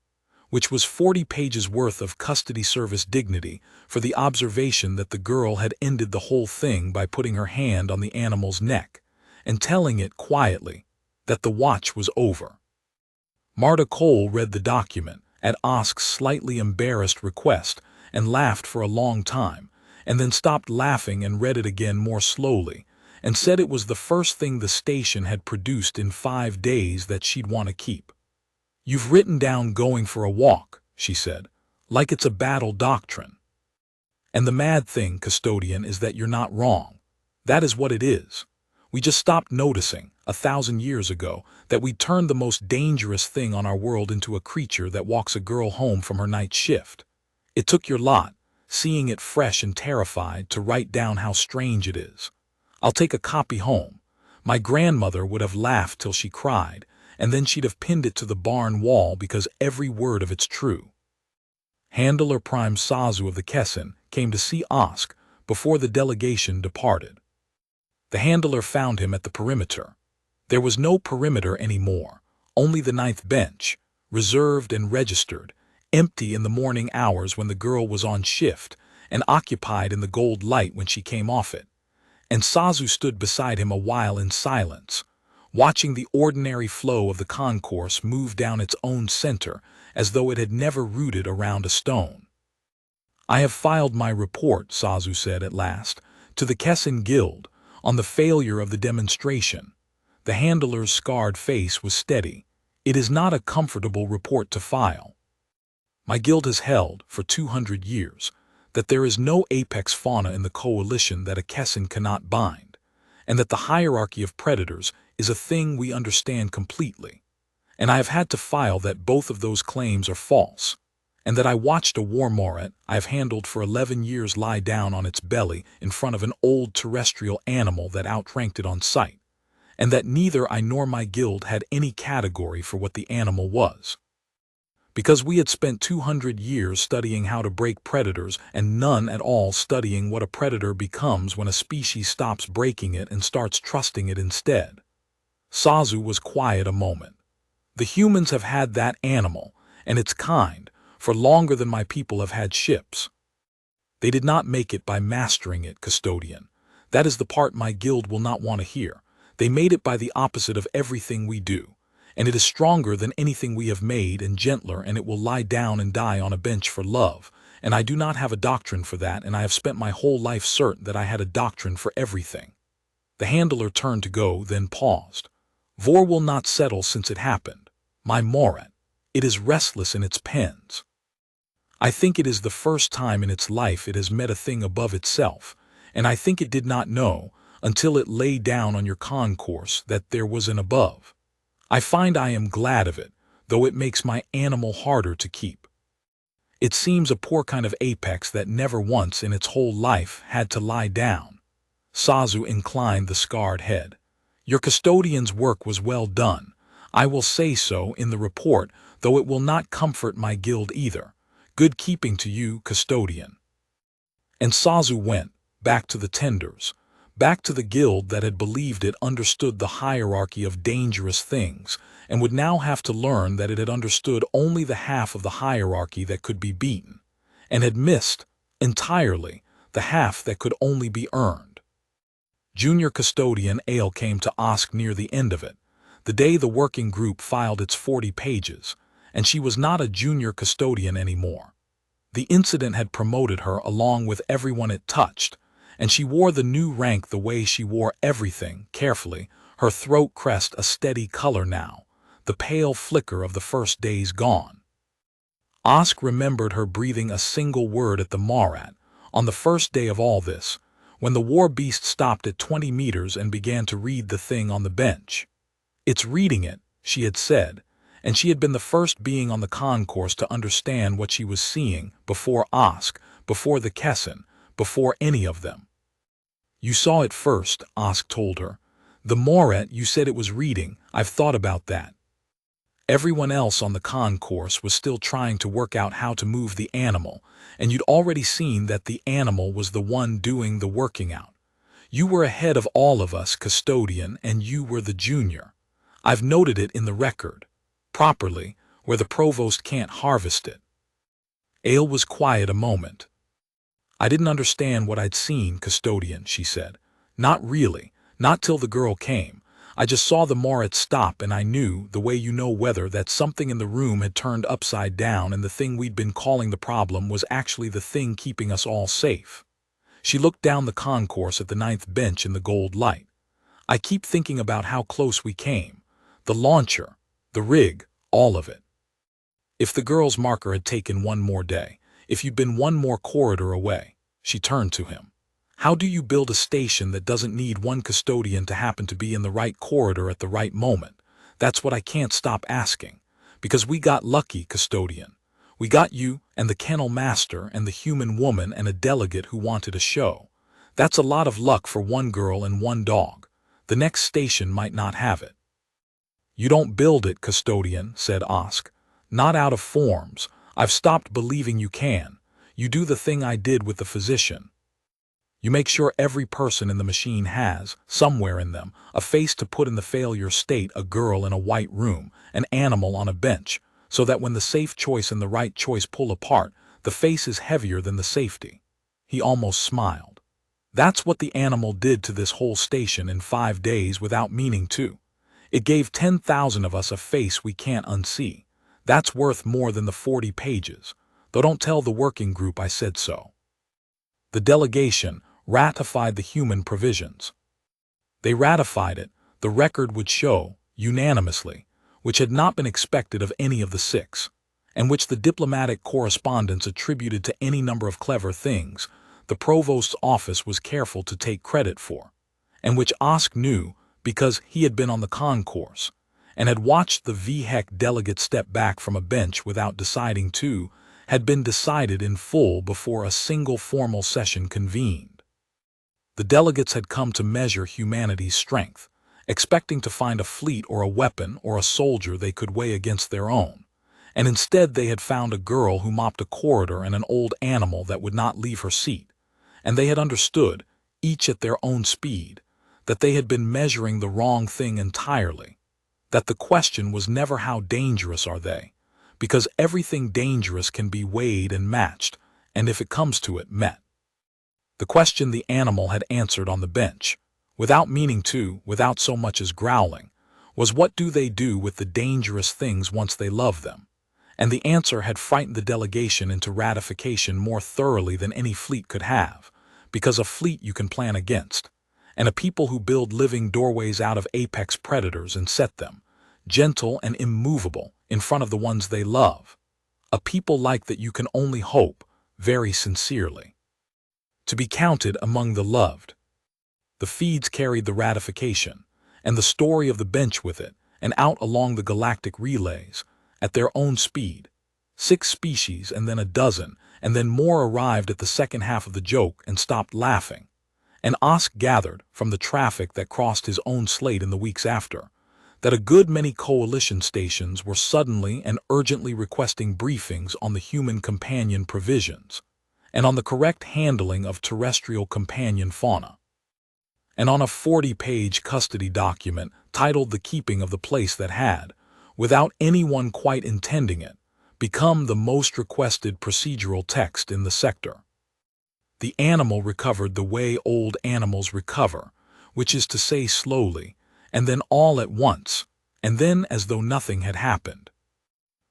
S1: which was 40 pages worth of custody service dignity for the observation that the girl had ended the whole thing by putting her hand on the animal's neck and telling it quietly that the watch was over. Marta Cole read the document at Osk's slightly embarrassed request and laughed for a long time, and then stopped laughing and read it again more slowly, and said it was the first thing the station had produced in 5 days that she'd want to keep. "You've written down going for a walk," she said, "like it's a battle doctrine. And the mad thing, custodian, is that you're not wrong. That is what it is. We just stopped noticing, 1,000 years ago, that we'd turned the most dangerous thing on our world into a creature that walks a girl home from her night shift. It took your lot, seeing it fresh and terrified, to write down how strange it is. I'll take a copy home. My grandmother would have laughed till she cried, and then she'd have pinned it to the barn wall because every word of it's true." Handler Prime Sazu of the Kessin came to see Osk before the delegation departed. The handler found him at the perimeter. There was no perimeter anymore, only the 9th bench, reserved and registered, empty in the morning hours when the girl was on shift, and occupied in the gold light when she came off it. And Sazu stood beside him a while in silence, watching the ordinary flow of the concourse move down its own center as though it had never rooted around a stone. "I have filed my report," Sazu said at last, "to the Kessin Guild on the failure of the demonstration." The handler's scarred face was steady. "It is not a comfortable report to file. My guild has held, for 200 years, that there is no apex fauna in the coalition that a Kessin cannot bind, and that the hierarchy of predators is a thing we understand completely. And I have had to file that both of those claims are false, and that I watched a war morat I have handled for 11 years lie down on its belly in front of an old terrestrial animal that outranked it on sight, and that neither I nor my guild had any category for what the animal was. Because we had spent 200 years studying how to break predators and none at all studying what a predator becomes when a species stops breaking it and starts trusting it instead." Sazu was quiet a moment. "The humans have had that animal, and its kind, for longer than my people have had ships. They did not make it by mastering it, custodian. That is the part my guild will not want to hear. They made it by the opposite of everything we do. And it is stronger than anything we have made and gentler, and it will lie down and die on a bench for love, and I do not have a doctrine for that, and I have spent my whole life certain that I had a doctrine for everything." The handler turned to go, then paused. "Vor will not settle since it happened. My morat, it is restless in its pens. I think it is the first time in its life it has met a thing above itself, and I think it did not know, until it lay down on your concourse, that there was an above. I find I am glad of it, though it makes my animal harder to keep. It seems a poor kind of apex that never once in its whole life had to lie down." Sazu inclined the scarred head. "Your custodian's work was well done. I will say so in the report, though it will not comfort my guild either. Good keeping to you, custodian." And Sazu went, back to the tenders, back to the guild that had believed it understood the hierarchy of dangerous things, and would now have to learn that it had understood only the half of the hierarchy that could be beaten, and had missed, entirely, the half that could only be earned. Junior Custodian Ale came to Osk near the end of it, the day the working group filed its 40 pages, and she was not a junior custodian anymore. The incident had promoted her along with everyone it touched, and she wore the new rank the way she wore everything, carefully, her throat crest a steady color now, the pale flicker of the first days gone. Osk remembered her breathing a single word at the morat, on the first day of all this, when the war beast stopped at 20 meters and began to read the thing on the bench. "It's reading it," she had said, and she had been the first being on the concourse to understand what she was seeing, before Osk, before the Kessin, before any of them. "You saw it first," Osk told her. "The morat you said it was reading, I've thought about that. Everyone else on the concourse was still trying to work out how to move the animal, and you'd already seen that the animal was the one doing the working out. You were ahead of all of us, custodian, and you were the junior. I've noted it in the record, properly, where the provost can't harvest it. Ale was quiet a moment. I didn't understand what I'd seen, custodian, she said. Not really, not till the girl came. I just saw the Morat stop and I knew, the way you know weather, that something in the room had turned upside down and the thing we'd been calling the problem was actually the thing keeping us all safe. She looked down the concourse at the 9th bench in the gold light. I keep thinking about how close we came. The launcher, the rig, all of it. If the girl's marker had taken one more day, if you'd been one more corridor away, she turned to him. How do you build a station that doesn't need one custodian to happen to be in the right corridor at the right moment? That's what I can't stop asking. Because we got lucky, custodian. We got you and the kennel master and the human woman and a delegate who wanted a show. That's a lot of luck for one girl and one dog. The next station might not have it. You don't build it, custodian, said Osk. Not out of forms. I've stopped believing you can. You do the thing I did with the physician. You make sure every person in the machine has, somewhere in them, a face to put in the failure state, a girl in a white room, an animal on a bench, so that when the safe choice and the right choice pull apart, the face is heavier than the safety. He almost smiled. That's what the animal did to this whole station in 5 days without meaning to. It gave 10,000 of us a face we can't unsee. That's worth more than the 40 pages. Though don't tell the working group I said so. The delegation ratified the human provisions. They ratified it, the record would show, unanimously, which had not been expected of any of the 6, and which the diplomatic correspondence attributed to any number of clever things the provost's office was careful to take credit for, and which Osk knew because he had been on the concourse, and had watched the VHEC delegate step back from a bench without deciding to, had been decided in full before a single formal session convened. The delegates had come to measure humanity's strength, expecting to find a fleet or a weapon or a soldier they could weigh against their own, and instead they had found a girl who mopped a corridor and an old animal that would not leave her seat, and they had understood, each at their own speed, that they had been measuring the wrong thing entirely, that the question was never how dangerous are they, because everything dangerous can be weighed and matched, and if it comes to it, met. The question the animal had answered on the bench, without meaning to, without so much as growling, was what do they do with the dangerous things once they love them? And the answer had frightened the delegation into ratification more thoroughly than any fleet could have, because a fleet you can plan against, and a people who build living doorways out of apex predators and set them, gentle and immovable, in front of the ones they love. A people like that you can only hope, very sincerely, to be counted among the loved. The feeds carried the ratification, and the story of the bench with it, and out along the galactic relays, at their own speed. 6 species and then a dozen, and then more arrived at the second half of the joke and stopped laughing. And Osk gathered, from the traffic that crossed his own slate in the weeks after, that a good many coalition stations were suddenly and urgently requesting briefings on the human companion provisions, and on the correct handling of terrestrial companion fauna, and on a 40-page custody document titled The Keeping of the Place that had, without anyone quite intending it, become the most requested procedural text in the sector. The animal recovered the way old animals recover, which is to say slowly, and then all at once, and then as though nothing had happened.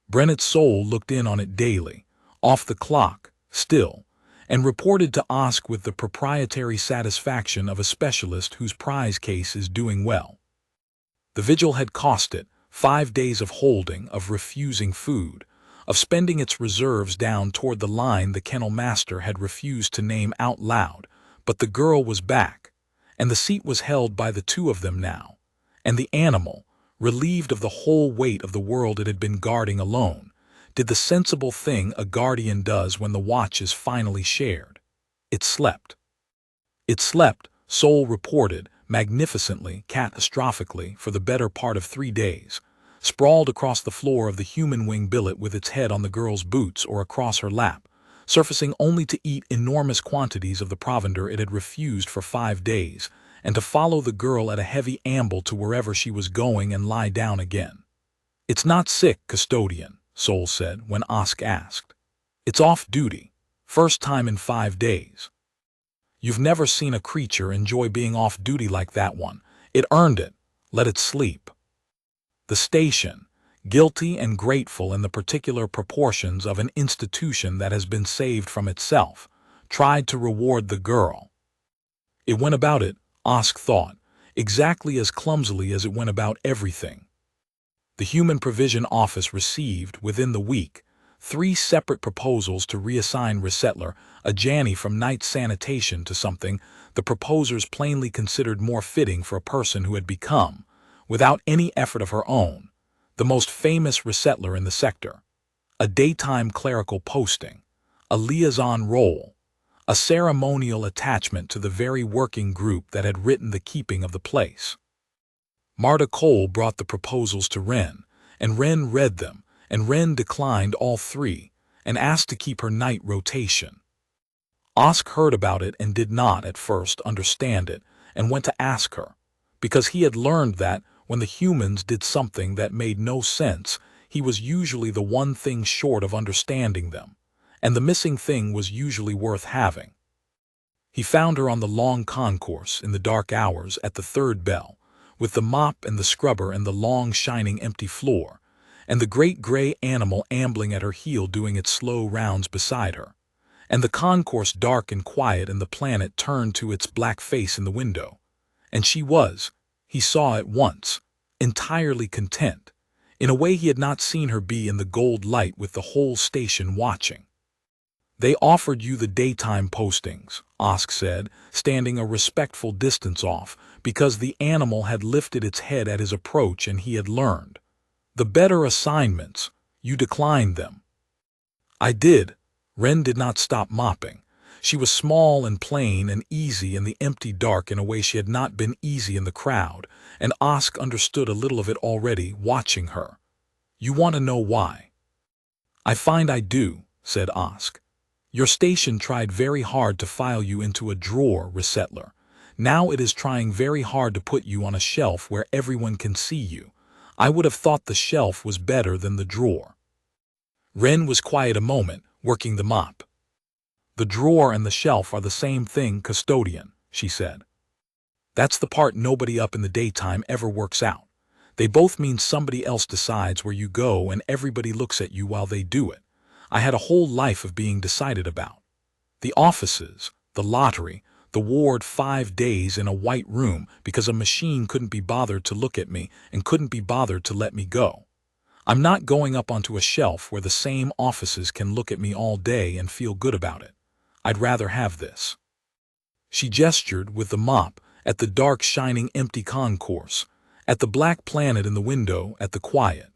S1: Brennet's soul looked in on it daily, off the clock, still, and reported to Osk with the proprietary satisfaction of a specialist whose prize case is doing well. The vigil had cost it 5 days of holding, of refusing food, of spending its reserves down toward the line the kennel master had refused to name out loud, but the girl was back, and the seat was held by the 2 of them now, and the animal, relieved of the whole weight of the world it had been guarding alone, did the sensible thing a guardian does when the watch is finally shared. It slept. It slept, Soul reported, magnificently, catastrophically, for the better part of 3 days, sprawled across the floor of the human wing billet with its head on the girl's boots or across her lap, surfacing only to eat enormous quantities of the provender it had refused for 5 days, and to follow the girl at a heavy amble to wherever she was going and lie down again. "It's not sick, custodian," Sol said when Osk asked. "It's off duty. First time in 5 days. You've never seen a creature enjoy being off duty like that one. It earned it. Let it sleep." The station, guilty and grateful in the particular proportions of an institution that has been saved from itself, tried to reward the girl. It went about it, Osk thought, exactly as clumsily as it went about everything. The Human Provision Office received, within the week, 3 separate proposals to reassign Resettler, a Janny from night sanitation, to something the proposers plainly considered more fitting for a person who had become, without any effort of her own, the most famous Resettler in the sector: a daytime clerical posting, a liaison role, a ceremonial attachment to the very working group that had written the keeping of the place. Marta Cole brought the proposals to Wren, and Wren read them, and Wren declined all 3, and asked to keep her night rotation. Osk heard about it and did not, at first, understand it, and went to ask her, because he had learned that, when the humans did something that made no sense, he was usually the one thing short of understanding them, and the missing thing was usually worth having. He found her on the long concourse, in the dark hours, at the 3rd bell, with the mop and the scrubber and the long, shining, empty floor, and the great gray animal ambling at her heel doing its slow rounds beside her, and the concourse dark and quiet and the planet turned to its black face in the window. And she was, he saw at once, entirely content, in a way he had not seen her be in the gold light with the whole station watching. "They offered you the daytime postings," Osk said, standing a respectful distance off, because the animal had lifted its head at his approach and he had learned. "The better assignments. You declined them." "I did." Wren did not stop mopping. She was small and plain and easy in the empty dark in a way she had not been easy in the crowd, and Osk understood a little of it already, watching her. "You want to know why?" "I find I do," said Osk. "Your station tried very hard to file you into a drawer, Resettler. Now it is trying very hard to put you on a shelf where everyone can see you. I would have thought the shelf was better than the drawer." Wren was quiet a moment, working the mop. "The drawer and the shelf are the same thing, custodian," she said. "That's the part nobody up in the daytime ever works out. They both mean somebody else decides where you go and everybody looks at you while they do it. I had a whole life of being decided about. The offices, the lottery, the ward, 5 days in a white room because a machine couldn't be bothered to look at me and couldn't be bothered to let me go. I'm not going up onto a shelf where the same offices can look at me all day and feel good about it. I'd rather have this." She gestured with the mop at the dark, shining, empty concourse, at the black planet in the window, at the quiet.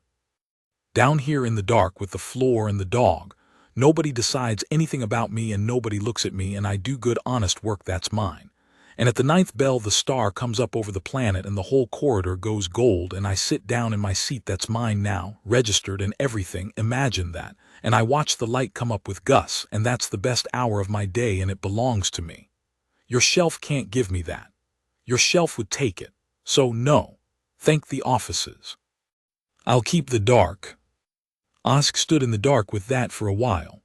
S1: "Down here in the dark with the floor and the dog, nobody decides anything about me and nobody looks at me, and I do good honest work that's mine. And at the 9th bell the star comes up over the planet and the whole corridor goes gold and I sit down in my seat that's mine now, registered and everything, imagine that, and I watch the light come up with Gus, and that's the best hour of my day and it belongs to me. Your shelf can't give me that. Your shelf would take it. So no. Thank the offices. I'll keep the dark." Osk stood in the dark with that for a while.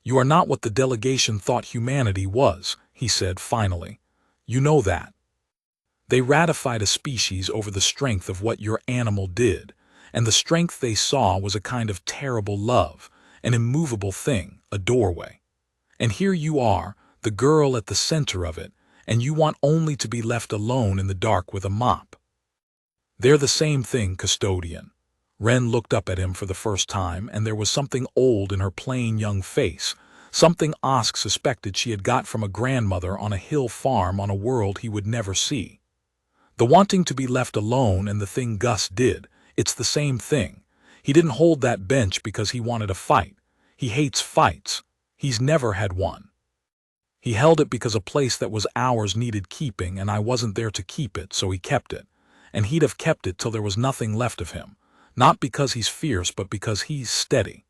S1: "You are not what the delegation thought humanity was," he said finally. "You know that. They ratified a species over the strength of what your animal did, and the strength they saw was a kind of terrible love, an immovable thing, a doorway. And here you are, the girl at the center of it, and you want only to be left alone in the dark with a mop." "They're the same thing, custodian." Wren looked up at him for the first time, and there was something old in her plain young face, something Osk suspected she had got from a grandmother on a hill farm on a world he would never see. "The wanting to be left alone and the thing Gus did, it's the same thing. He didn't hold that bench because he wanted a fight. He hates fights. He's never had one. He held it because a place that was ours needed keeping and I wasn't there to keep it, so he kept it. And he'd have kept it till there was nothing left of him. Not because he's fierce, but because he's steady.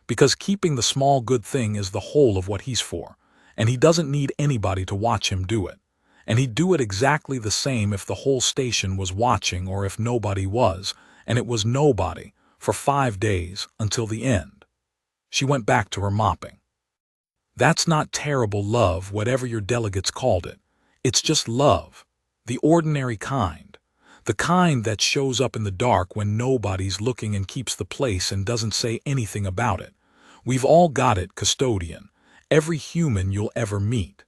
S1: Because keeping the small good thing is the whole of what he's for, and he doesn't need anybody to watch him do it. and he'd do it exactly the same if the whole station was watching or if nobody was, and it was nobody, for 5 days, until the end. She went back to her mopping. That's not terrible love, whatever your delegates called it. It's just love. The ordinary kind. The kind that shows up in the dark when nobody's looking and keeps the place and doesn't say anything about it. We've all got it, custodian. Every human you'll ever meet.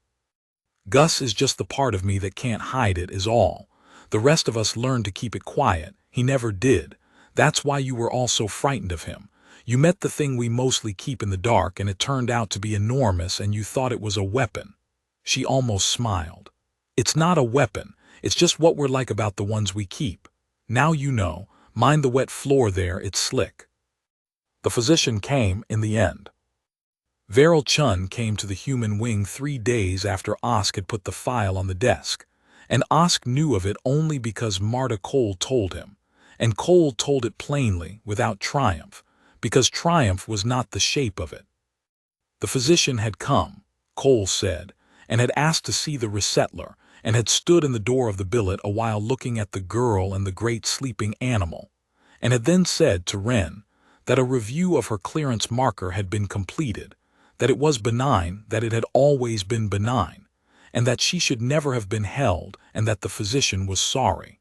S1: Gus is just the part of me that can't hide it, is all. The rest of us learned to keep it quiet. He never did. That's why you were all so frightened of him. You met the thing we mostly keep in the dark, and it turned out to be enormous, and you thought it was a weapon. She almost smiled. It's not a weapon. It's just what we're like about the ones we keep. Now you know. Mind the wet floor there, it's slick. The physician came in the end. Veril Chun came to the human wing 3 days after Osk had put the file on the desk, and Osk knew of it only because Marta Cole told him, and Cole told it plainly, without triumph, because triumph was not the shape of it. The physician had come, Cole said, and had asked to see the resettler, and had stood in the door of the billet a while looking at the girl and the great sleeping animal, and had then said to Wren that a review of her clearance marker had been completed, that it was benign, that it had always been benign, and that she should never have been held, and that the physician was sorry.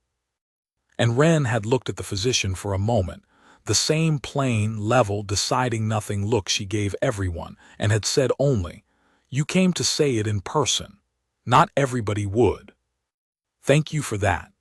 S1: And Wren had looked at the physician for a moment, the same plain, level, deciding nothing look she gave everyone, and had said only, "You came to say it in person. Not everybody would. Thank you for that,"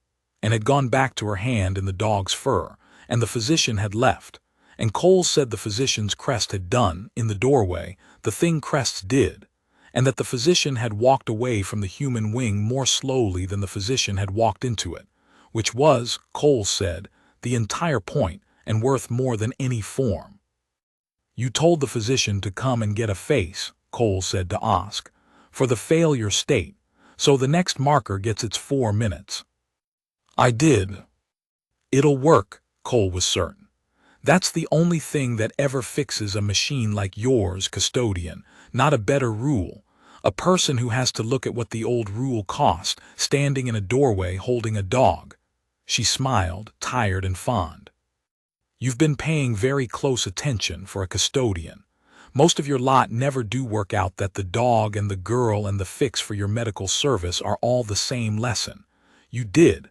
S1: and had gone back to her hand in the dog's fur, and the physician had left, and Cole said the physician's crest had done, in the doorway, the thing crests did, and that the physician had walked away from the human wing more slowly than the physician had walked into it, which was, Cole said, the entire point, and worth more than any form. "You told the physician to come and get a face," Cole said to Osk, "for the failure state, so the next marker gets its 4 minutes. "I did." "It'll work," Cole was certain. "That's the only thing that ever fixes a machine like yours, custodian, not a better rule. A person who has to look at what the old rule cost, standing in a doorway holding a dog." She smiled, tired and fond. "You've been paying very close attention for a custodian. Most of your lot never do work out that the dog and the girl and the fix for your medical service are all the same lesson. You did.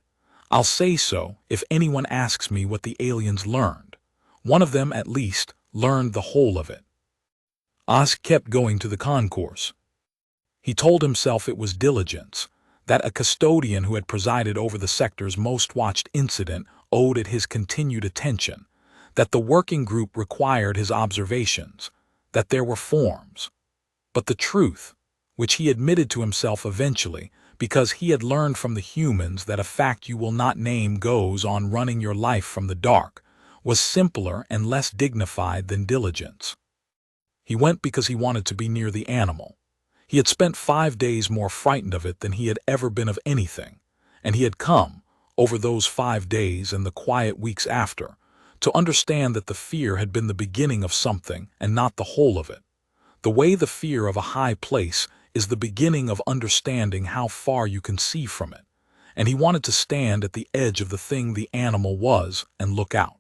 S1: I'll say so if anyone asks me what the aliens learned. One of them, at least, learned the whole of it." Osk kept going to the concourse. He told himself it was diligence, that a custodian who had presided over the sector's most watched incident owed it his continued attention, that the working group required his observations, that there were forms. But the truth, which he admitted to himself eventually, because he had learned from the humans that a fact you will not name goes on running your life from the dark, was simpler and less dignified than diligence. He went because he wanted to be near the animal. He had spent 5 days more frightened of it than he had ever been of anything, and he had come, over those 5 days and the quiet weeks after, to understand that the fear had been the beginning of something and not the whole of it. The way the fear of a high place is the beginning of understanding how far you can see from it, and he wanted to stand at the edge of the thing the animal was and look out.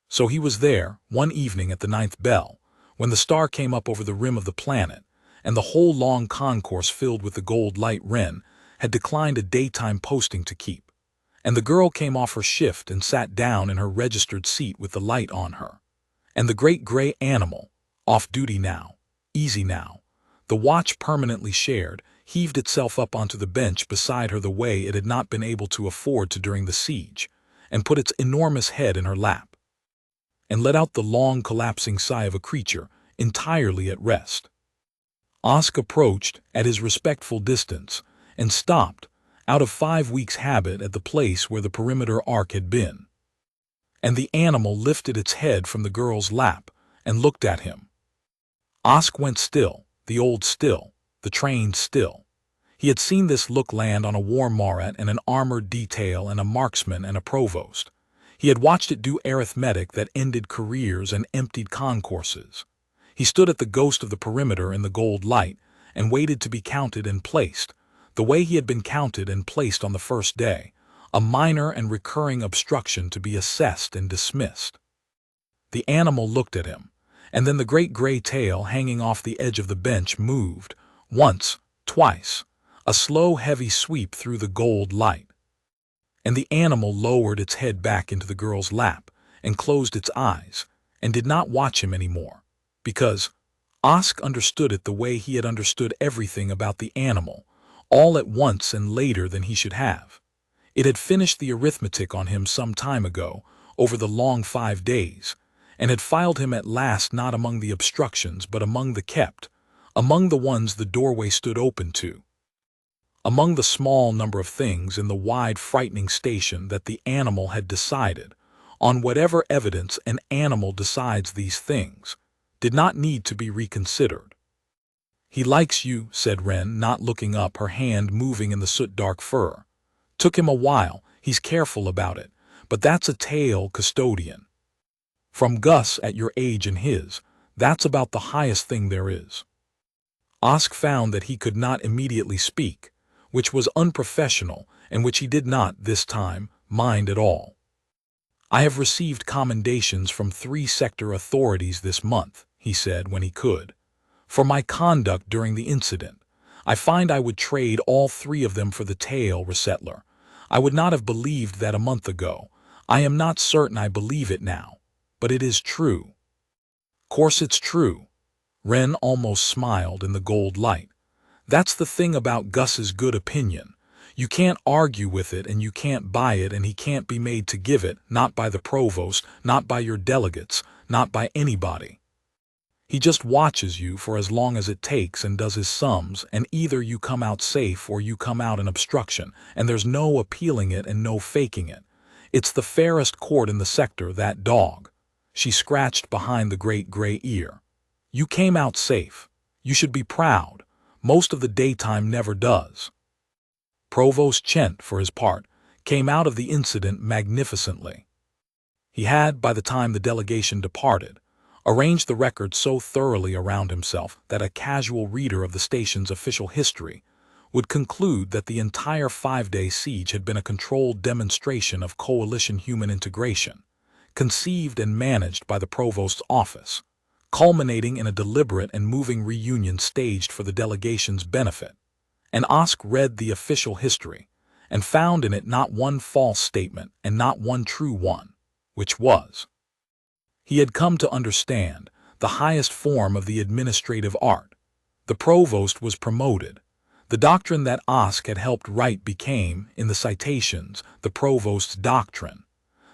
S1: So he was there, one evening at the 9th bell, when the star came up over the rim of the planet, and the whole long concourse filled with the gold light. Wren had declined a daytime posting to keep, and the girl came off her shift and sat down in her registered seat with the light on her. And the great gray animal, off duty now, easy now, the watch permanently shared, heaved itself up onto the bench beside her the way it had not been able to afford to during the siege, and put its enormous head in her lap, and let out the long collapsing sigh of a creature entirely at rest. Osk approached at his respectful distance and stopped, out of 5 weeks' habit, at the place where the perimeter arc had been. And the animal lifted its head from the girl's lap and looked at him. Osk went still, the old still, the trained still. He had seen this look land on a war morat and an armored detail and a marksman and a provost. He had watched it do arithmetic that ended careers and emptied concourses. He stood at the ghost of the perimeter in the gold light and waited to be counted and placed, the way he had been counted and placed on the first day, a minor and recurring obstruction to be assessed and dismissed. The animal looked at him, and then the great gray tail hanging off the edge of the bench moved, once, twice, a slow, heavy sweep through the gold light. And the animal lowered its head back into the girl's lap and closed its eyes, and did not watch him anymore, because Osk understood it the way he had understood everything about the animal, all at once and later than he should have. It had finished the arithmetic on him some time ago, over the long 5 days, and had filed him at last not among the obstructions but among the kept, among the ones the doorway stood open to, among the small number of things in the wide frightening station that the animal had decided, on whatever evidence an animal decides these things, did not need to be reconsidered. "He likes you," said Wren, not looking up, her hand moving in the soot-dark fur. "Took him a while, he's careful about it, but that's a tale, custodian. From Gus at your age and his, that's about the highest thing there is." Osk found that he could not immediately speak, which was unprofessional and which he did not, this time, mind at all. "I have received commendations from 3 sector authorities this month," he said when he could, "for my conduct during the incident. I find I would trade all 3 of them for the tale, Resettler. I would not have believed that a month ago. I am not certain I believe it now. But it is true." "Course it's true." Wren almost smiled in the gold light. "That's the thing about Gus's good opinion. You can't argue with it and you can't buy it, and he can't be made to give it, not by the provost, not by your delegates, not by anybody. He just watches you for as long as it takes and does his sums, and either you come out safe or you come out an obstruction, and there's no appealing it and no faking it. It's the fairest court in the sector, that dog." She scratched behind the great gray ear. "You came out safe. You should be proud. Most of the daytime never does." Provost Chent, for his part, came out of the incident magnificently. He had, by the time the delegation departed, arranged the record so thoroughly around himself that a casual reader of the station's official history would conclude that the entire 5-day siege had been a controlled demonstration of coalition human integration, conceived and managed by the provost's office, culminating in a deliberate and moving reunion staged for the delegation's benefit. And Osk read the official history, and found in it not one false statement and not one true one, which was, he had come to understand, the highest form of the administrative art. The provost was promoted. The doctrine that Osk had helped write became, in the citations, the provost's doctrine.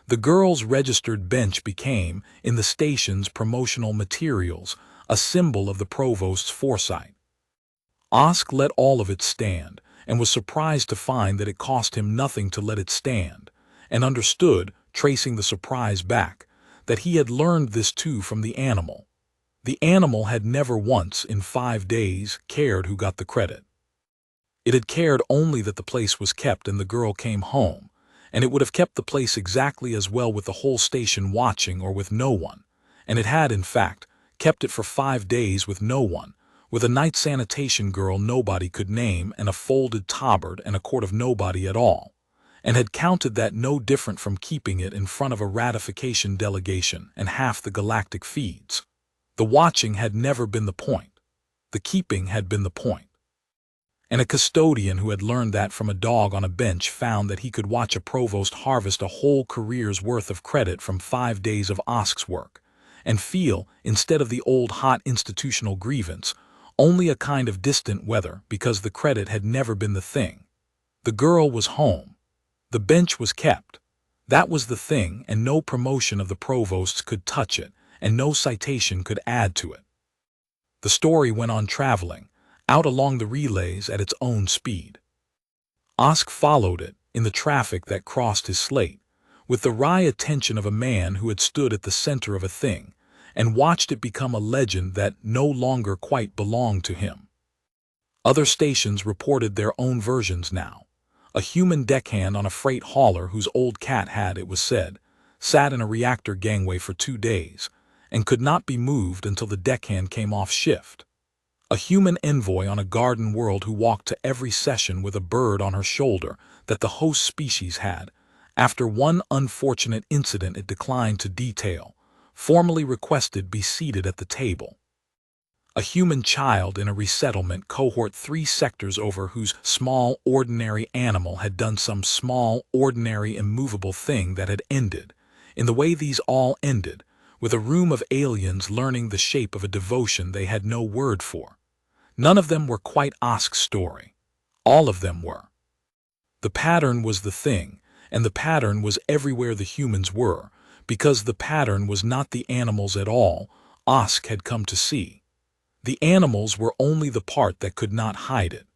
S1: The girls' registered bench became, in the station's promotional materials, a symbol of the provost's foresight. Osk let all of it stand, and was surprised to find that it cost him nothing to let it stand, and understood, tracing the surprise back, that he had learned this too from the animal. The animal had never once, in 5 days, cared who got the credit. It had cared only that the place was kept and the girl came home, and it would have kept the place exactly as well with the whole station watching or with no one, and it had, in fact, kept it for 5 days with no one, with a night sanitation girl nobody could name and a folded tabard and a court of nobody at all, and had counted that no different from keeping it in front of a ratification delegation and half the galactic feeds. The watching had never been the point. The keeping had been the point. And a custodian who had learned that from a dog on a bench found that he could watch a provost harvest a whole career's worth of credit from 5 days of Osk's work, and feel, instead of the old hot institutional grievance, only a kind of distant weather because the credit had never been the thing. The girl was home. The bench was kept. That was the thing, and no promotion of the provosts could touch it, and no citation could add to it. The story went on traveling, out along the relays at its own speed. Osk followed it, in the traffic that crossed his slate, with the wry attention of a man who had stood at the center of a thing, and watched it become a legend that no longer quite belonged to him. Other stations reported their own versions now. A human deckhand on a freight hauler whose old cat had, it was said, sat in a reactor gangway for 2 days, and could not be moved until the deckhand came off shift. A human envoy on a garden world who walked to every session with a bird on her shoulder that the host species had. After one unfortunate incident it declined to detail, formally requested be seated at the table. A human child in a resettlement cohort 3 sectors over whose small, ordinary animal had done some small, ordinary, immovable thing that had ended, in the way these all ended, with a room of aliens learning the shape of a devotion they had no word for. None of them were quite Osk's story. All of them were. The pattern was the thing, and the pattern was everywhere the humans were, because the pattern was not the animals at all Osk had come to see. The animals were only the part that could not hide it.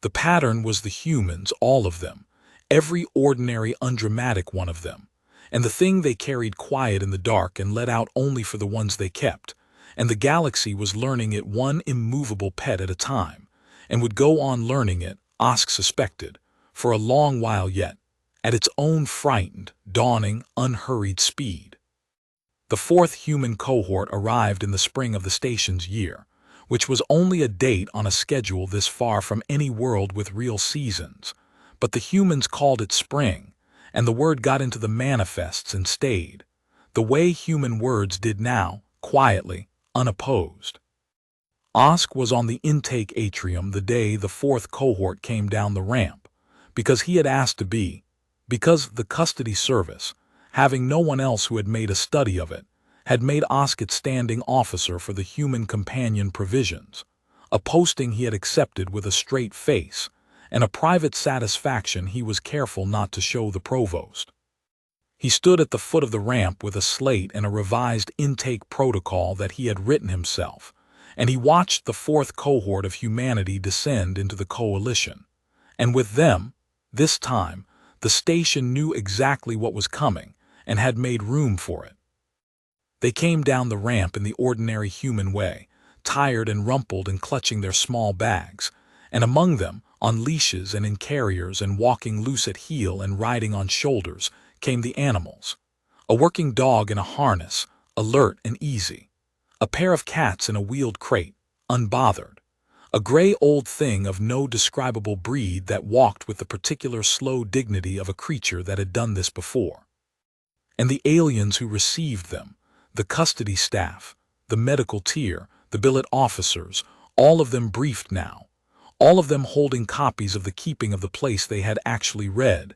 S1: The pattern was the humans, all of them, every ordinary, undramatic one of them, and the thing they carried quiet in the dark and let out only for the ones they kept, and the galaxy was learning it one immovable pet at a time, and would go on learning it, Osk suspected, for a long while yet, at its own frightened, dawning, unhurried speed. The 4th human cohort arrived in the spring of the station's year, which was only a date on a schedule this far from any world with real seasons, but the humans called it spring, and the word got into the manifests and stayed, the way human words did now, quietly, unopposed. Osk was on the intake atrium the day the 4th cohort came down the ramp, because he had asked to be, because the custody service, having no one else who had made a study of it, had made Osk its standing officer for the human companion provisions, a posting he had accepted with a straight face, and a private satisfaction he was careful not to show the provost. He stood at the foot of the ramp with a slate and a revised intake protocol that he had written himself, and he watched the 4th cohort of humanity descend into the coalition. And with them, this time, the station knew exactly what was coming and had made room for it. They came down the ramp in the ordinary human way, tired and rumpled and clutching their small bags, and among them, on leashes and in carriers and walking loose at heel and riding on shoulders, came the animals. A working dog in a harness, alert and easy. A pair of cats in a wheeled crate, unbothered. A gray old thing of no describable breed that walked with the particular slow dignity of a creature that had done this before. And the aliens who received them, the custody staff, the medical tier, the billet officers, all of them briefed now, all of them holding copies of the keeping of the place they had actually read,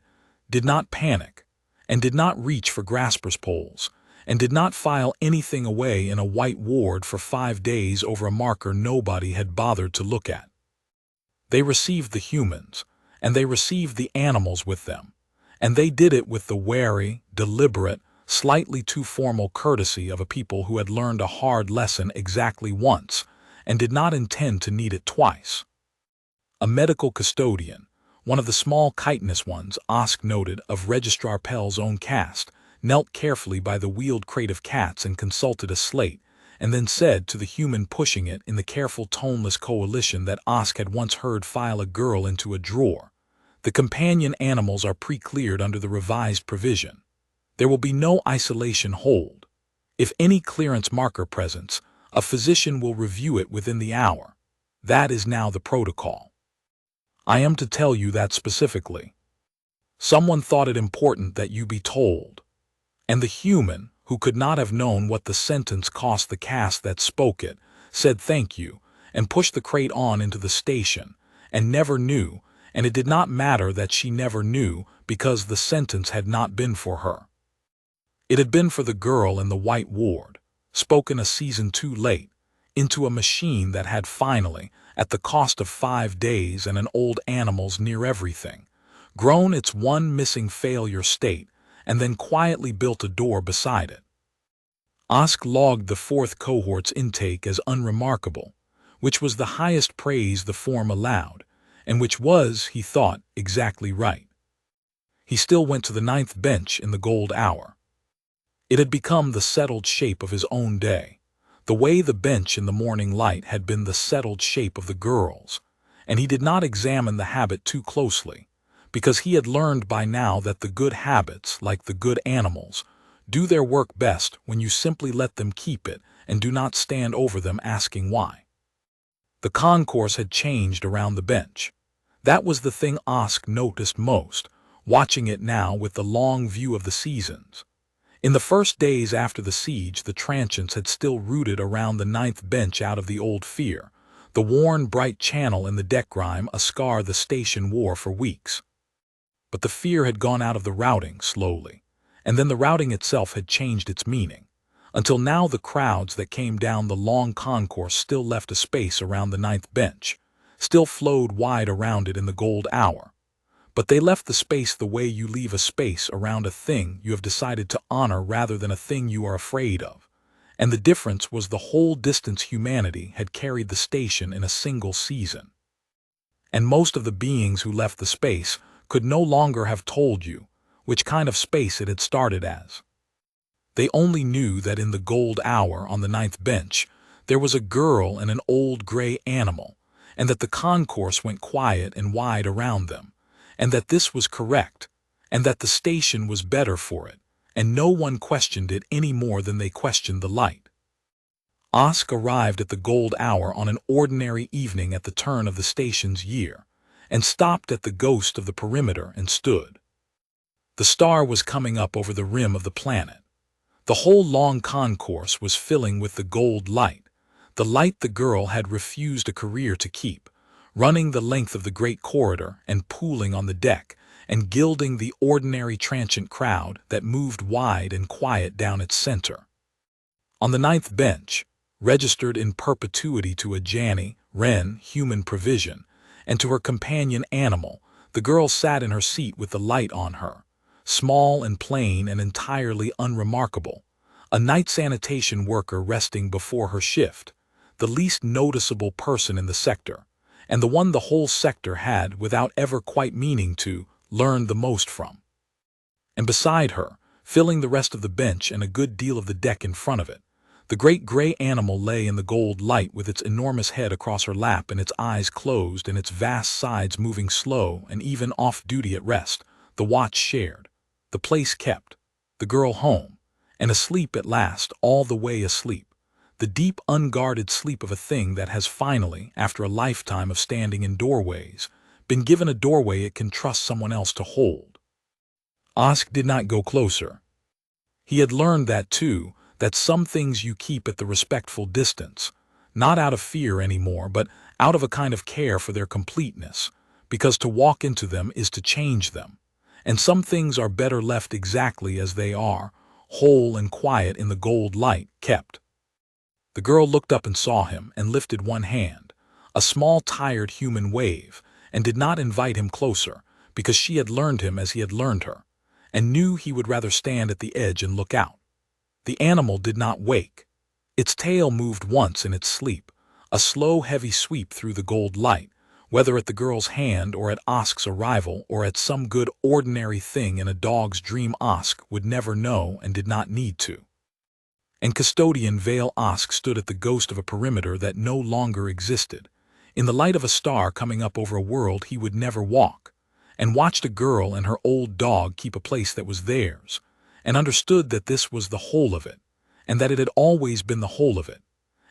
S1: did not panic, and did not reach for graspers' poles, and did not file anything away in a white ward for 5 days over a marker nobody had bothered to look at. They received the humans, and they received the animals with them, and they did it with the wary, deliberate, slightly too formal courtesy of a people who had learned a hard lesson exactly once and did not intend to need it twice. A medical custodian, one of the small chitinous ones, Osk noted, of Registrar Pell's own caste, knelt carefully by the wheeled crate of cats and consulted a slate, and then said to the human pushing it in the careful toneless coalition that Osk had once heard file a girl into a drawer, "The companion animals are pre-cleared under the revised provision. There will be no isolation hold. If any clearance marker presents, a physician will review it within the hour. That is now the protocol. I am to tell you that specifically. Someone thought it important that you be told." And the human, who could not have known what the sentence cost the caste that spoke it, said thank you, and pushed the crate on into the station, and never knew, and it did not matter that she never knew, because the sentence had not been for her. It had been for the girl in the white ward, spoken a season too late, into a machine that had finally, at the cost of 5 days and an old animal's near everything, grown its one missing failure state, and then quietly built a door beside it. Osk logged the 4th cohort's intake as unremarkable, which was the highest praise the form allowed, and which was, he thought, exactly right. He still went to the 9th bench in the gold hour. It had become the settled shape of his own day, the way the bench in the morning light had been the settled shape of the girls, and he did not examine the habit too closely, because he had learned by now that the good habits, like the good animals, do their work best when you simply let them keep it and do not stand over them asking why. The concourse had changed around the bench. That was the thing Osk noticed most, watching it now with the long view of the seasons. In the first days after the siege, the transients had still rooted around the ninth bench out of the old fear, the worn bright channel in the deck grime, a scar the station wore for weeks. But the fear had gone out of the routing slowly, and then the routing itself had changed its meaning, until now the crowds that came down the long concourse still left a space around the ninth bench, still flowed wide around it in the gold hour. But they left the space the way you leave a space around a thing you have decided to honor rather than a thing you are afraid of. And the difference was the whole distance humanity had carried the station in a single season. And most of the beings who left the space could no longer have told you which kind of space it had started as. They only knew that in the gold hour on the ninth bench there was a girl and an old gray animal, and that the concourse went quiet and wide around them, and that this was correct, and that the station was better for it, and no one questioned it any more than they questioned the light. Osk arrived at the gold hour on an ordinary evening at the turn of the station's year, and stopped at the ghost of the perimeter and stood. The star was coming up over the rim of the planet. The whole long concourse was filling with the gold light, the light the girl had refused a career to keep, running the length of the great corridor and pooling on the deck and gilding the ordinary transient crowd that moved wide and quiet down its center. On the ninth bench, registered in perpetuity to a Janny, Wren, human provision, and to her companion animal, the girl sat in her seat with the light on her, small and plain and entirely unremarkable, a night sanitation worker resting before her shift, the least noticeable person in the sector, and the one the whole sector had, without ever quite meaning to, learned the most from. And beside her, filling the rest of the bench and a good deal of the deck in front of it, the great gray animal lay in the gold light with its enormous head across her lap and its eyes closed and its vast sides moving slow and even off-duty at rest, the watch shared, the place kept, the girl home, and asleep at last, all the way asleep, the deep unguarded sleep of a thing that has finally, after a lifetime of standing in doorways, been given a doorway it can trust someone else to hold. Osk did not go closer. He had learned that too, that some things you keep at the respectful distance, not out of fear anymore, but out of a kind of care for their completeness, because to walk into them is to change them, and some things are better left exactly as they are, whole and quiet in the gold light kept. The girl looked up and saw him and lifted one hand, a small tired human wave, and did not invite him closer, because she had learned him as he had learned her, and knew he would rather stand at the edge and look out. The animal did not wake. Its tail moved once in its sleep, a slow, heavy sweep through the gold light, whether at the girl's hand or at Osk's arrival or at some good ordinary thing in a dog's dream Osk would never know and did not need to. And Custodian Vale Osk stood at the ghost of a perimeter that no longer existed, in the light of a star coming up over a world he would never walk, and watched a girl and her old dog keep a place that was theirs, and understood that this was the whole of it, and that it had always been the whole of it,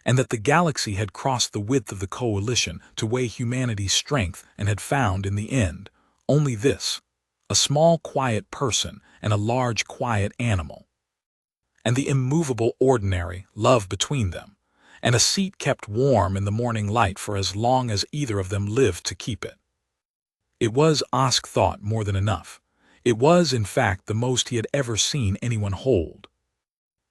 S1: and that the galaxy had crossed the width of the coalition to weigh humanity's strength and had found, in the end, only this, a small quiet person and a large quiet animal, and the immovable ordinary love between them, and a seat kept warm in the morning light for as long as either of them lived to keep it. It was, Osk thought, more than enough. It was, in fact, the most he had ever seen anyone hold.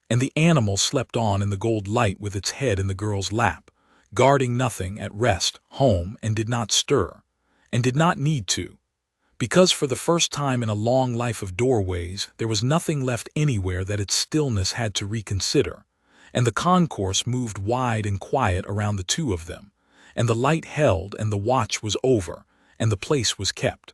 S1: And the animal slept on in the gold light with its head in the girl's lap, guarding nothing, at rest, home, and did not stir, and did not need to, because for the first time in a long life of doorways there was nothing left anywhere that its stillness had to reconsider, and the concourse moved wide and quiet around the two of them, and the light held and the watch was over, and the place was kept.